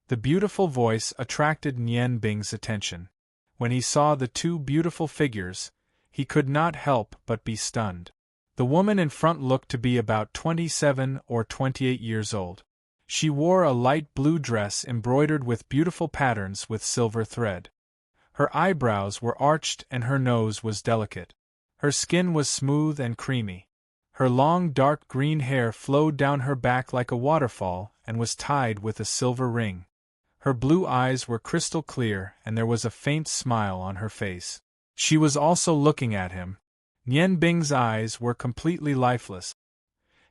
Speaker 1: The beautiful voice attracted Nian Bing's attention. When he saw the 2 beautiful figures, he could not help but be stunned. The woman in front looked to be about 27 or 28 years old. She wore a light blue dress embroidered with beautiful patterns with silver thread. Her eyebrows were arched and her nose was delicate. Her skin was smooth and creamy. Her long dark green hair flowed down her back like a waterfall and was tied with a silver ring. Her blue eyes were crystal clear and there was a faint smile on her face. She was also looking at him. Nian Bing's eyes were completely lifeless.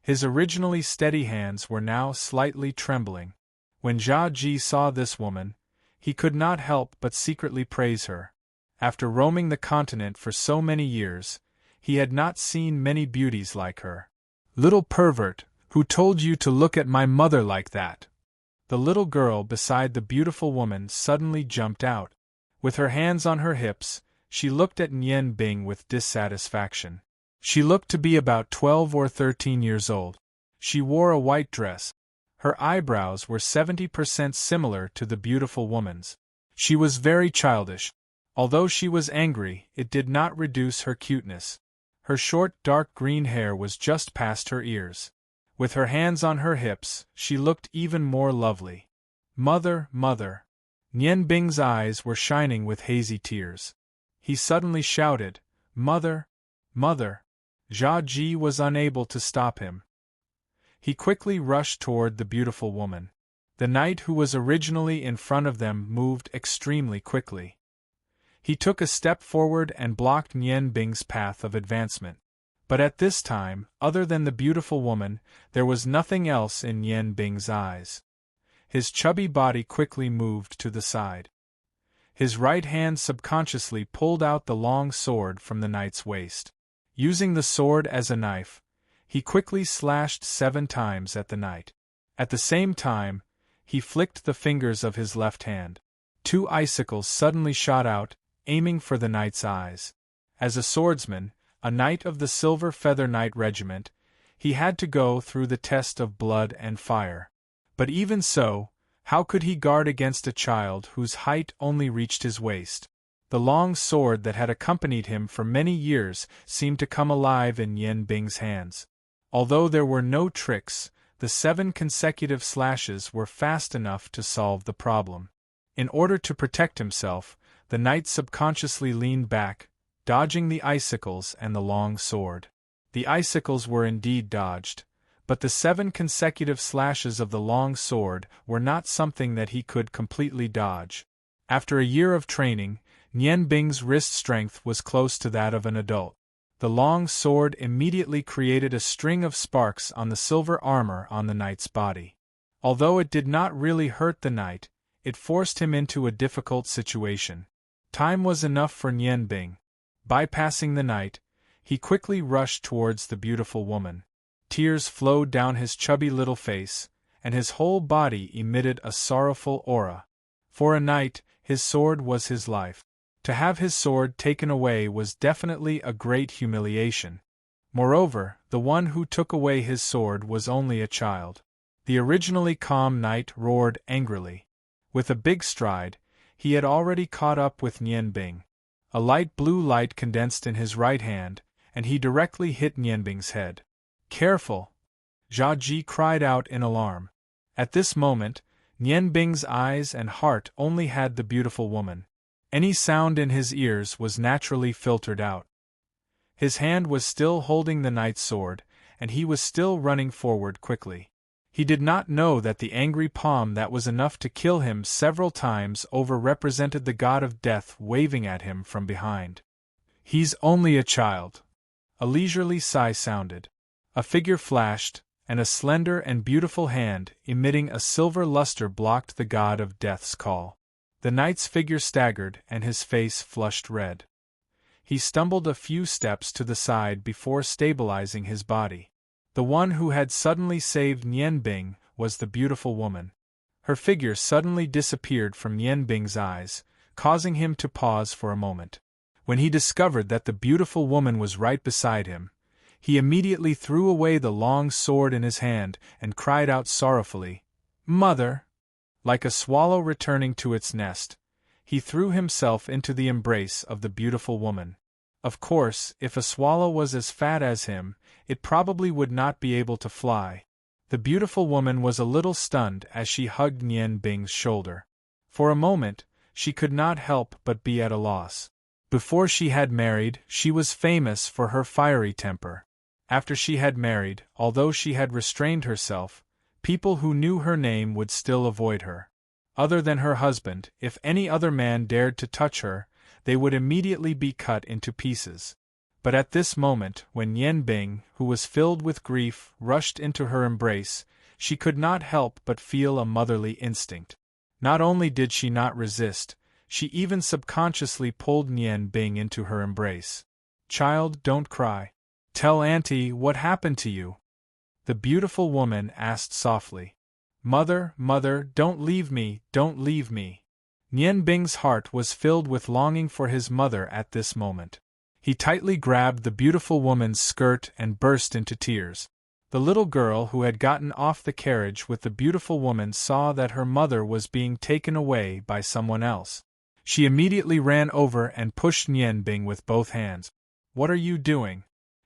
Speaker 1: His originally steady hands were now slightly trembling. When Jia Ji saw this woman, he could not help but secretly praise her. After roaming the continent for so many years, he had not seen many beauties like her. "Little pervert, who told you to look at my mother like that?" The little girl beside the beautiful woman suddenly jumped out. With her hands on her hips, she looked at Nian Bing with dissatisfaction. She looked to be about 12 or 13 years old. She wore a white dress. Her eyebrows were 70% similar to the beautiful woman's. She was very childish. Although she was angry, it did not reduce her cuteness. Her short dark green hair was just past her ears. With her hands on her hips, she looked even more lovely. "Mother, mother!" Nian Bing's eyes were shining with hazy tears. He suddenly shouted, "Mother! Mother!" Jia Ji was unable to stop him. He quickly rushed toward the beautiful woman. The knight who was originally in front of them moved extremely quickly. He took a step forward and blocked Nian Bing's path of advancement. But at this time, other than the beautiful woman, there was nothing else in Nian Bing's eyes. His chubby body quickly moved to the side. His right hand subconsciously pulled out the long sword from the knight's waist. Using the sword as a knife, he quickly slashed 7 times at the knight. At the same time, he flicked the fingers of his left hand. 2 icicles suddenly shot out, aiming for the knight's eyes. As a swordsman, a knight of the Silver Feather Knight Regiment, he had to go through the test of blood and fire. But even so, how could he guard against a child whose height only reached his waist? The long sword that had accompanied him for many years seemed to come alive in Nian Bing's hands. Although there were no tricks, the 7 consecutive slashes were fast enough to solve the problem. In order to protect himself, the knight subconsciously leaned back, dodging the icicles and the long sword. The icicles were indeed dodged, but the 7 consecutive slashes of the long sword were not something that he could completely dodge. After a year of training, Nian Bing's wrist strength was close to that of an adult. The long sword immediately created a string of sparks on the silver armor on the knight's body. Although it did not really hurt the knight, it forced him into a difficult situation. Time was enough for Nian Bing. Bypassing the knight, he quickly rushed towards the beautiful woman. Tears flowed down his chubby little face, and his whole body emitted a sorrowful aura. For a knight, his sword was his life. To have his sword taken away was definitely a great humiliation. Moreover, the one who took away his sword was only a child. The originally calm knight roared angrily. With a big stride, he had already caught up with Nian Bing. A light blue light condensed in his right hand, and he directly hit Nian Bing's head. "Careful!" Jia Ji cried out in alarm. At this moment, Nian Bing's eyes and heart only had the beautiful woman. Any sound in his ears was naturally filtered out. His hand was still holding the knight's sword, and he was still running forward quickly. He did not know that the angry palm that was enough to kill him several times over represented the god of death waving at him from behind. "He's only a child." A leisurely sigh sounded. A figure flashed, and a slender and beautiful hand, emitting a silver luster, blocked the god of death's call. The knight's figure staggered, and his face flushed red. He stumbled a few steps to the side before stabilizing his body. The one who had suddenly saved Nian Bing was the beautiful woman. Her figure suddenly disappeared from Nian Bing's eyes, causing him to pause for a moment. When he discovered that the beautiful woman was right beside him, he immediately threw away the long sword in his hand and cried out sorrowfully, "Mother!" Like a swallow returning to its nest, he threw himself into the embrace of the beautiful woman. Of course, if a swallow was as fat as him, it probably would not be able to fly. The beautiful woman was a little stunned as she hugged Nian Bing's shoulder. For a moment, she could not help but be at a loss. Before she had married, she was famous for her fiery temper. After she had married, although she had restrained herself, people who knew her name would still avoid her. Other than her husband, if any other man dared to touch her, they would immediately be cut into pieces. But at this moment, when Nian Bing, who was filled with grief, rushed into her embrace, she could not help but feel a motherly instinct. Not only did she not resist, she even subconsciously pulled Nian Bing into her embrace. "Child, don't cry. Tell Auntie what happened to you," the beautiful woman asked softly. "Mother, mother, don't leave me, don't leave me." Nian Bing's heart was filled with longing for his mother at this moment. He tightly grabbed the beautiful woman's skirt and burst into tears. The little girl who had gotten off the carriage with the beautiful woman saw that her mother was being taken away by someone else. She immediately ran over and pushed Nian Bing with both hands. "What are you doing?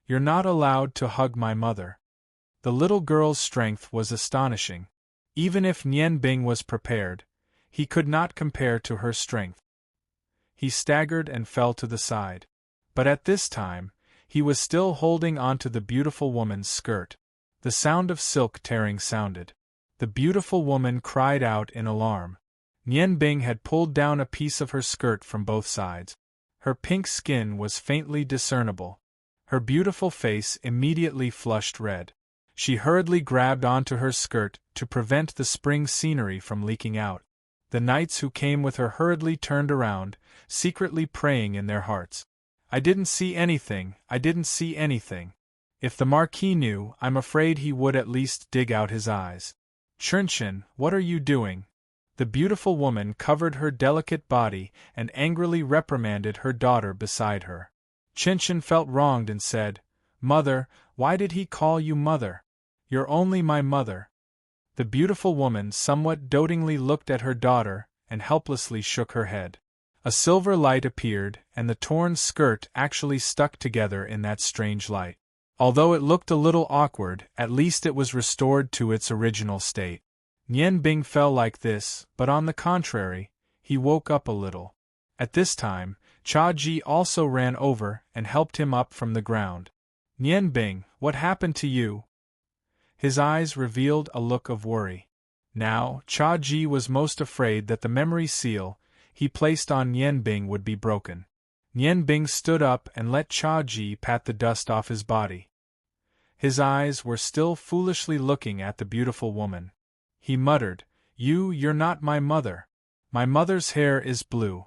Speaker 1: You're not allowed to hug my mother." The little girl's strength was astonishing. Even if Nian Bing was prepared, he could not compare to her strength. He staggered and fell to the side. But at this time, he was still holding onto the beautiful woman's skirt. The sound of silk tearing sounded. The beautiful woman cried out in alarm. Nian Bing had pulled down a piece of her skirt from both sides. Her pink skin was faintly discernible. Her beautiful face immediately flushed red. She hurriedly grabbed onto her skirt to prevent the spring scenery from leaking out. The knights who came with her hurriedly turned around, secretly praying in their hearts. "I didn't see anything, I didn't see anything. If the Marquis knew, I'm afraid he would at least dig out his eyes." "Chen, what are you doing?" The beautiful woman covered her delicate body and angrily reprimanded her daughter beside her. Chen felt wronged and said, "Mother, why did he call you mother? You're only my mother." The beautiful woman somewhat dotingly looked at her daughter and helplessly shook her head. A silver light appeared, and the torn skirt actually stuck together in that strange light. Although it looked a little awkward, at least it was restored to its original state. Nian Bing fell like this, but on the contrary, he woke up a little. At this time, Cha Ji also ran over and helped him up from the ground. "Nian Bing, what happened to you?" His eyes revealed a look of worry. Now, Cha Ji was most afraid that the memory seal he placed on Nian Bing would be broken. Nian Bing stood up and let Cha Ji pat the dust off his body. His eyes were still foolishly looking at the beautiful woman. He muttered, You're not my mother. My mother's hair is blue."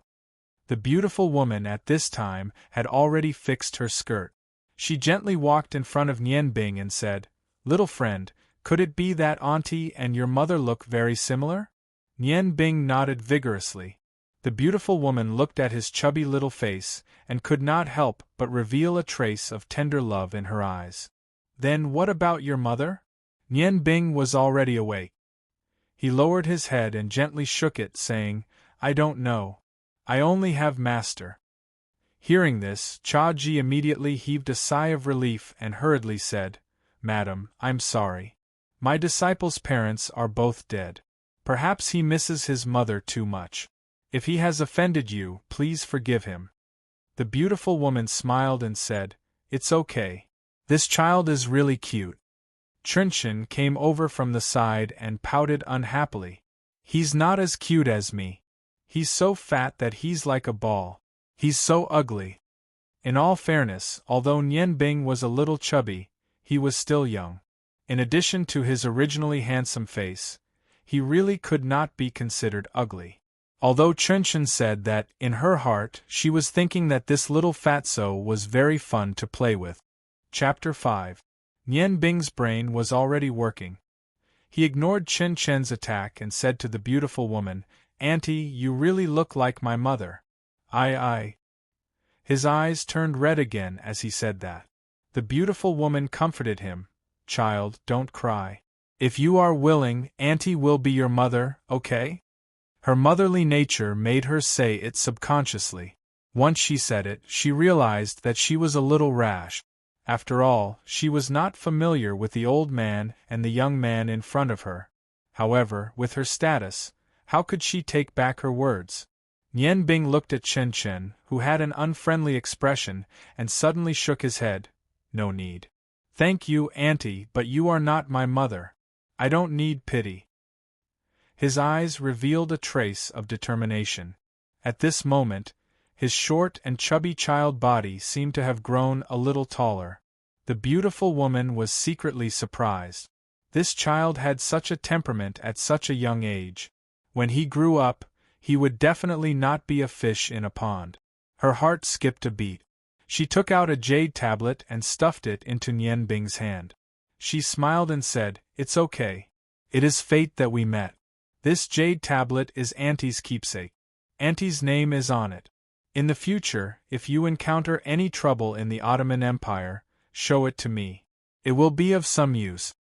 Speaker 1: The beautiful woman at this time had already fixed her skirt. She gently walked in front of Nian Bing and said, "Little friend, could it be that Auntie and your mother look very similar?" Nian Bing nodded vigorously. The beautiful woman looked at his chubby little face and could not help but reveal a trace of tender love in her eyes. "Then what about your mother?" Nian Bing was already awake. He lowered his head and gently shook it, saying, "I don't know. I only have master." Hearing this, Cha Ji immediately heaved a sigh of relief and hurriedly said, "Madam, I'm sorry. My disciple's parents are both dead. Perhaps he misses his mother too much. If he has offended you, please forgive him." The beautiful woman smiled and said, It's okay. This child is really cute. Chen came over from the side and pouted unhappily. He's not as cute as me. He's so fat that he's like a ball. He's so ugly. In all fairness, although Nian Bing was a little chubby, he was still young. In addition to his originally handsome face, he really could not be considered ugly. Although Chen said that, in her heart, she was thinking that this little fatso was very fun to play with. Chapter 5. Nian Bing's brain was already working. He ignored Chen's attack and said to the beautiful woman, "Auntie, you really look like my mother." I. His eyes turned red again as he said that. The beautiful woman comforted him. "Child, don't cry. If you are willing, Auntie will be your mother, okay?" Her motherly nature made her say it subconsciously. Once she said it, she realized that she was a little rash. After all, she was not familiar with the old man and the young man in front of her. However, with her status, how could she take back her words? Nian Bing looked at Chen, who had an unfriendly expression, and suddenly shook his head. "No need. Thank you, Auntie, but you are not my mother. I don't need pity." His eyes revealed a trace of determination. At this moment, his short and chubby child body seemed to have grown a little taller. The beautiful woman was secretly surprised. This child had such a temperament at such a young age. When he grew up, he would definitely not be a fish in a pond. Her heart skipped a beat. She took out a jade tablet and stuffed it into Nian Bing's hand. She smiled and said, "It's okay. It is fate that we met. This jade tablet is Auntie's keepsake. Auntie's name is on it. In the future, if you encounter any trouble in the Ottoman Empire, show it to me. It will be of some use."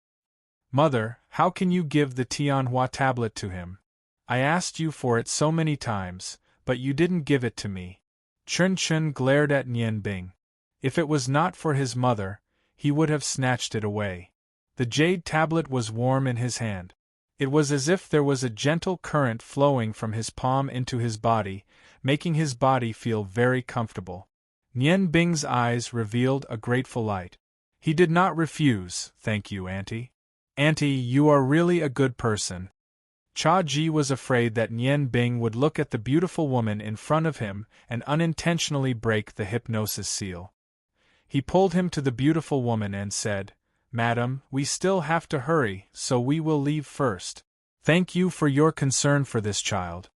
Speaker 1: "Mother, how can you give the Tianhua tablet to him? I asked you for it so many times, but you didn't give it to me." Chen glared at Nian Bing. If it was not for his mother, he would have snatched it away. The jade tablet was warm in his hand. It was as if there was a gentle current flowing from his palm into his body, making his body feel very comfortable. Nian Bing's eyes revealed a grateful light. He did not refuse. "Thank you, Auntie. Auntie, you are really a good person." Cha Ji was afraid that Nian Bing would look at the beautiful woman in front of him and unintentionally break the hypnosis seal. He pulled him to the beautiful woman and said, "Madam, we still have to hurry, so we will leave first. Thank you for your concern for this child."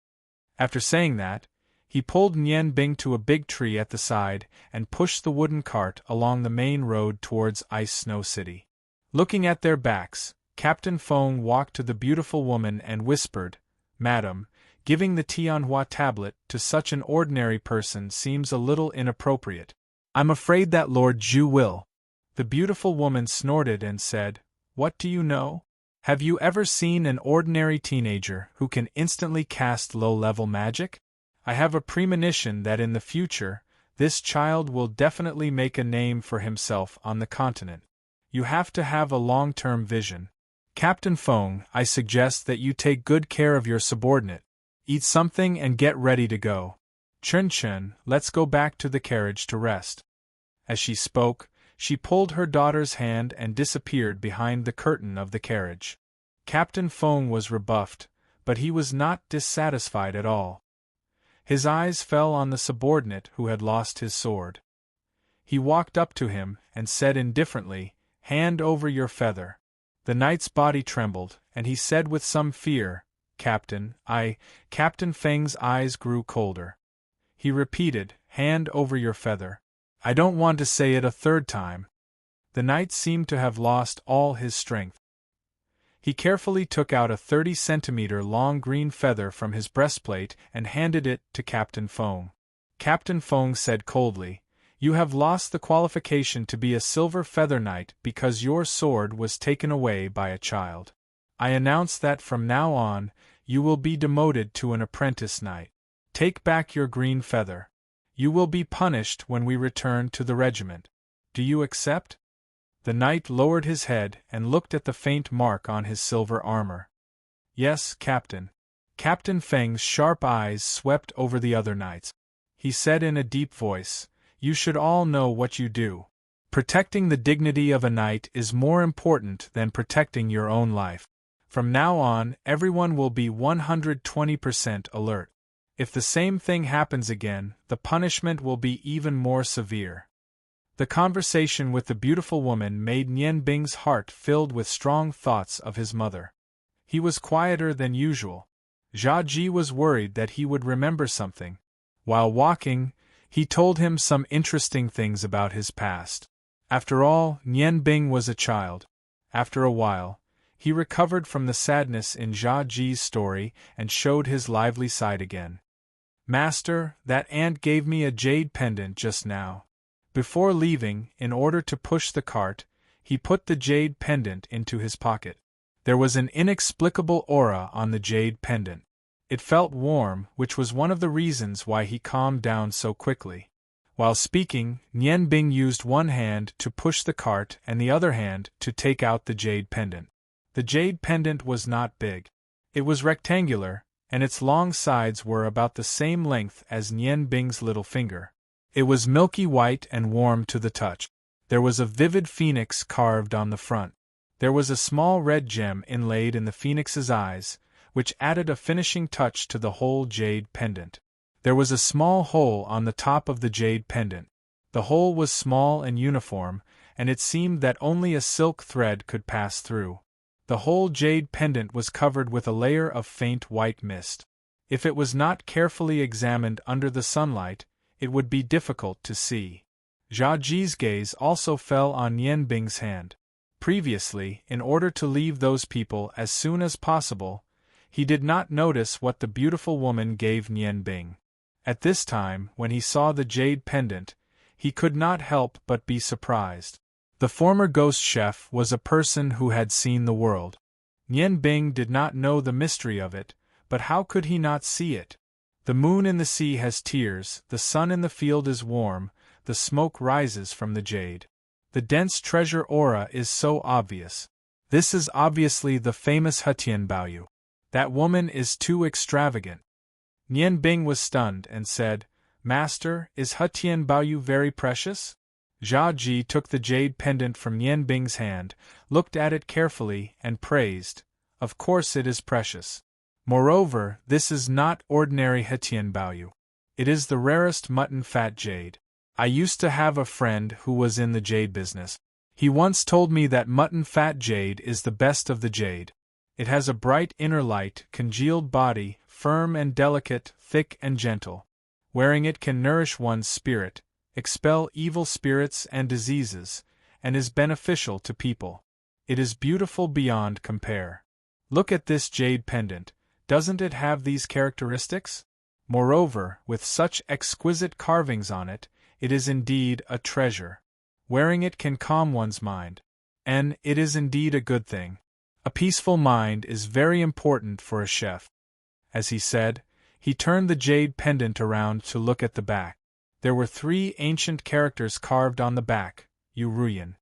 Speaker 1: After saying that, he pulled Nian Bing to a big tree at the side and pushed the wooden cart along the main road towards Ice Snow City. Looking at their backs, Captain Feng walked to the beautiful woman and whispered, "Madam, giving the Tianhua tablet to such an ordinary person seems a little inappropriate. I'm afraid that Lord Zhu will." The beautiful woman snorted and said, "What do you know? Have you ever seen an ordinary teenager who can instantly cast low-level magic? I have a premonition that in the future, this child will definitely make a name for himself on the continent. You have to have a long-term vision. Captain Feng, I suggest that you take good care of your subordinate. Eat something and get ready to go. Chen, let's go back to the carriage to rest." As she spoke, she pulled her daughter's hand and disappeared behind the curtain of the carriage. Captain Feng was rebuffed, but he was not dissatisfied at all. His eyes fell on the subordinate who had lost his sword. He walked up to him and said indifferently, "Hand over your feather." The knight's body trembled, and he said with some fear, "Captain, Captain Feng's eyes grew colder. He repeated, "Hand over your feather." "I don't want to say it a third time." The knight seemed to have lost all his strength. He carefully took out a 30-centimeter long green feather from his breastplate and handed it to Captain Feng. Captain Feng said coldly, "You have lost the qualification to be a silver feather knight because your sword was taken away by a child. I announce that from now on, you will be demoted to an apprentice knight. Take back your green feather. You will be punished when we return to the regiment. Do you accept?" The knight lowered his head and looked at the faint mark on his silver armor. "Yes, Captain." Captain Feng's sharp eyes swept over the other knights. He said in a deep voice, "You should all know what you do. Protecting the dignity of a knight is more important than protecting your own life. From now on, everyone will be 120% alert. If the same thing happens again, the punishment will be even more severe. The conversation with the beautiful woman made Nian Bing's heart filled with strong thoughts of his mother. He was quieter than usual. Jia Ji was worried that he would remember something. While walking, he told him some interesting things about his past. After all, Nian Bing was a child. After a while, he recovered from the sadness in Jia Ji's story and showed his lively side again. Master, that ant gave me a jade pendant just now. Before leaving, in order to push the cart, he put the jade pendant into his pocket. There was an inexplicable aura on the jade pendant. It felt warm, which was one of the reasons why he calmed down so quickly. While speaking, Nian Bing used one hand to push the cart and the other hand to take out the jade pendant. The jade pendant was not big. It was rectangular, and its long sides were about the same length as Nian Bing's little finger. It was milky white and warm to the touch. There was a vivid phoenix carved on the front. There was a small red gem inlaid in the phoenix's eyes, which added a finishing touch to the whole jade pendant. There was a small hole on the top of the jade pendant. The hole was small and uniform, and it seemed that only a silk thread could pass through. The whole jade pendant was covered with a layer of faint white mist. If it was not carefully examined under the sunlight, it would be difficult to see. Jia Ji's gaze also fell on Nian Bing's hand. Previously, in order to leave those people as soon as possible, he did not notice what the beautiful woman gave Nian Bing. At this time, when he saw the jade pendant, he could not help but be surprised. The former ghost chef was a person who had seen the world. Nian Bing did not know the mystery of it, but how could he not see it? The moon in the sea has tears, the sun in the field is warm, the smoke rises from the jade. The dense treasure aura is so obvious. This is obviously the famous Hetian Baoyu. That woman is too extravagant. Nian Bing was stunned and said, Master, is Hetian Baoyu very precious? Jia Ji took the jade pendant from Nian Bing's hand, looked at it carefully, and praised, Of course it is precious. Moreover, this is not ordinary Hetian Baoyu. It is the rarest mutton fat jade. I used to have a friend who was in the jade business. He once told me that mutton fat jade is the best of the jade. It has a bright inner light, congealed body, firm and delicate, thick and gentle. Wearing it can nourish one's spirit, expel evil spirits and diseases, and is beneficial to people. It is beautiful beyond compare. Look at this jade pendant, doesn't it have these characteristics? Moreover, with such exquisite carvings on it, it is indeed a treasure. Wearing it can calm one's mind. And it is indeed a good thing. A peaceful mind is very important for a chef. As he said, he turned the jade pendant around to look at the back. There were 3 ancient characters carved on the back, Yu Ruyan.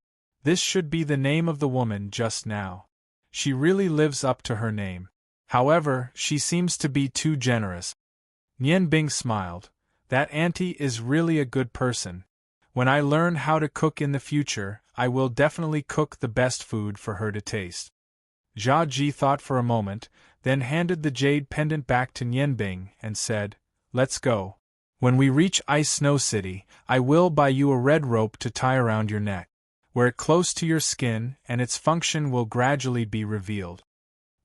Speaker 1: This should be the name of the woman just now. She really lives up to her name. However, she seems to be too generous. Nian Bing smiled. That auntie is really a good person. When I learn how to cook in the future, I will definitely cook the best food for her to taste. Jia Ji thought for a moment, then handed the jade pendant back to Nian Bing and said, Let's go. When we reach Ice Snow City, I will buy you a red rope to tie around your neck. Wear it close to your skin and its function will gradually be revealed.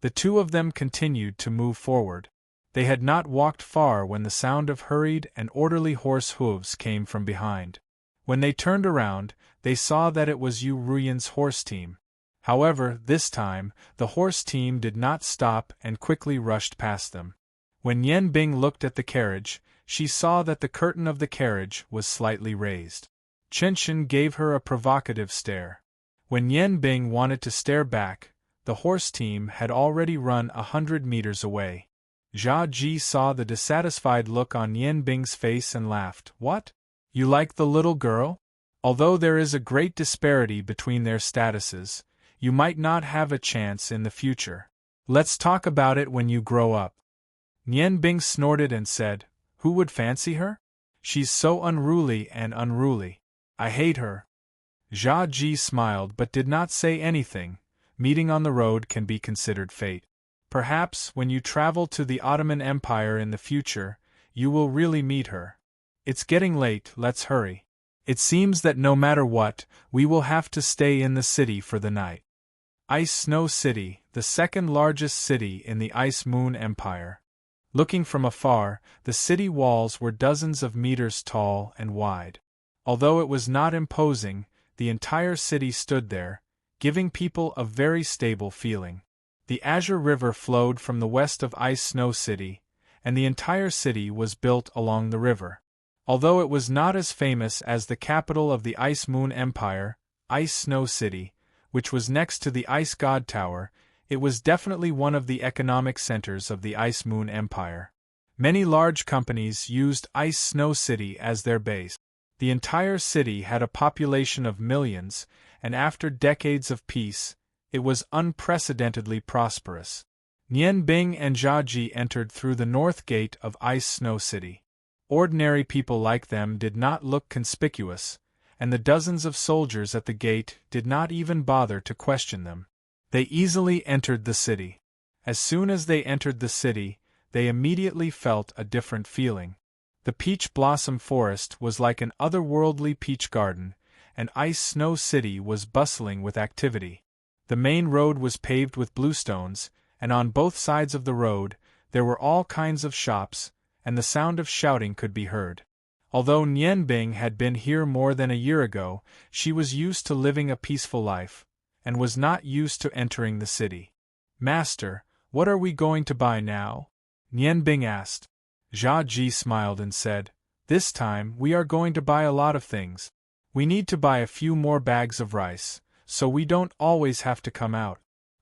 Speaker 1: The two of them continued to move forward. They had not walked far when the sound of hurried and orderly horse hooves came from behind. When they turned around, they saw that it was Yu Ruyan's horse team. However, this time, the horse team did not stop and quickly rushed past them. When Nian Bing looked at the carriage, she saw that the curtain of the carriage was slightly raised. Chen gave her a provocative stare. When Nian Bing wanted to stare back, the horse team had already run 100 meters away. Jia Ji saw the dissatisfied look on Nian Bing's face and laughed. What? You like the little girl? Although there is a great disparity between their statuses, you might not have a chance in the future. Let's talk about it when you grow up. Nian Bing snorted and said, Who would fancy her? She's so unruly and unruly. I hate her. Jia Ji smiled but did not say anything. Meeting on the road can be considered fate. Perhaps, when you travel to the Ottoman Empire in the future, you will really meet her. It's getting late, let's hurry. It seems that no matter what, we will have to stay in the city for the night. Ice Snow City, the second largest city in the Ice Moon Empire. Looking from afar, the city walls were dozens of meters tall and wide. Although it was not imposing, the entire city stood there, giving people a very stable feeling. The Azure River flowed from the west of Ice Snow City, and the entire city was built along the river. Although it was not as famous as the capital of the Ice Moon Empire, Ice Snow City, which was next to the Ice God Tower, it was definitely one of the economic centers of the Ice Moon Empire. Many large companies used Ice Snow City as their base. The entire city had a population of millions, and after decades of peace, it was unprecedentedly prosperous. Nian Bing and Jia Ji entered through the north gate of Ice Snow City. Ordinary people like them did not look conspicuous, and the dozens of soldiers at the gate did not even bother to question them. They easily entered the city. As soon as they entered the city, they immediately felt a different feeling. The peach blossom forest was like an otherworldly peach garden, and Ice Snow City was bustling with activity. The main road was paved with bluestones, and on both sides of the road, there were all kinds of shops, and the sound of shouting could be heard. Although Nian Bing had been here more than a year ago, she was used to living a peaceful life, and was not used to entering the city. "Master, what are we going to buy now?" Nian Bing asked. Jia Ji smiled and said, "This time we are going to buy a lot of things. We need to buy a few more bags of rice, so we don't always have to come out.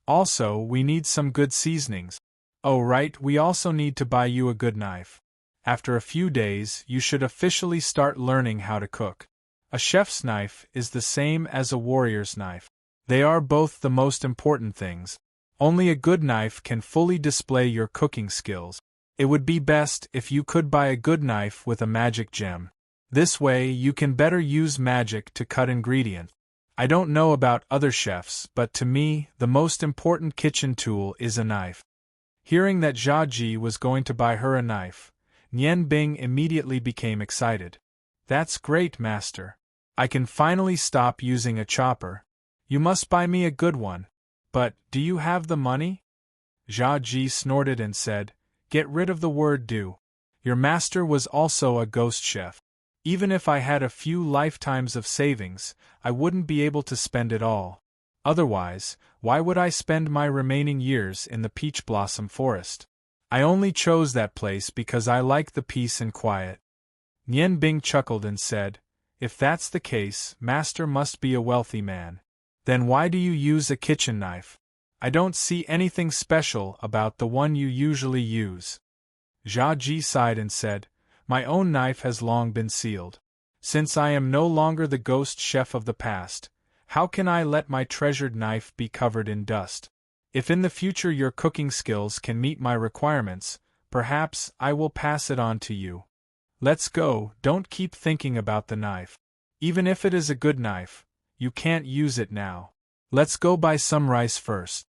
Speaker 1: Also, we need some good seasonings. Oh right, we also need to buy you a good knife. After a few days, you should officially start learning how to cook. A chef's knife is the same as a warrior's knife. They are both the most important things. Only a good knife can fully display your cooking skills. It would be best if you could buy a good knife with a magic gem. This way you can better use magic to cut ingredients. I don't know about other chefs, but to me, the most important kitchen tool is a knife." Hearing that Jia Ji was going to buy her a knife, Nian Bing immediately became excited. "That's great, master. I can finally stop using a chopper. You must buy me a good one. But, do you have the money?" Jia Ji snorted and said, "Get rid of the word do. Your master was also a ghost chef. Even if I had a few lifetimes of savings, I wouldn't be able to spend it all. Otherwise, why would I spend my remaining years in the peach blossom forest? I only chose that place because I like the peace and quiet." Nian Bing chuckled and said, "If that's the case, master must be a wealthy man. Then why do you use a kitchen knife? I don't see anything special about the one you usually use." Jia Ji sighed and said, "My own knife has long been sealed. Since I am no longer the ghost chef of the past, how can I let my treasured knife be covered in dust? If in the future your cooking skills can meet my requirements, perhaps I will pass it on to you. Let's go, don't keep thinking about the knife. Even if it is a good knife, you can't use it now. Let's go buy some rice first."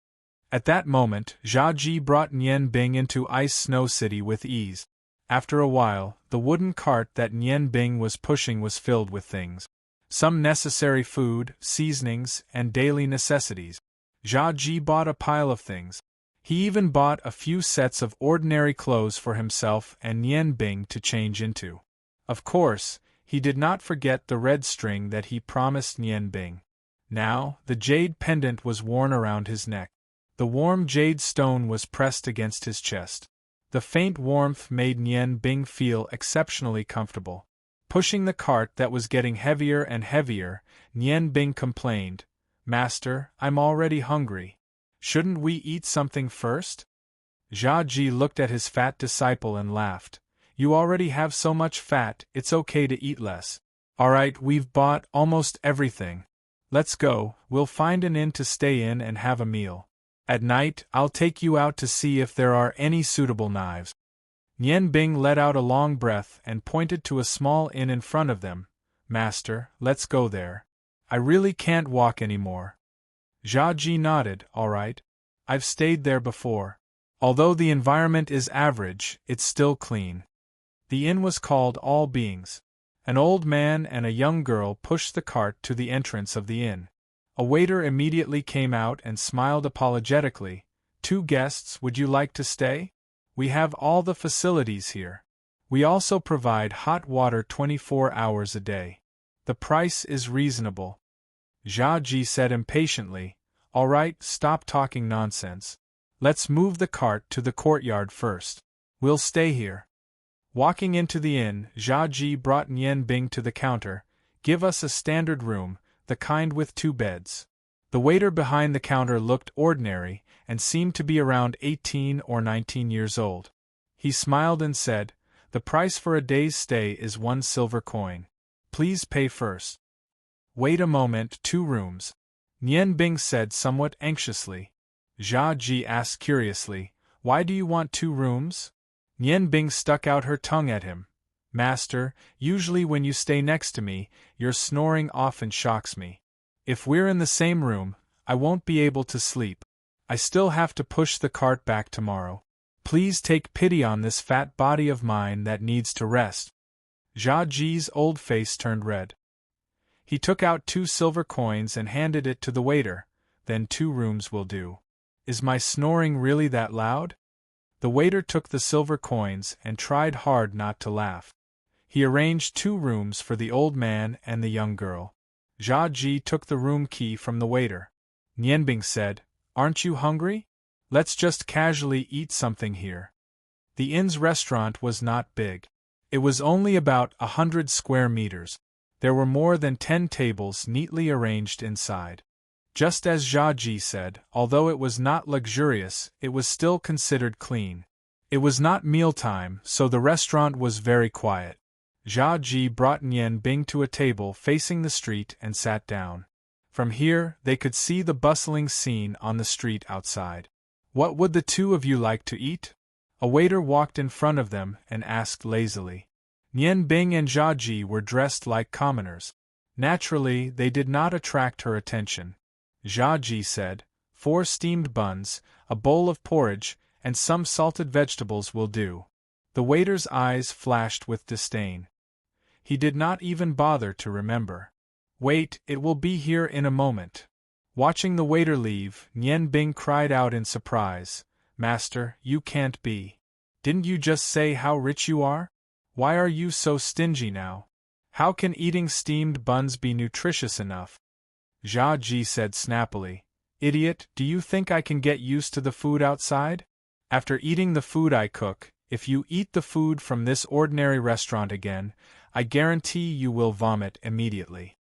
Speaker 1: At that moment, Jia Ji brought Nian Bing into Ice Snow City with ease. After a while, the wooden cart that Nian Bing was pushing was filled with things. Some necessary food, seasonings, and daily necessities. Jia Ji bought a pile of things. He even bought a few sets of ordinary clothes for himself and Nian Bing to change into. Of course, he did not forget the red string that he promised Nian Bing. Now, the jade pendant was worn around his neck. The warm jade stone was pressed against his chest. The faint warmth made Nian Bing feel exceptionally comfortable. Pushing the cart that was getting heavier and heavier, Nian Bing complained, "Master, I'm already hungry. Shouldn't we eat something first?" Jia Ji looked at his fat disciple and laughed. "You already have so much fat, it's okay to eat less. Alright, we've bought almost everything. Let's go, we'll find an inn to stay in and have a meal. At night, I'll take you out to see if there are any suitable knives." Nian Bing let out a long breath and pointed to a small inn in front of them. "Master, let's go there. I really can't walk anymore. Jia Ji nodded. All right. I've stayed there before. Although the environment is average, it's still clean. The inn was called All Beings. An old man and a young girl pushed the cart to the entrance of the inn. A waiter immediately came out and smiled apologetically. 2 guests, would you like to stay? We have all the facilities here. We also provide hot water 24 hours a day. The price is reasonable. Jia Ji said impatiently, All right, stop talking nonsense. Let's move the cart to the courtyard first. We'll stay here. Walking into the inn, Jia Ji brought Nian Bing to the counter. Give us a standard room, the kind with 2 beds. The waiter behind the counter looked ordinary and seemed to be around 18 or 19 years old. He smiled and said, The price for a day's stay is 1 silver coin. Please pay first. Wait a moment, 2 rooms. Nian Bing said somewhat anxiously. Jia Ji asked curiously, Why do you want 2 rooms? Nian Bing stuck out her tongue at him. Master, usually when you stay next to me, your snoring often shocks me. If we're in the same room, I won't be able to sleep. I still have to push the cart back tomorrow. Please take pity on this fat body of mine that needs to rest. Jia Ji's old face turned red. He took out 2 silver coins and handed it to the waiter. Then 2 rooms will do. Is my snoring really that loud? The waiter took the silver coins and tried hard not to laugh. He arranged 2 rooms for the old man and the young girl. Jia Ji took the room key from the waiter. Nian Bing said, Aren't you hungry? Let's just casually eat something here. The inn's restaurant was not big. It was only about 100 square meters. There were more than 10 tables neatly arranged inside. Just as Jia Ji said, although it was not luxurious, it was still considered clean. It was not mealtime, so the restaurant was very quiet. Jia Ji brought Nian Bing to a table facing the street and sat down. From here, they could see the bustling scene on the street outside. What would the 2 of you like to eat? A waiter walked in front of them and asked lazily. Nian Bing and Jia Ji were dressed like commoners. Naturally, they did not attract her attention. Jia Ji said, 4 steamed buns, a bowl of porridge, and some salted vegetables will do. The waiter's eyes flashed with disdain. He did not even bother to remember. Wait, it will be here in a moment. Watching the waiter leave, Nian Bing cried out in surprise, Master, you can't be. Didn't you just say how rich you are? Why are you so stingy now? How can eating steamed buns be nutritious enough? Jia Ji said snappily, Idiot, do you think I can get used to the food outside? After eating the food I cook, if you eat the food from this ordinary restaurant again, I guarantee you will vomit immediately.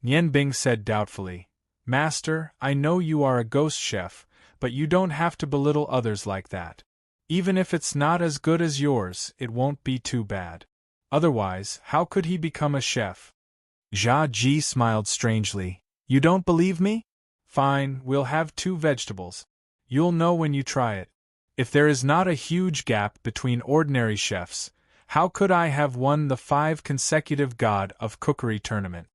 Speaker 1: Nian Bing said doubtfully, Master, I know you are a ghost chef, but you don't have to belittle others like that. Even if it's not as good as yours, it won't be too bad. Otherwise, how could he become a chef? Jia Ji smiled strangely. You don't believe me? Fine, we'll have 2 vegetables. You'll know when you try it. If there is not a huge gap between ordinary chefs, how could I have won the 5 consecutive God of Cookery tournament?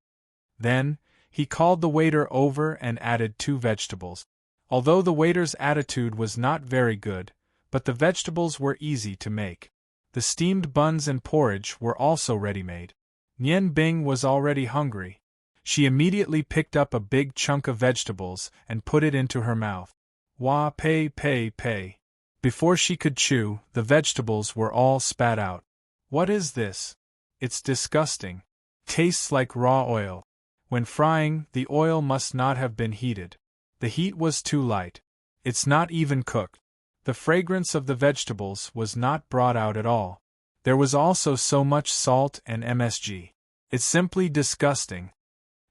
Speaker 1: Then, he called the waiter over and added 2 vegetables. Although the waiter's attitude was not very good, but the vegetables were easy to make. The steamed buns and porridge were also ready-made. Nian Bing was already hungry. She immediately picked up a big chunk of vegetables and put it into her mouth. Wah pei pei pei. Before she could chew, the vegetables were all spat out. What is this? It's disgusting. Tastes like raw oil. When frying, the oil must not have been heated. The heat was too light. It's not even cooked. The fragrance of the vegetables was not brought out at all. There was also so much salt and MSG. It's simply disgusting.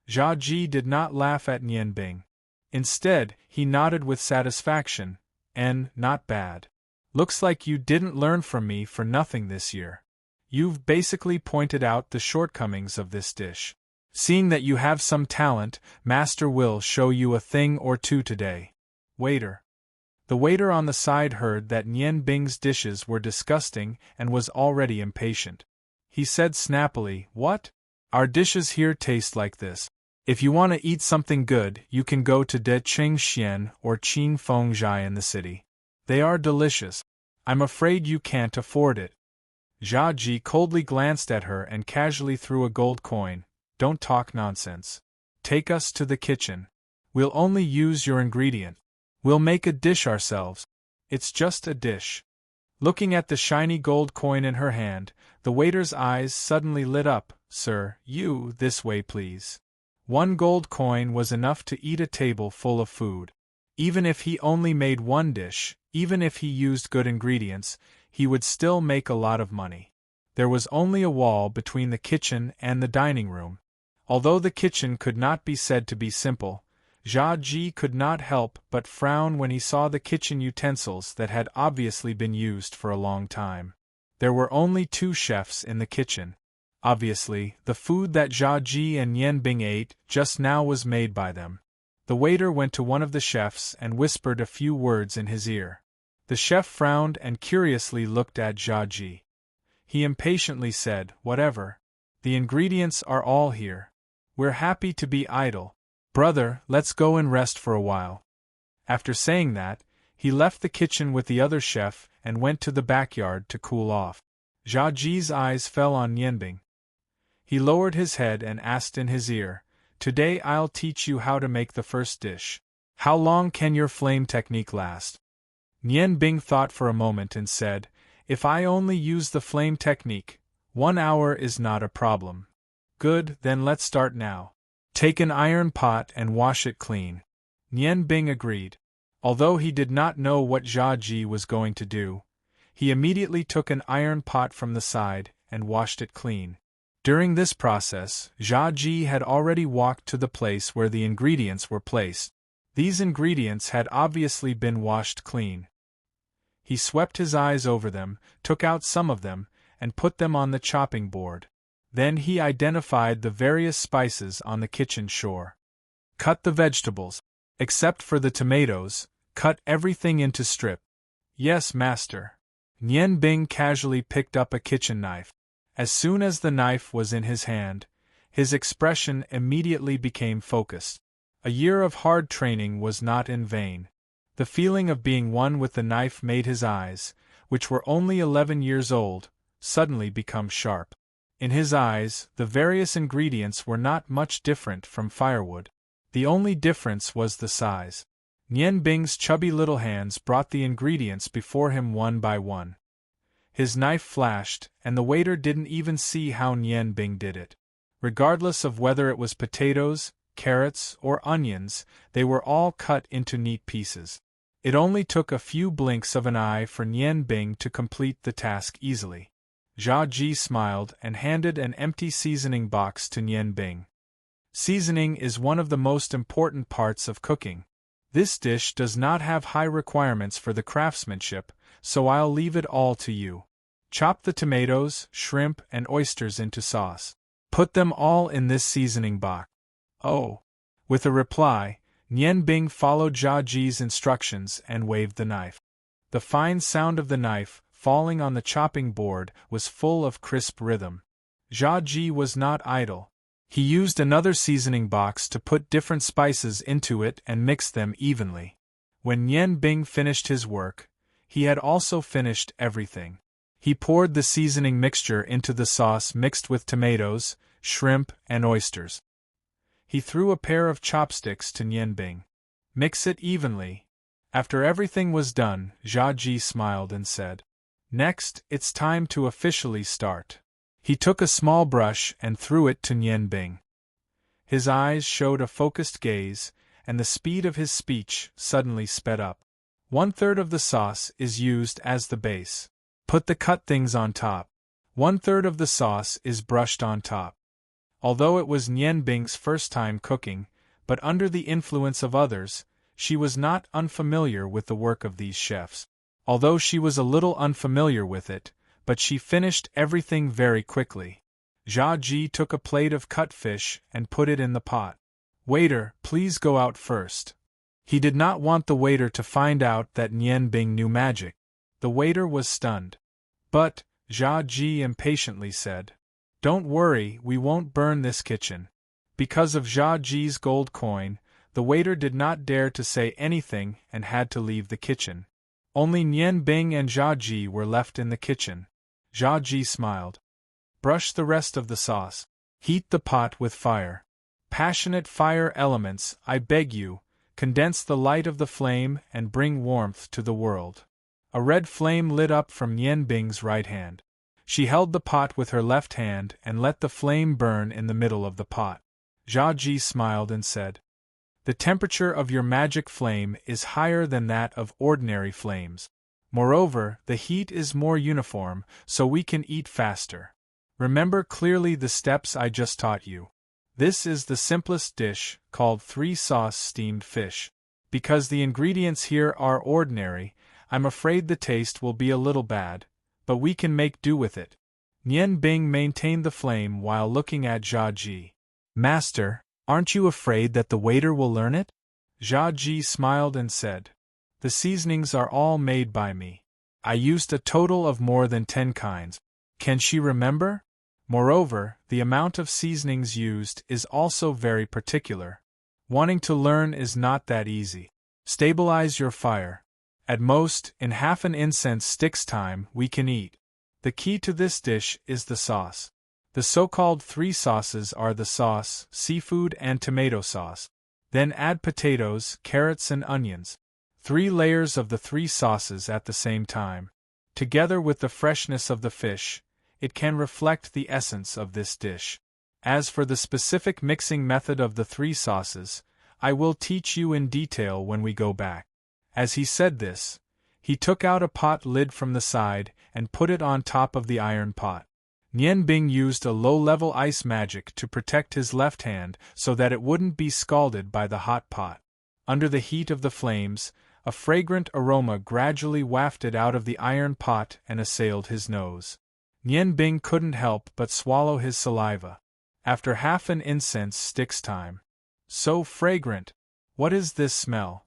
Speaker 1: Jia Ji did not laugh at Nian Bing. Instead, he nodded with satisfaction, and, not bad. Looks like you didn't learn from me for nothing this year. You've basically pointed out the shortcomings of this dish. Seeing that you have some talent, Master will show you a thing or 2 today. Waiter. The waiter on the side heard that Nian Bing's dishes were disgusting and was already impatient. He said snappily, What? Our dishes here taste like this. If you want to eat something good, you can go to De Qingxian or Qin Fengzhai in the city. They are delicious. I'm afraid you can't afford it. Jia Ji coldly glanced at her and casually threw a gold coin. Don't talk nonsense. Take us to the kitchen. We'll only use your ingredient. We'll make a dish ourselves. It's just a dish. Looking at the shiny gold coin in her hand, the waiter's eyes suddenly lit up. Sir, you, this way please. 1 gold coin was enough to eat a table full of food. Even if he only made one dish, even if he used good ingredients, he would still make a lot of money. There was only a wall between the kitchen and the dining room. Although the kitchen could not be said to be simple, Jia Ji could not help but frown when he saw the kitchen utensils that had obviously been used for a long time. There were only 2 chefs in the kitchen. Obviously, the food that Jia Ji and Yan Bing ate just now was made by them. The waiter went to one of the chefs and whispered a few words in his ear. The chef frowned and curiously looked at Jia Ji. He impatiently said, "Whatever. The ingredients are all here. We're happy to be idle. Brother, let's go and rest for a while." After saying that, he left the kitchen with the other chef and went to the backyard to cool off. Jia Ji's eyes fell on Yanbing. He lowered his head and asked in his ear, "Today I'll teach you how to make the first dish. How long can your flame technique last?" Nian Bing thought for a moment and said, "If I only use the flame technique, 1 hour is not a problem." "Good, then let's start now. Take an iron pot and wash it clean." Nian Bing agreed. Although he did not know what Jia Ji was going to do, he immediately took an iron pot from the side and washed it clean. During this process, Jia Ji had already walked to the place where the ingredients were placed. These ingredients had obviously been washed clean. He swept his eyes over them, took out some of them, and put them on the chopping board. Then he identified the various spices on the kitchen shore. "Cut the vegetables. Except for the tomatoes, cut everything into strip." "Yes, master." Nian Bing casually picked up a kitchen knife. As soon as the knife was in his hand, his expression immediately became focused. A year of hard training was not in vain. The feeling of being one with the knife made his eyes, which were only 11 years old, suddenly become sharp. In his eyes, the various ingredients were not much different from firewood. The only difference was the size. Nian Bing's chubby little hands brought the ingredients before him one by one. His knife flashed, and the waiter didn't even see how Nian Bing did it. Regardless of whether it was potatoes, carrots, or onions, they were all cut into neat pieces. It only took a few blinks of an eye for Nian Bing to complete the task easily. Jia Ji smiled and handed an empty seasoning box to Nian Bing. Seasoning is one of the most important parts of cooking. This dish does not have high requirements for the craftsmanship, so I'll leave it all to you. Chop the tomatoes, shrimp, and oysters into sauce. Put them all in this seasoning box. Oh. With a reply, Nian Bing followed Jia Ji's instructions and waved the knife. The fine sound of the knife falling on the chopping board was full of crisp rhythm. Jia Ji was not idle. He used another seasoning box to put different spices into it and mix them evenly. When Nian Bing finished his work, he had also finished everything. He poured the seasoning mixture into the sauce mixed with tomatoes, shrimp, and oysters. He threw a pair of chopsticks to Nian Bing. "Mix it evenly." After everything was done, Jia Ji smiled and said, "Next, it's time to officially start." He took a small brush and threw it to Nian Bing. His eyes showed a focused gaze, and the speed of his speech suddenly sped up. 1/3 of the sauce is used as the base. Put the cut things on top. 1/3 of the sauce is brushed on top. Although it was Nian Bing's first time cooking, but under the influence of others, she was not unfamiliar with the work of these chefs. Although she was a little unfamiliar with it, but she finished everything very quickly. Jia Ji took a plate of cut fish and put it in the pot. "Waiter, please go out first." He did not want the waiter to find out that Nian Bing knew magic. The waiter was stunned. "But," Jia Ji impatiently said, "don't worry, we won't burn this kitchen." Because of Jia Ji's gold coin, the waiter did not dare to say anything and had to leave the kitchen. Only Nian Bing and Jia Ji were left in the kitchen. Jia Ji smiled. Brush the rest of the sauce. Heat the pot with fire. Passionate fire elements, I beg you, condense the light of the flame and bring warmth to the world. A red flame lit up from Nian Bing's right hand. She held the pot with her left hand and let the flame burn in the middle of the pot. Jia Ji smiled and said, "The temperature of your magic flame is higher than that of ordinary flames. Moreover, the heat is more uniform, so we can eat faster. Remember clearly the steps I just taught you. This is the simplest dish, called 3-sauce steamed fish. Because the ingredients here are ordinary, I'm afraid the taste will be a little bad, but we can make do with it." Nian Bing maintained the flame while looking at Jia Ji. "Master, aren't you afraid that the waiter will learn it?" Jia Ji smiled and said, "The seasonings are all made by me. I used a total of more than 10 kinds. Can she remember? Moreover, the amount of seasonings used is also very particular. Wanting to learn is not that easy. Stabilize your fire. At most, in half an incense stick's time, we can eat. The key to this dish is the sauce. The so-called 3 sauces are the sauce, seafood and tomato sauce. Then add potatoes, carrots and onions. 3 layers of the 3 sauces at the same time. Together with the freshness of the fish, it can reflect the essence of this dish. As for the specific mixing method of the 3 sauces, I will teach you in detail when we go back." As he said this, he took out a pot lid from the side and put it on top of the iron pot. Nian Bing used a low-level ice magic to protect his left hand so that it wouldn't be scalded by the hot pot. Under the heat of the flames, a fragrant aroma gradually wafted out of the iron pot and assailed his nose. Nian Bing couldn't help but swallow his saliva. After half an incense stick's time. So fragrant! What is this smell?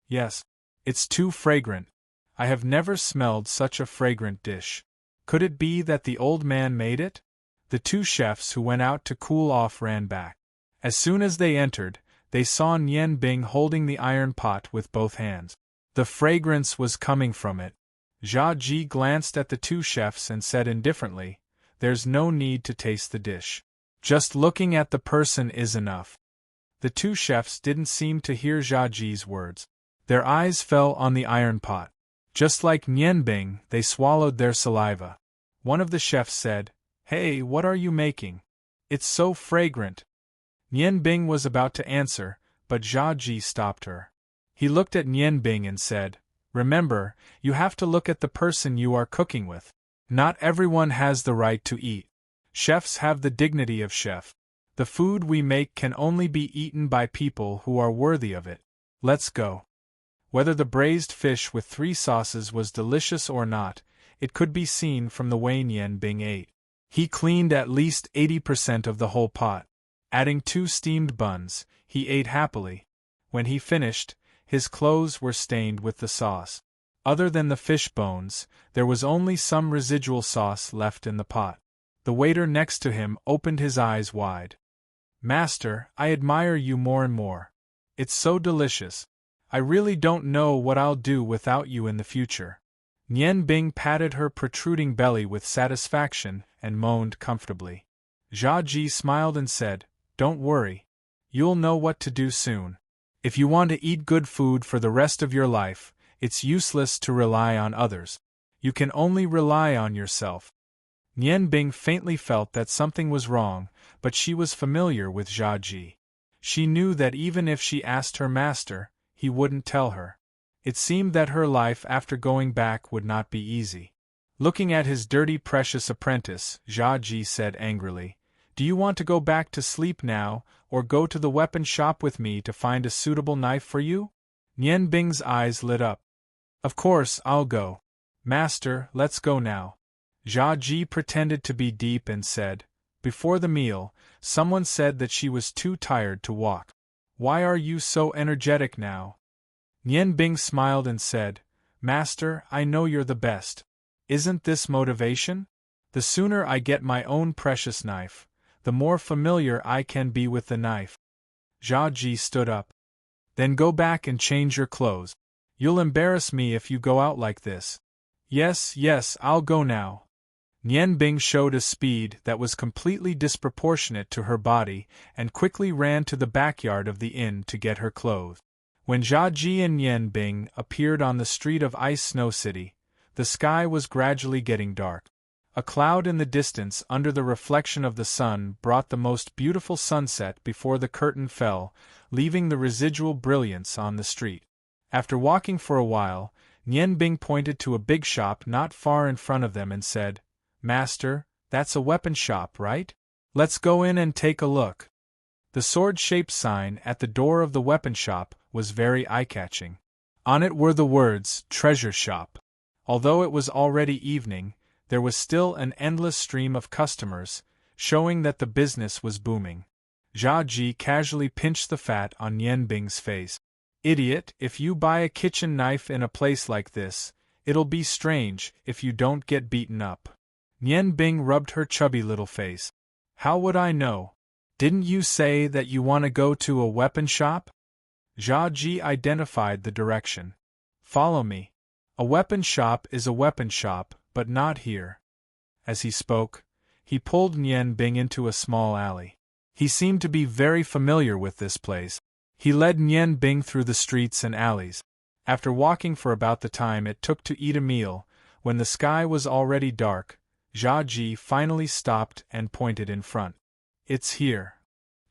Speaker 1: Yes, it's too fragrant. I have never smelled such a fragrant dish. Could it be that the old man made it? The 2 chefs who went out to cool off ran back. As soon as they entered, they saw Nian Bing holding the iron pot with both hands. The fragrance was coming from it. Jia Ji glanced at the 2 chefs and said indifferently, "There's no need to taste the dish. Just looking at the person is enough." The 2 chefs didn't seem to hear Jia Ji's words. Their eyes fell on the iron pot. Just like Nian Bing, they swallowed their saliva. One of the chefs said, "Hey, what are you making? It's so fragrant." Nian Bing was about to answer, but Jia Ji stopped her. He looked at Nian Bing and said, "Remember, you have to look at the person you are cooking with. Not everyone has the right to eat. Chefs have the dignity of chef. The food we make can only be eaten by people who are worthy of it. Let's go." Whether the braised fish with 3 sauces was delicious or not, it could be seen from the way Nian Bing ate. He cleaned at least 80% of the whole pot. Adding 2 steamed buns, he ate happily. When he finished, his clothes were stained with the sauce. Other than the fish bones, there was only some residual sauce left in the pot. The waiter next to him opened his eyes wide. "Master, I admire you more and more. It's so delicious. I really don't know what I'll do without you in the future." Nian Bing patted her protruding belly with satisfaction and moaned comfortably. Jia Ji smiled and said, "Don't worry. You'll know what to do soon. If you want to eat good food for the rest of your life, it's useless to rely on others. You can only rely on yourself." Nian Bing faintly felt that something was wrong, but she was familiar with Jia Ji. She knew that even if she asked her master, he wouldn't tell her. It seemed that her life after going back would not be easy. Looking at his dirty precious apprentice, Jia Ji said angrily, "Do you want to go back to sleep now, or go to the weapon shop with me to find a suitable knife for you?" Nian Bing's eyes lit up. "Of course I'll go. Master, let's go now." Jia Ji pretended to be deep and said, "Before the meal, someone said that she was too tired to walk. Why are you so energetic now?" Nian Bing smiled and said, "Master, I know you're the best. Isn't this motivation? The sooner I get my own precious knife, the more familiar I can be with the knife. Zhaji stood up. Then go back and change your clothes. You'll embarrass me if you go out like this. Yes, yes, I'll go now. Nian Bing showed a speed that was completely disproportionate to her body and quickly ran to the backyard of the inn to get her clothes. When Zhaji and Nian Bing appeared on the street of Ice Snow City, the sky was gradually getting dark. A cloud in the distance under the reflection of the sun brought the most beautiful sunset before the curtain fell, leaving the residual brilliance on the street. After walking for a while, Nian Bing pointed to a big shop not far in front of them and said, "Master, that's a weapon shop, right? Let's go in and take a look." The sword-shaped sign at the door of the weapon shop was very eye-catching. On it were the words, "Treasure Shop." Although it was already evening, there was still an endless stream of customers, showing that the business was booming. Zhaji casually pinched the fat on Nian Bing's face. "Idiot, if you buy a kitchen knife in a place like this, it'll be strange if you don't get beaten up." Nian Bing rubbed her chubby little face. "How would I know? Didn't you say that you want to go to a weapon shop?" Zhaji identified the direction. "Follow me. A weapon shop is a weapon shop, but not here." As he spoke, he pulled Nian Bing into a small alley. He seemed to be very familiar with this place. He led Nian Bing through the streets and alleys. After walking for about the time it took to eat a meal, when the sky was already dark, Zhaji finally stopped and pointed in front. "It's here."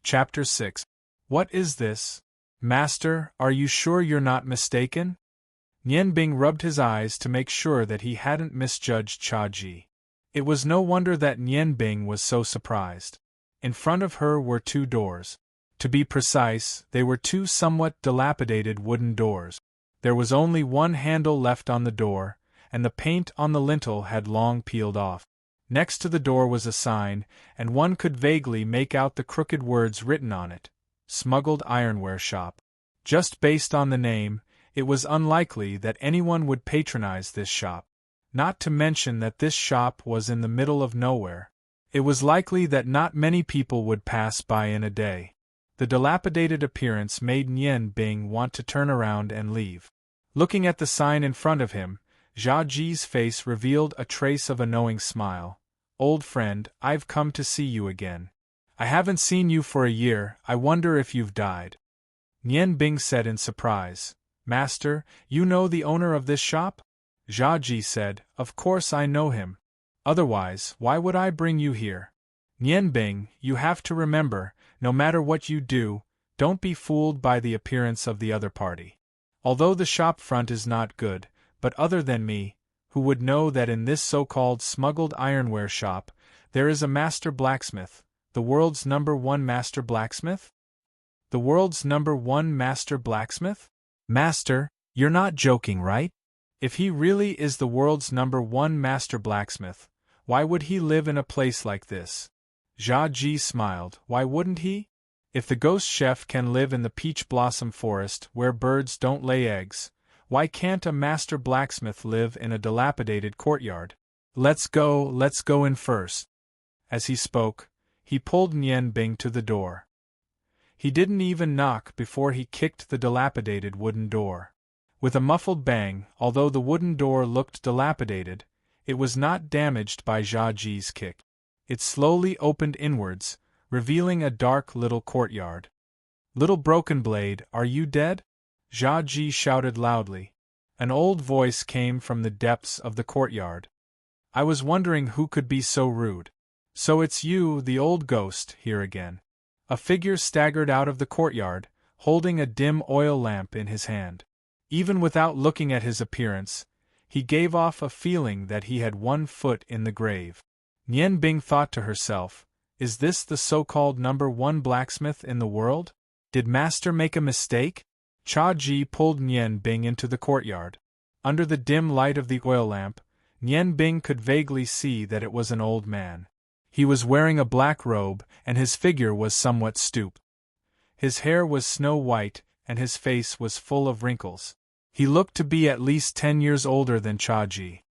Speaker 1: Chapter 6. What is this? Master, are you sure you're not mistaken? Nian Bing rubbed his eyes to make sure that he hadn't misjudged Zhaji. It was no wonder that Nian Bing was so surprised. In front of her were two doors. To be precise, they were two somewhat dilapidated wooden doors. There was only one handle left on the door, and the paint on the lintel had long peeled off. Next to the door was a sign, and one could vaguely make out the crooked words written on it, "Smuggled Ironware Shop." Just based on the name, it was unlikely that anyone would patronize this shop. Not to mention that this shop was in the middle of nowhere. It was likely that not many people would pass by in a day. The dilapidated appearance made Nian Bing want to turn around and leave. Looking at the sign in front of him, Zhaji's face revealed a trace of a knowing smile. "Old friend, I've come to see you again. I haven't seen you for a year, I wonder if you've died." Nian Bing said in surprise, "Master, you know the owner of this shop?" Zhaji said, "Of course I know him. Otherwise, why would I bring you here? Nian Bing, you have to remember, no matter what you do, don't be fooled by the appearance of the other party. Although the shop front is not good, but other than me, who would know that in this so-called smuggled ironware shop, there is a master blacksmith, the world's #1 master blacksmith?" "The world's #1 master blacksmith? Master, you're not joking, right? If he really is the world's #1 master blacksmith, why would he live in a place like this?" Zhaji smiled. "Why wouldn't he? If the ghost chef can live in the peach blossom forest where birds don't lay eggs, why can't a master blacksmith live in a dilapidated courtyard? Let's go in first." As he spoke, he pulled Nian Bing to the door. He didn't even knock before he kicked the dilapidated wooden door. With a muffled bang, although the wooden door looked dilapidated, it was not damaged by Zhaji's kick. It slowly opened inwards, revealing a dark little courtyard. "Little Broken Blade, are you dead?" Zhaji shouted loudly. An old voice came from the depths of the courtyard. "I was wondering who could be so rude. So it's you, the old ghost, here again." A figure staggered out of the courtyard, holding a dim oil lamp in his hand. Even without looking at his appearance, he gave off a feeling that he had one foot in the grave. Nian Bing thought to herself, "Is this the so-called #1 blacksmith in the world? Did Master make a mistake?" Zhaji pulled Nian Bing into the courtyard. Under the dim light of the oil lamp, Nian Bing could vaguely see that it was an old man. He was wearing a black robe, and his figure was somewhat stooped. His hair was snow-white, and his face was full of wrinkles. He looked to be at least 10 years older than Zhaji.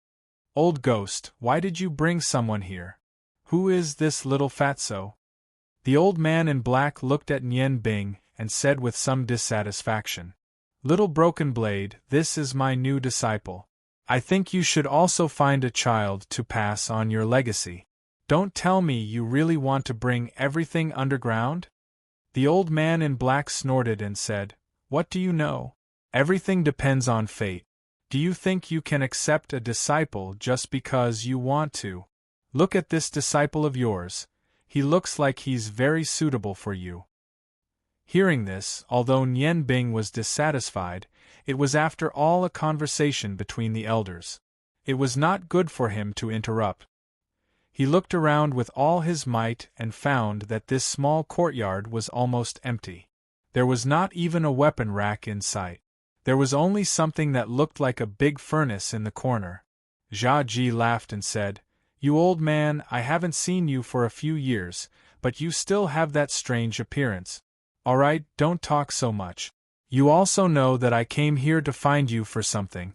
Speaker 1: "Old ghost, why did you bring someone here? Who is this little fatso?" The old man in black looked at Nian Bing and said with some dissatisfaction, "Little Broken Blade, this is my new disciple. I think you should also find a child to pass on your legacy. Don't tell me you really want to bring everything underground?" The old man in black snorted and said, "What do you know? Everything depends on fate. Do you think you can accept a disciple just because you want to? Look at this disciple of yours. He looks like he's very suitable for you." Hearing this, although Nian Bing was dissatisfied, it was after all a conversation between the elders. It was not good for him to interrupt. He looked around with all his might and found that this small courtyard was almost empty. There was not even a weapon rack in sight. There was only something that looked like a big furnace in the corner. Jia Ji laughed and said, "You old man, I haven't seen you for a few years, but you still have that strange appearance. Alright, don't talk so much. You also know that I came here to find you for something."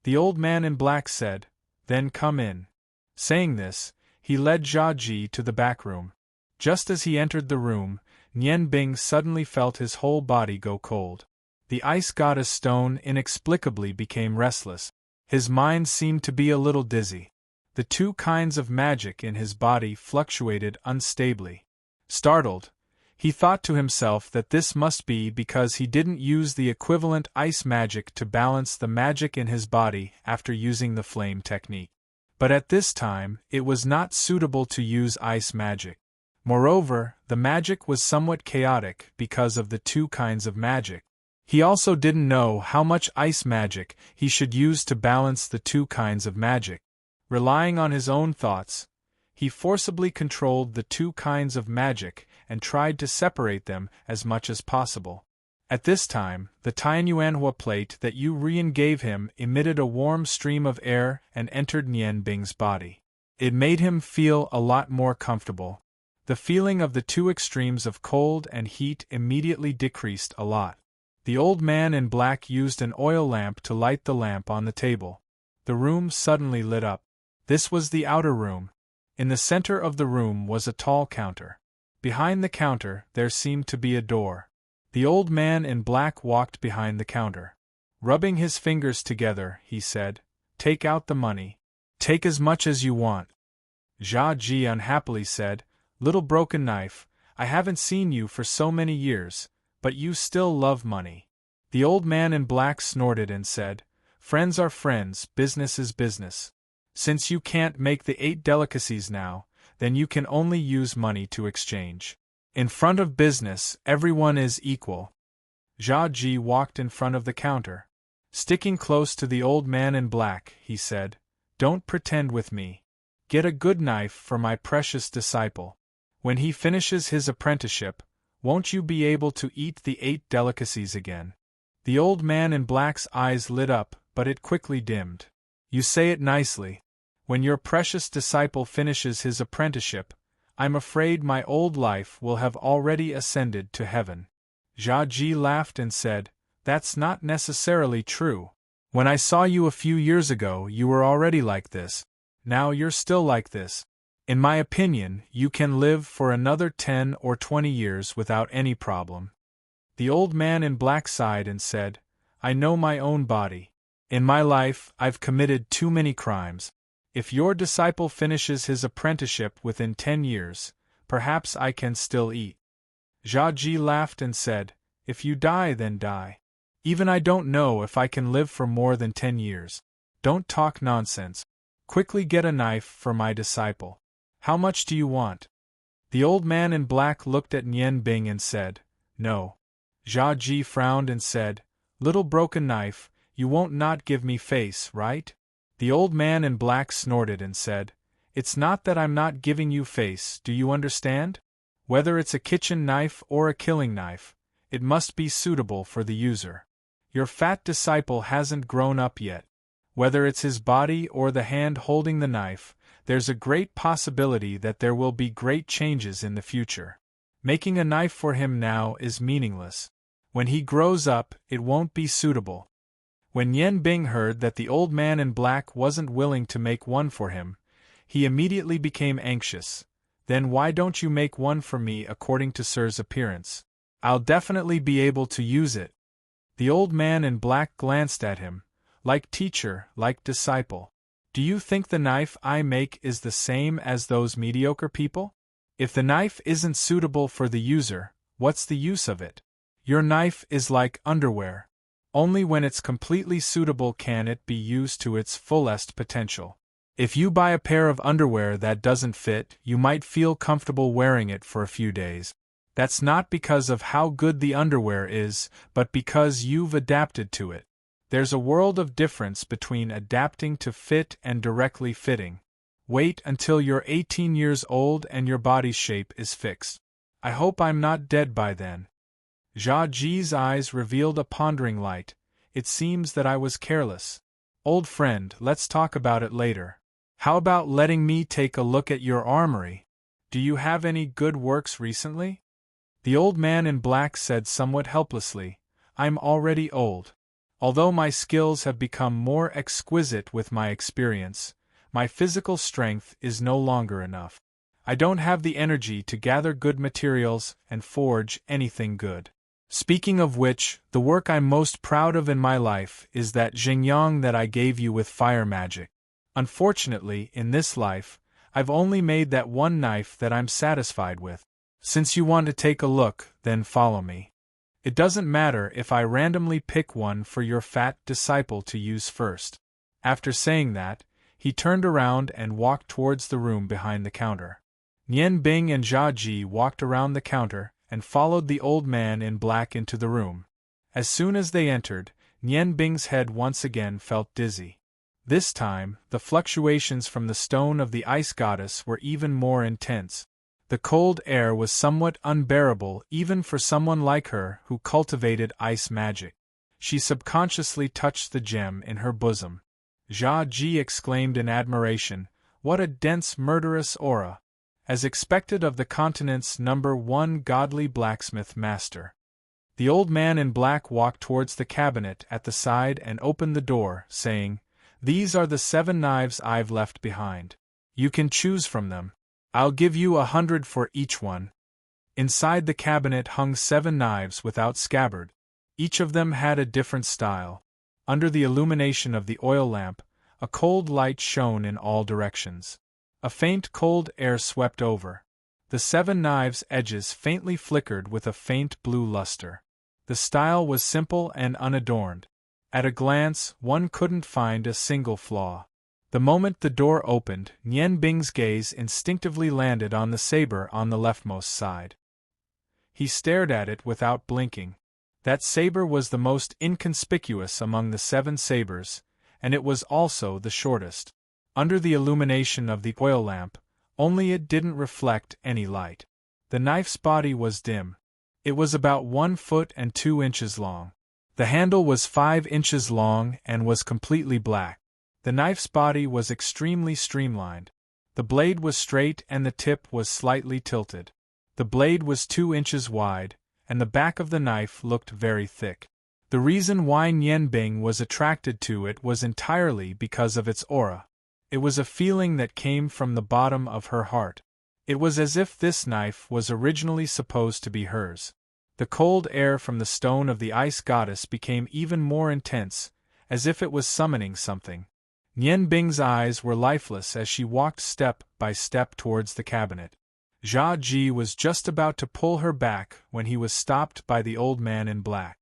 Speaker 1: The old man in black said, "Then come in." Saying this, he led Jia Ji to the back room. Just as he entered the room, Nian Bing suddenly felt his whole body go cold. The ice goddess stone inexplicably became restless. His mind seemed to be a little dizzy. The two kinds of magic in his body fluctuated unstably. Startled, he thought to himself that this must be because he didn't use the equivalent ice magic to balance the magic in his body after using the flame technique. But at this time, it was not suitable to use ice magic. Moreover, the magic was somewhat chaotic because of the two kinds of magic. He also didn't know how much ice magic he should use to balance the two kinds of magic. Relying on his own thoughts, he forcibly controlled the two kinds of magic and tried to separate them as much as possible. At this time, the Tianyuanhua plate that Yu Rian gave him emitted a warm stream of air and entered Nian Bing's body. It made him feel a lot more comfortable. The feeling of the two extremes of cold and heat immediately decreased a lot. The old man in black used an oil lamp to light the lamp on the table. The room suddenly lit up. This was the outer room. In the center of the room was a tall counter. Behind the counter, there seemed to be a door. The old man in black walked behind the counter. Rubbing his fingers together, he said, "Take out the money. Take as much as you want." Jia Ji unhappily said, "Little Broken Knife, I haven't seen you for so many years, but you still love money." The old man in black snorted and said, "Friends are friends, business is business. Since you can't make the 8 delicacies now, then you can only use money to exchange. In front of business, everyone is equal." Jia Ji walked in front of the counter. Sticking close to the old man in black, he said, "Don't pretend with me. Get a good knife for my precious disciple. When he finishes his apprenticeship, won't you be able to eat the 8 delicacies again?" The old man in black's eyes lit up, but it quickly dimmed. "You say it nicely. When your precious disciple finishes his apprenticeship, I'm afraid my old life will have already ascended to heaven." Jia Ji laughed and said, "That's not necessarily true. When I saw you a few years ago, you were already like this. Now you're still like this. In my opinion, you can live for another 10 or 20 years without any problem." The old man in black sighed and said, "I know my own body. In my life, I've committed too many crimes. If your disciple finishes his apprenticeship within 10 years, perhaps I can still eat." Jia Ji laughed and said, "If you die, then die. Even I don't know if I can live for more than 10 years. Don't talk nonsense. Quickly get a knife for my disciple. How much do you want?" The old man in black looked at Nian Bing and said, "No." Jia Ji frowned and said, "Little Broken Knife, you won't not give me face, right?" The old man in black snorted and said, "It's not that I'm not giving you face, do you understand? Whether it's a kitchen knife or a killing knife, it must be suitable for the user. Your fat disciple hasn't grown up yet. Whether it's his body or the hand holding the knife, there's a great possibility that there will be great changes in the future. Making a knife for him now is meaningless. When he grows up, it won't be suitable." When Nian Bing heard that the old man in black wasn't willing to make one for him, he immediately became anxious. Then why don't you make one for me according to Sir's appearance? I'll definitely be able to use it. The old man in black glanced at him, like teacher, like disciple. Do you think the knife I make is the same as those mediocre people? If the knife isn't suitable for the user, what's the use of it? Your knife is like underwear. Only when it's completely suitable can it be used to its fullest potential. If you buy a pair of underwear that doesn't fit, you might feel comfortable wearing it for a few days. That's not because of how good the underwear is, but because you've adapted to it. There's a world of difference between adapting to fit and directly fitting. Wait until you're 18 years old and your body's shape is fixed. I hope I'm not dead by then. Jia Ji's eyes revealed a pondering light. It seems that I was careless. Old friend, let's talk about it later. How about letting me take a look at your armory? Do you have any good works recently? The old man in black said somewhat helplessly, I'm already old. Although my skills have become more exquisite with my experience, my physical strength is no longer enough. I don't have the energy to gather good materials and forge anything good. Speaking of which, the work I'm most proud of in my life is that Xingyang that I gave you with fire magic. Unfortunately, in this life, I've only made that one knife that I'm satisfied with. Since you want to take a look, then follow me. It doesn't matter if I randomly pick one for your fat disciple to use first. After saying that, he turned around and walked towards the room behind the counter. Nian Bing and Jia Ji walked around the counter and followed the old man in black into the room. As soon as they entered, Nian Bing's head once again felt dizzy. This time, the fluctuations from the stone of the ice goddess were even more intense. The cold air was somewhat unbearable even for someone like her who cultivated ice magic. She subconsciously touched the gem in her bosom. Jia Ji exclaimed in admiration, "What a dense murderous aura!" As expected of the continent's #1 godly blacksmith master. The old man in black walked towards the cabinet at the side and opened the door, saying, "These are the 7 knives I've left behind. You can choose from them. I'll give you 100 for each one." Inside the cabinet hung 7 knives without scabbard. Each of them had a different style. Under the illumination of the oil lamp, a cold light shone in all directions. A faint cold air swept over. The 7 knives' edges faintly flickered with a faint blue luster. The style was simple and unadorned. At a glance, one couldn't find a single flaw. The moment the door opened, Nian Bing's gaze instinctively landed on the saber on the leftmost side. He stared at it without blinking. That saber was the most inconspicuous among the 7 sabers, and it was also the shortest. Under the illumination of the oil lamp, only it didn't reflect any light. The knife's body was dim. It was about 1 foot and 2 inches long. The handle was 5 inches long and was completely black. The knife's body was extremely streamlined. The blade was straight and the tip was slightly tilted. The blade was 2 inches wide, and the back of the knife looked very thick. The reason why Nian Bing was attracted to it was entirely because of its aura. It was a feeling that came from the bottom of her heart. It was as if this knife was originally supposed to be hers. The cold air from the stone of the ice goddess became even more intense, as if it was summoning something. Nian Bing's eyes were lifeless as she walked step by step towards the cabinet. Jia Ji was just about to pull her back when he was stopped by the old man in black.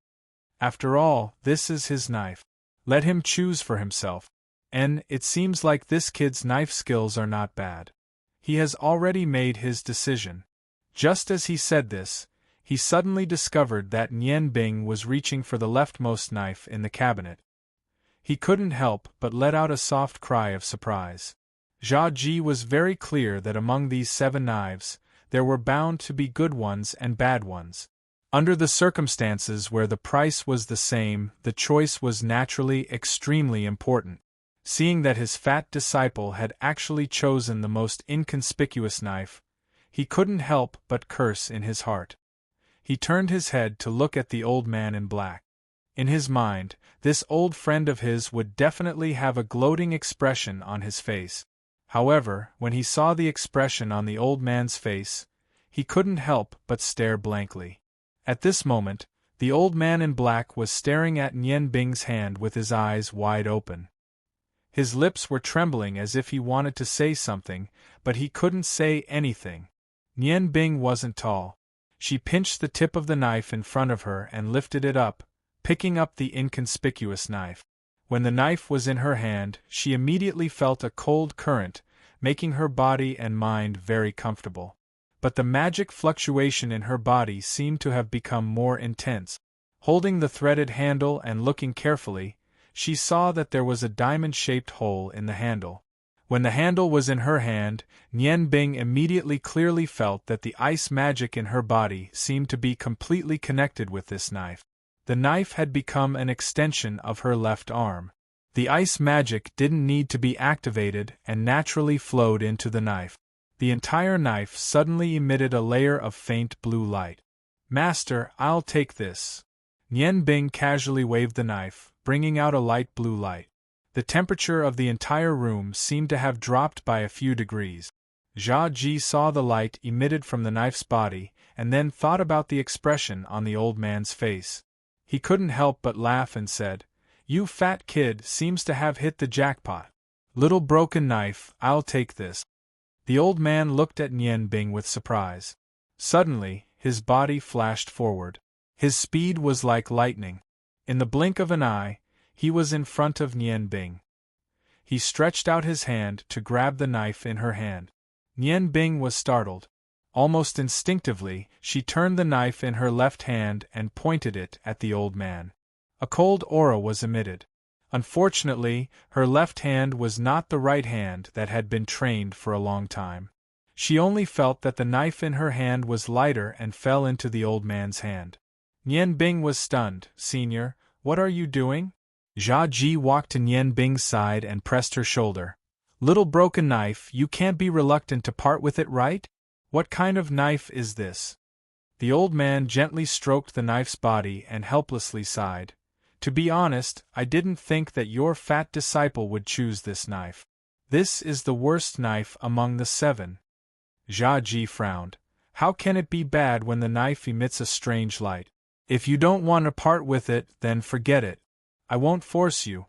Speaker 1: After all, this is his knife. Let him choose for himself. And it seems like this kid's knife skills are not bad. He has already made his decision. Just as he said this, he suddenly discovered that Nian Bing was reaching for the leftmost knife in the cabinet. He couldn't help but let out a soft cry of surprise. Jia Ji was very clear that among these 7 knives, there were bound to be good ones and bad ones. Under the circumstances where the price was the same, the choice was naturally extremely important. Seeing that his fat disciple had actually chosen the most inconspicuous knife, he couldn't help but curse in his heart. He turned his head to look at the old man in black. In his mind, this old friend of his would definitely have a gloating expression on his face. However, when he saw the expression on the old man's face, he couldn't help but stare blankly. At this moment, the old man in black was staring at Nian Bing's hand with his eyes wide open. His lips were trembling as if he wanted to say something, but he couldn't say anything. Nian Bing wasn't tall. She pinched the tip of the knife in front of her and lifted it up, picking up the inconspicuous knife. When the knife was in her hand, she immediately felt a cold current, making her body and mind very comfortable. But the magic fluctuation in her body seemed to have become more intense. Holding the threaded handle and looking carefully, she saw that there was a diamond-shaped hole in the handle. When the handle was in her hand, Nian Bing immediately clearly felt that the ice magic in her body seemed to be completely connected with this knife. The knife had become an extension of her left arm. The ice magic didn't need to be activated and naturally flowed into the knife. The entire knife suddenly emitted a layer of faint blue light. "Master, I'll take this." Nian Bing casually waved the knife, bringing out a light blue light. The temperature of the entire room seemed to have dropped by a few degrees. Jia Ji saw the light emitted from the knife's body, and then thought about the expression on the old man's face. He couldn't help but laugh and said, "You fat kid seems to have hit the jackpot. Little broken knife, I'll take this." The old man looked at Nian Bing with surprise. Suddenly, his body flashed forward. His speed was like lightning. In the blink of an eye, he was in front of Nian Bing. He stretched out his hand to grab the knife in her hand. Nian Bing was startled. Almost instinctively, she turned the knife in her left hand and pointed it at the old man. A cold aura was emitted. Unfortunately, her left hand was not the right hand that had been trained for a long time. She only felt that the knife in her hand was lighter and fell into the old man's hand. Nian Bing was stunned. "Senior, what are you doing?" Jia Ji walked to Nian Bing's side and pressed her shoulder. "Little broken knife, you can't be reluctant to part with it, right? What kind of knife is this?" The old man gently stroked the knife's body and helplessly sighed. "To be honest, I didn't think that your fat disciple would choose this knife. This is the worst knife among the 7. Jia Ji frowned. "How can it be bad when the knife emits a strange light? If you don't want to part with it, then forget it. I won't force you."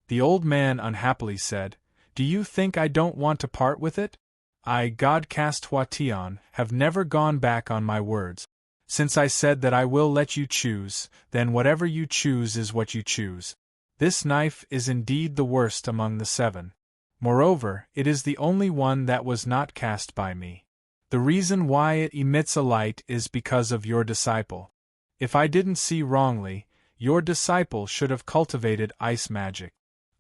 Speaker 1: The old man unhappily said, "Do you think I don't want to part with it? I, Godcast Huatian, have never gone back on my words. Since I said that I will let you choose, then whatever you choose is what you choose. This knife is indeed the worst among the 7. Moreover, it is the only one that was not cast by me. The reason why it emits a light is because of your disciple. If I didn't see wrongly, your disciple should have cultivated ice magic.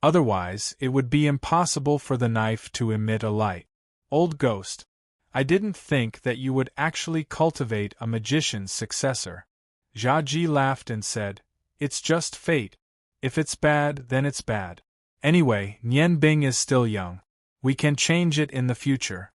Speaker 1: Otherwise, it would be impossible for the knife to emit a light. Old ghost, I didn't think that you would actually cultivate a magician's successor." Jia Ji laughed and said, "It's just fate. If it's bad, then it's bad. Anyway, Nian Bing is still young. We can change it in the future."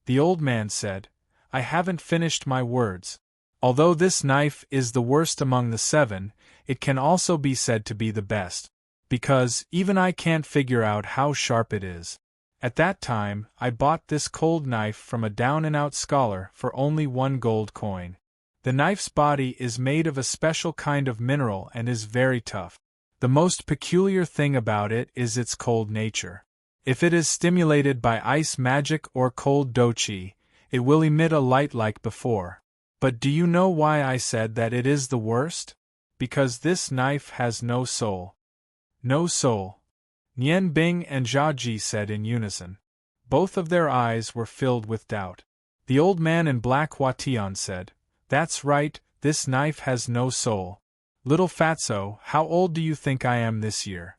Speaker 1: The old man said, "I haven't finished my words. Although this knife is the worst among the 7, it can also be said to be the best. Because even I can't figure out how sharp it is. At that time, I bought this cold knife from a down-and-out scholar for only 1 gold coin. The knife's body is made of a special kind of mineral and is very tough. The most peculiar thing about it is its cold nature. If it is stimulated by ice magic or cold doqi, it will emit a light like before. But do you know why I said that it is the worst? Because this knife has no soul." "No soul," Nian Bing and Jia Ji said in unison. Both of their eyes were filled with doubt. The old man in black Huatian said, "That's right, this knife has no soul. Little Fatso, how old do you think I am this year?"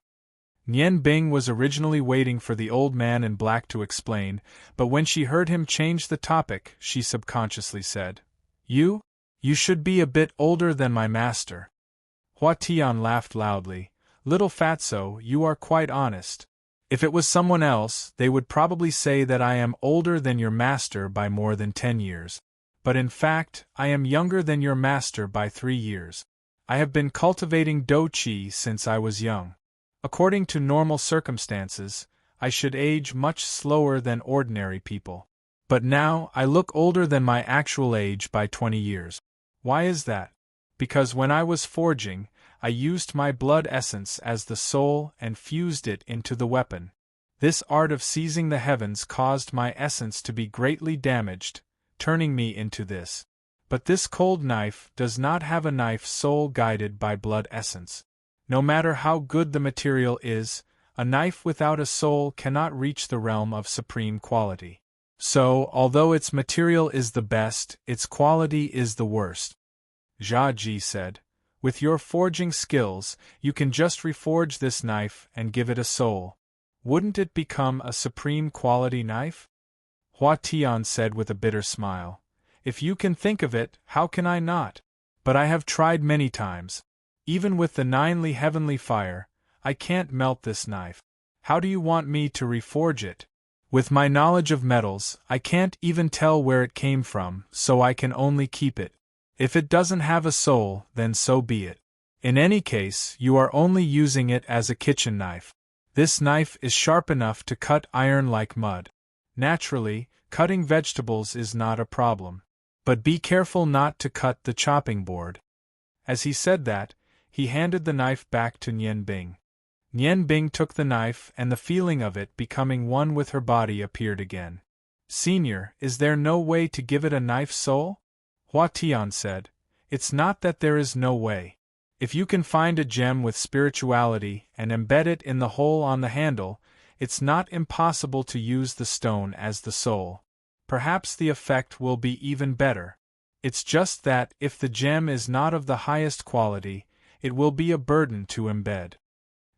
Speaker 1: Nian Bing was originally waiting for the old man in black to explain, but when she heard him change the topic, she subconsciously said, You should be a bit older than my master." Huatian laughed loudly. "Little Fatso, you are quite honest. If it was someone else, they would probably say that I am older than your master by more than 10 years. But in fact, I am younger than your master by 3 years. I have been cultivating doqi since I was young. According to normal circumstances, I should age much slower than ordinary people. But now, I look older than my actual age by 20 years. Why is that? Because when I was forging, I used my blood essence as the soul and fused it into the weapon. This art of seizing the heavens caused my essence to be greatly damaged, turning me into this. But this cold knife does not have a knife soul guided by blood essence. No matter how good the material is, a knife without a soul cannot reach the realm of supreme quality. So, although its material is the best, its quality is the worst. Jia Ji said, with your forging skills, you can just reforge this knife and give it a soul. Wouldn't it become a supreme quality knife? Hua Tian said with a bitter smile. If you can think of it, how can I not? But I have tried many times. Even with the 9 heavenly fire, I can't melt this knife. How do you want me to reforge it? With my knowledge of metals, I can't even tell where it came from, so I can only keep it. If it doesn't have a soul, then so be it. In any case, you are only using it as a kitchen knife. This knife is sharp enough to cut iron like mud. Naturally, cutting vegetables is not a problem. But be careful not to cut the chopping board. As he said that, he handed the knife back to Nian Bing. Nian Bing took the knife and the feeling of it becoming one with her body appeared again. Senior, is there no way to give it a knife soul? Hua Tian said, it's not that there is no way. If you can find a gem with spirituality and embed it in the hole on the handle, it's not impossible to use the stone as the soul. Perhaps the effect will be even better. It's just that, if the gem is not of the highest quality, it will be a burden to embed.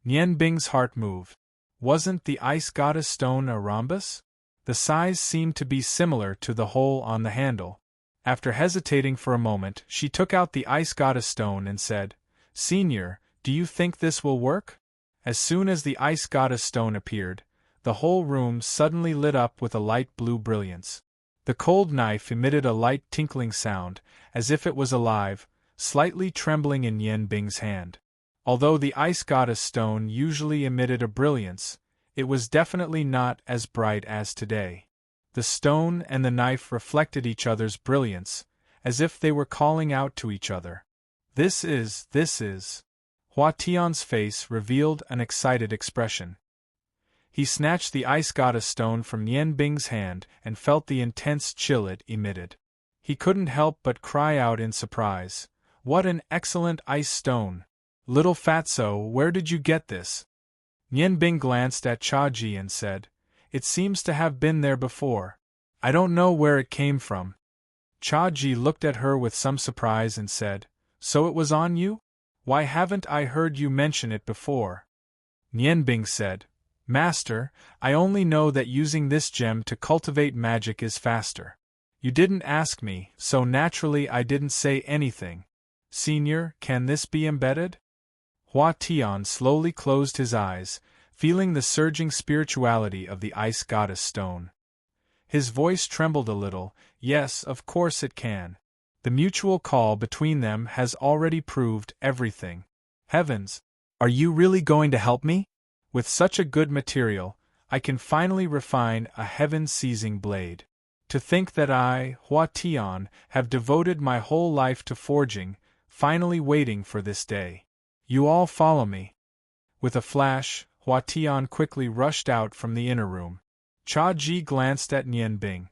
Speaker 1: Nian Bing's heart moved. Wasn't the ice goddess stone a rhombus? The size seemed to be similar to the hole on the handle. After hesitating for a moment, she took out the ice goddess stone and said, Senior, do you think this will work? As soon as the ice goddess stone appeared, the whole room suddenly lit up with a light blue brilliance. The cold knife emitted a light tinkling sound, as if it was alive, slightly trembling in Nian Bing's hand. Although the ice goddess stone usually emitted a brilliance, it was definitely not as bright as today. The stone and the knife reflected each other's brilliance, as if they were calling out to each other. This is. Hua Tian's face revealed an excited expression. He snatched the ice goddess stone from Nian Bing's hand and felt the intense chill it emitted. He couldn't help but cry out in surprise, What an excellent ice stone! Little Fatso, where did you get this? Nian Bing glanced at Jia Ji and said, It seems to have been there before. I don't know where it came from. Jia Ji looked at her with some surprise and said, So it was on you? Why haven't I heard you mention it before? Nian Bing said, Master, I only know that using this gem to cultivate magic is faster. You didn't ask me, so naturally I didn't say anything. Senior, can this be embedded? Hua Tian slowly closed his eyes, feeling the surging spirituality of the ice goddess stone. His voice trembled a little. Yes, of course it can. The mutual call between them has already proved everything. Heavens! Are you really going to help me? With such a good material, I can finally refine a heaven-seizing blade. To think that I, Hua Tian, have devoted my whole life to forging, finally waiting for this day. You all follow me. With a flash, Hua Tian quickly rushed out from the inner room. Jia Ji glanced at Nian Bing.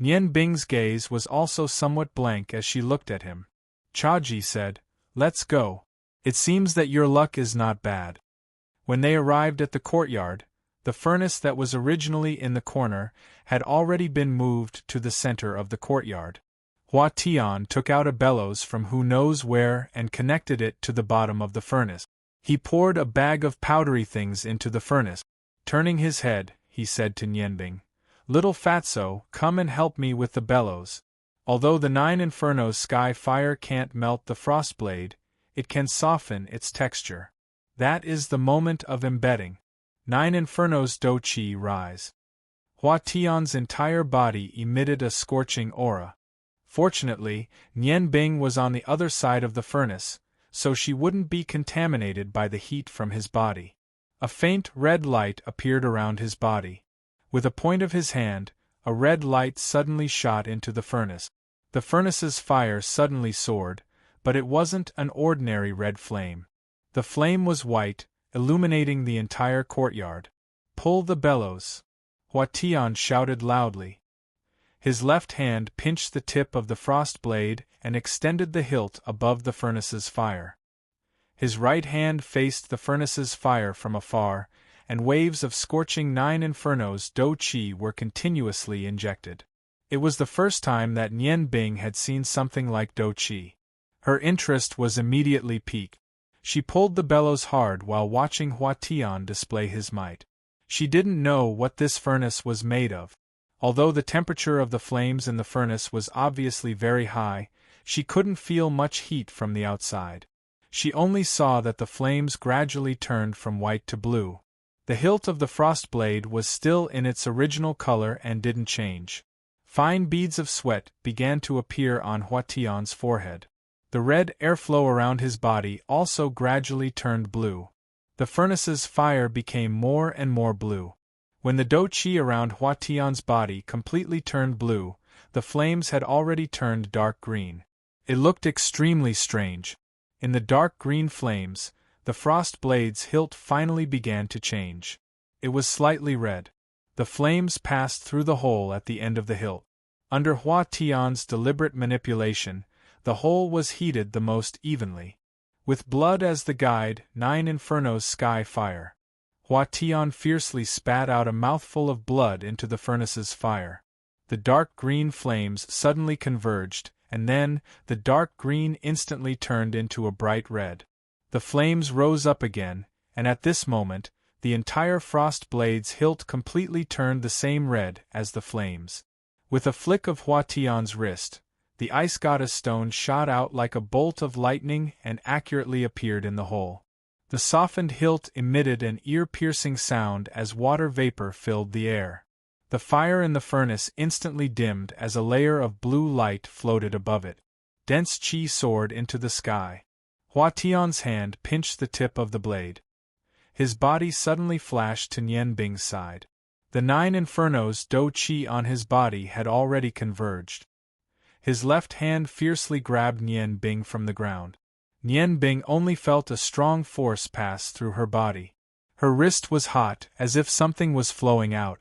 Speaker 1: Nian Bing's gaze was also somewhat blank as she looked at him. Jia Ji said, Let's go. It seems that your luck is not bad. When they arrived at the courtyard, the furnace that was originally in the corner had already been moved to the center of the courtyard. Hua Tian took out a bellows from who knows where and connected it to the bottom of the furnace. He poured a bag of powdery things into the furnace. Turning his head, he said to Nian Bing, Little Fatso, come and help me with the bellows. Although the 9 Infernos sky fire can't melt the frost blade, it can soften its texture. That is the moment of embedding. 9 Infernos do qi rise. Hua Tian's entire body emitted a scorching aura. Fortunately, Nian Bing was on the other side of the furnace, so she wouldn't be contaminated by the heat from his body. A faint red light appeared around his body. With a point of his hand, a red light suddenly shot into the furnace. The furnace's fire suddenly soared, but it wasn't an ordinary red flame. The flame was white, illuminating the entire courtyard. "Pull the bellows!" Hua Tian shouted loudly. His left hand pinched the tip of the frost blade and extended the hilt above the furnace's fire. His right hand faced the furnace's fire from afar, and waves of scorching 9 infernos do qi were continuously injected. It was the first time that Nian Bing had seen something like do qi. Her interest was immediately piqued. She pulled the bellows hard while watching Hua Tian display his might. She didn't know what this furnace was made of. Although the temperature of the flames in the furnace was obviously very high, she couldn't feel much heat from the outside. She only saw that the flames gradually turned from white to blue. The hilt of the frost blade was still in its original color and didn't change. Fine beads of sweat began to appear on Hua Tian's forehead. The red airflow around his body also gradually turned blue. The furnace's fire became more and more blue. When the do qi around Hua Tian's body completely turned blue, the flames had already turned dark green. It looked extremely strange. In the dark green flames, the frost blade's hilt finally began to change. It was slightly red. The flames passed through the hole at the end of the hilt. Under Hua Tian's deliberate manipulation, the hole was heated the most evenly. With blood as the guide, 9 infernos sky fire. Hua Tian fiercely spat out a mouthful of blood into the furnace's fire. The dark green flames suddenly converged, and then, the dark green instantly turned into a bright red. The flames rose up again, and at this moment, the entire frost blade's hilt completely turned the same red as the flames. With a flick of Hua Tian's wrist, the ice goddess stone shot out like a bolt of lightning and accurately appeared in the hole. The softened hilt emitted an ear-piercing sound as water vapor filled the air. The fire in the furnace instantly dimmed as a layer of blue light floated above it. Dense qi soared into the sky. Hua Tian's hand pinched the tip of the blade. His body suddenly flashed to Nian Bing's side. The 9 infernos do qi on his body had already converged. His left hand fiercely grabbed Nian Bing from the ground. Nian Bing only felt a strong force pass through her body. Her wrist was hot, as if something was flowing out.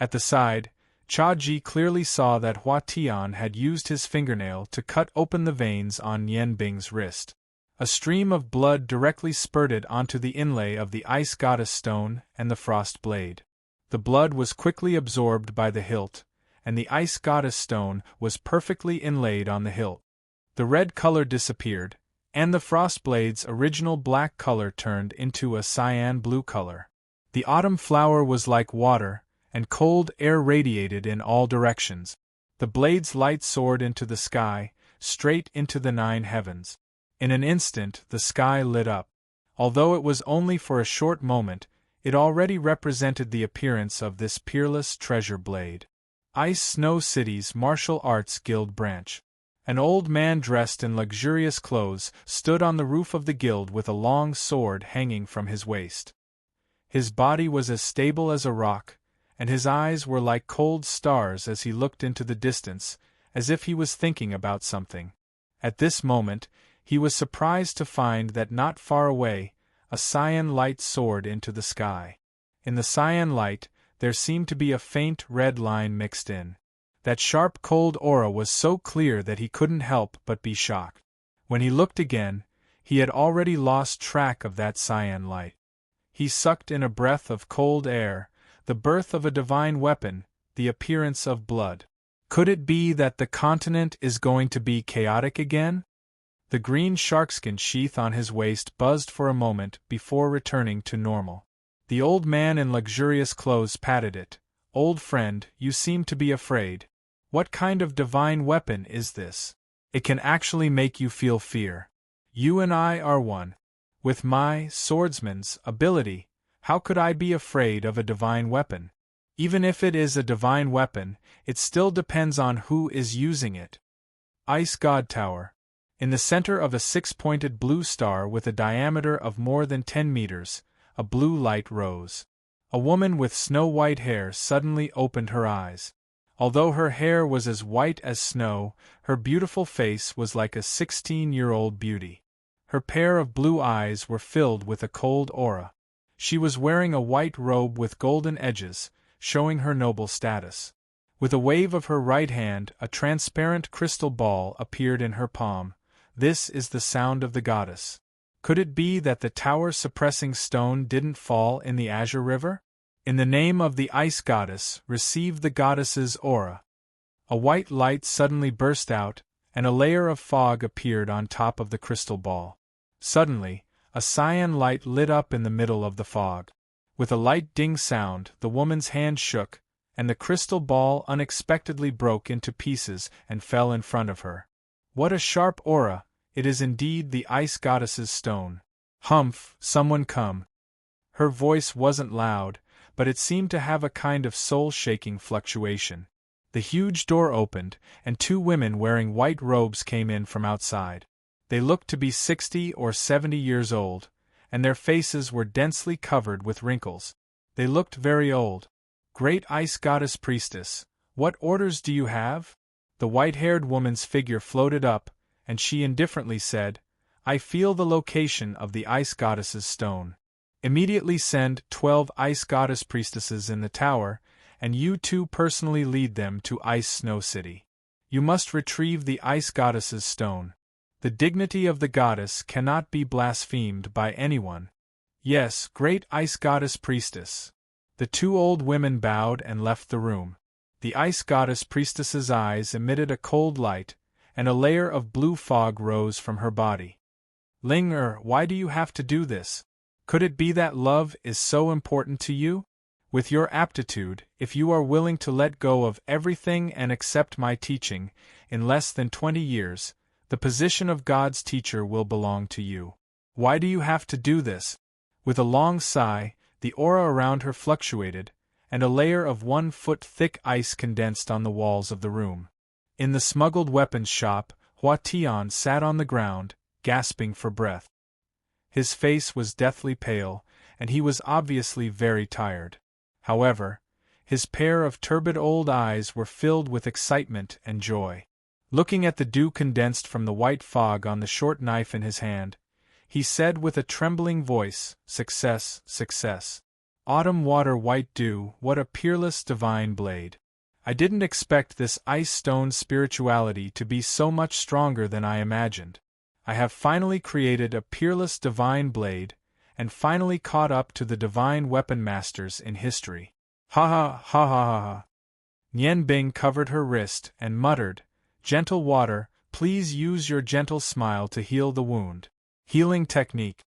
Speaker 1: At the side, Cha Ji clearly saw that Hua Tian had used his fingernail to cut open the veins on Nian Bing's wrist. A stream of blood directly spurted onto the inlay of the ice goddess stone and the frost blade. The blood was quickly absorbed by the hilt, and the ice goddess stone was perfectly inlaid on the hilt. The red color disappeared, and the frost blade's original black color turned into a cyan blue color. The autumn flower was like water, and cold air radiated in all directions. The blade's light soared into the sky, straight into the 9 heavens. In an instant the sky lit up. Although it was only for a short moment, it already represented the appearance of this peerless treasure blade. Ice Snow City's Martial Arts Guild branch. An old man dressed in luxurious clothes stood on the roof of the guild with a long sword hanging from his waist. His body was as stable as a rock, and his eyes were like cold stars as he looked into the distance, as if he was thinking about something. At this moment, he was surprised to find that not far away, a cyan light soared into the sky. In the cyan light, there seemed to be a faint red line mixed in. That sharp cold aura was so clear that he couldn't help but be shocked. When he looked again, he had already lost track of that cyan light. He sucked in a breath of cold air, the birth of a divine weapon, the appearance of blood. Could it be that the continent is going to be chaotic again? The green sharkskin sheath on his waist buzzed for a moment before returning to normal. The old man in luxurious clothes patted it. "Old friend, you seem to be afraid. What kind of divine weapon is this? It can actually make you feel fear. You and I are one. With my swordsman's ability, how could I be afraid of a divine weapon? Even if it is a divine weapon, it still depends on who is using it." Ice God Tower. In the center of a 6-pointed blue star with a diameter of more than 10 meters, a blue light rose. A woman with snow-white hair suddenly opened her eyes. Although her hair was as white as snow, her beautiful face was like a 16-year-old beauty. Her pair of blue eyes were filled with a cold aura. She was wearing a white robe with golden edges, showing her noble status. With a wave of her right hand, a transparent crystal ball appeared in her palm. This is the sound of the goddess. Could it be that the tower-suppressing stone didn't fall in the Azure River? In the name of the ice goddess, receive the goddess's aura. A white light suddenly burst out, and a layer of fog appeared on top of the crystal ball. Suddenly, a cyan light lit up in the middle of the fog. With a light ding sound, the woman's hand shook, and the crystal ball unexpectedly broke into pieces and fell in front of her. What a sharp aura! It is indeed the ice goddess's stone. Humph, someone come. Her voice wasn't loud, but it seemed to have a kind of soul-shaking fluctuation. The huge door opened, and two women wearing white robes came in from outside. They looked to be 60 or 70 years old, and their faces were densely covered with wrinkles. They looked very old. Great ice goddess priestess, what orders do you have? The white-haired woman's figure floated up, and she indifferently said, I feel the location of the ice goddess's stone. Immediately send 12 ice goddess priestesses in the tower, and you two personally lead them to Ice Snow City. You must retrieve the ice goddess's stone. The dignity of the goddess cannot be blasphemed by anyone. Yes, great ice goddess priestess. The two old women bowed and left the room. The ice goddess priestess's eyes emitted a cold light, and a layer of blue fog rose from her body. Ling-er, why do you have to do this? Could it be that love is so important to you? With your aptitude, if you are willing to let go of everything and accept my teaching, in less than 20 years, the position of God's teacher will belong to you. Why do you have to do this? With a long sigh, the aura around her fluctuated, and a layer of 1 foot thick ice condensed on the walls of the room. In the smuggled weapons shop, Hua Tian sat on the ground, gasping for breath. His face was deathly pale, and he was obviously very tired. However, his pair of turbid old eyes were filled with excitement and joy. Looking at the dew condensed from the white fog on the short knife in his hand, he said with a trembling voice, Success, success. Autumn water white dew, what a peerless divine blade. I didn't expect this ice-stone spirituality to be so much stronger than I imagined. I have finally created a peerless divine blade, and finally caught up to the divine weapon masters in history. Ha ha ha ha ha ha. Nian Bing covered her wrist and muttered, Gentle water, please use your gentle smile to heal the wound. Healing technique.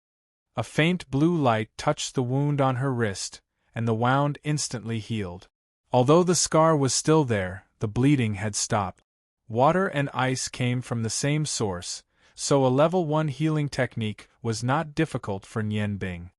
Speaker 1: A faint blue light touched the wound on her wrist, and the wound instantly healed. Although the scar was still there, the bleeding had stopped. Water and ice came from the same source, so a level 1 healing technique was not difficult for Nian Bing.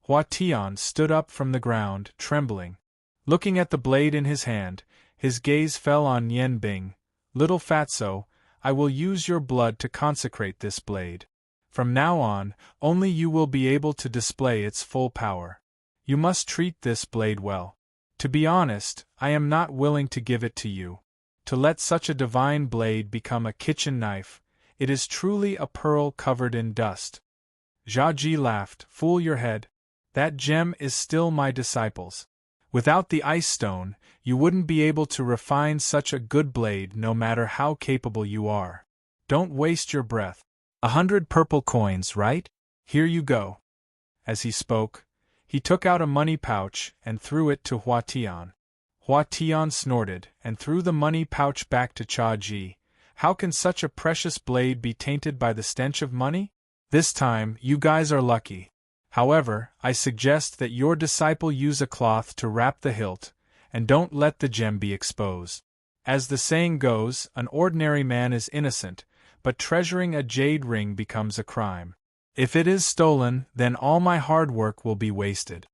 Speaker 1: Hua Tian stood up from the ground, trembling. Looking at the blade in his hand, his gaze fell on Nian Bing. Little Fatso, I will use your blood to consecrate this blade. From now on, only you will be able to display its full power. You must treat this blade well. To be honest, I am not willing to give it to you. To let such a divine blade become a kitchen knife, it is truly a pearl covered in dust. Jia Ji laughed. Fool your head. That gem is still my disciple's. Without the ice stone, you wouldn't be able to refine such a good blade no matter how capable you are. Don't waste your breath. 100 purple coins, right? Here you go. As he spoke, he took out a money pouch and threw it to Hua Tian. Hua Tian snorted and threw the money pouch back to Jia Ji. How can such a precious blade be tainted by the stench of money? This time, you guys are lucky. However, I suggest that your disciple use a cloth to wrap the hilt, and don't let the gem be exposed. As the saying goes, an ordinary man is innocent, but treasuring a jade ring becomes a crime. If it is stolen, then all my hard work will be wasted.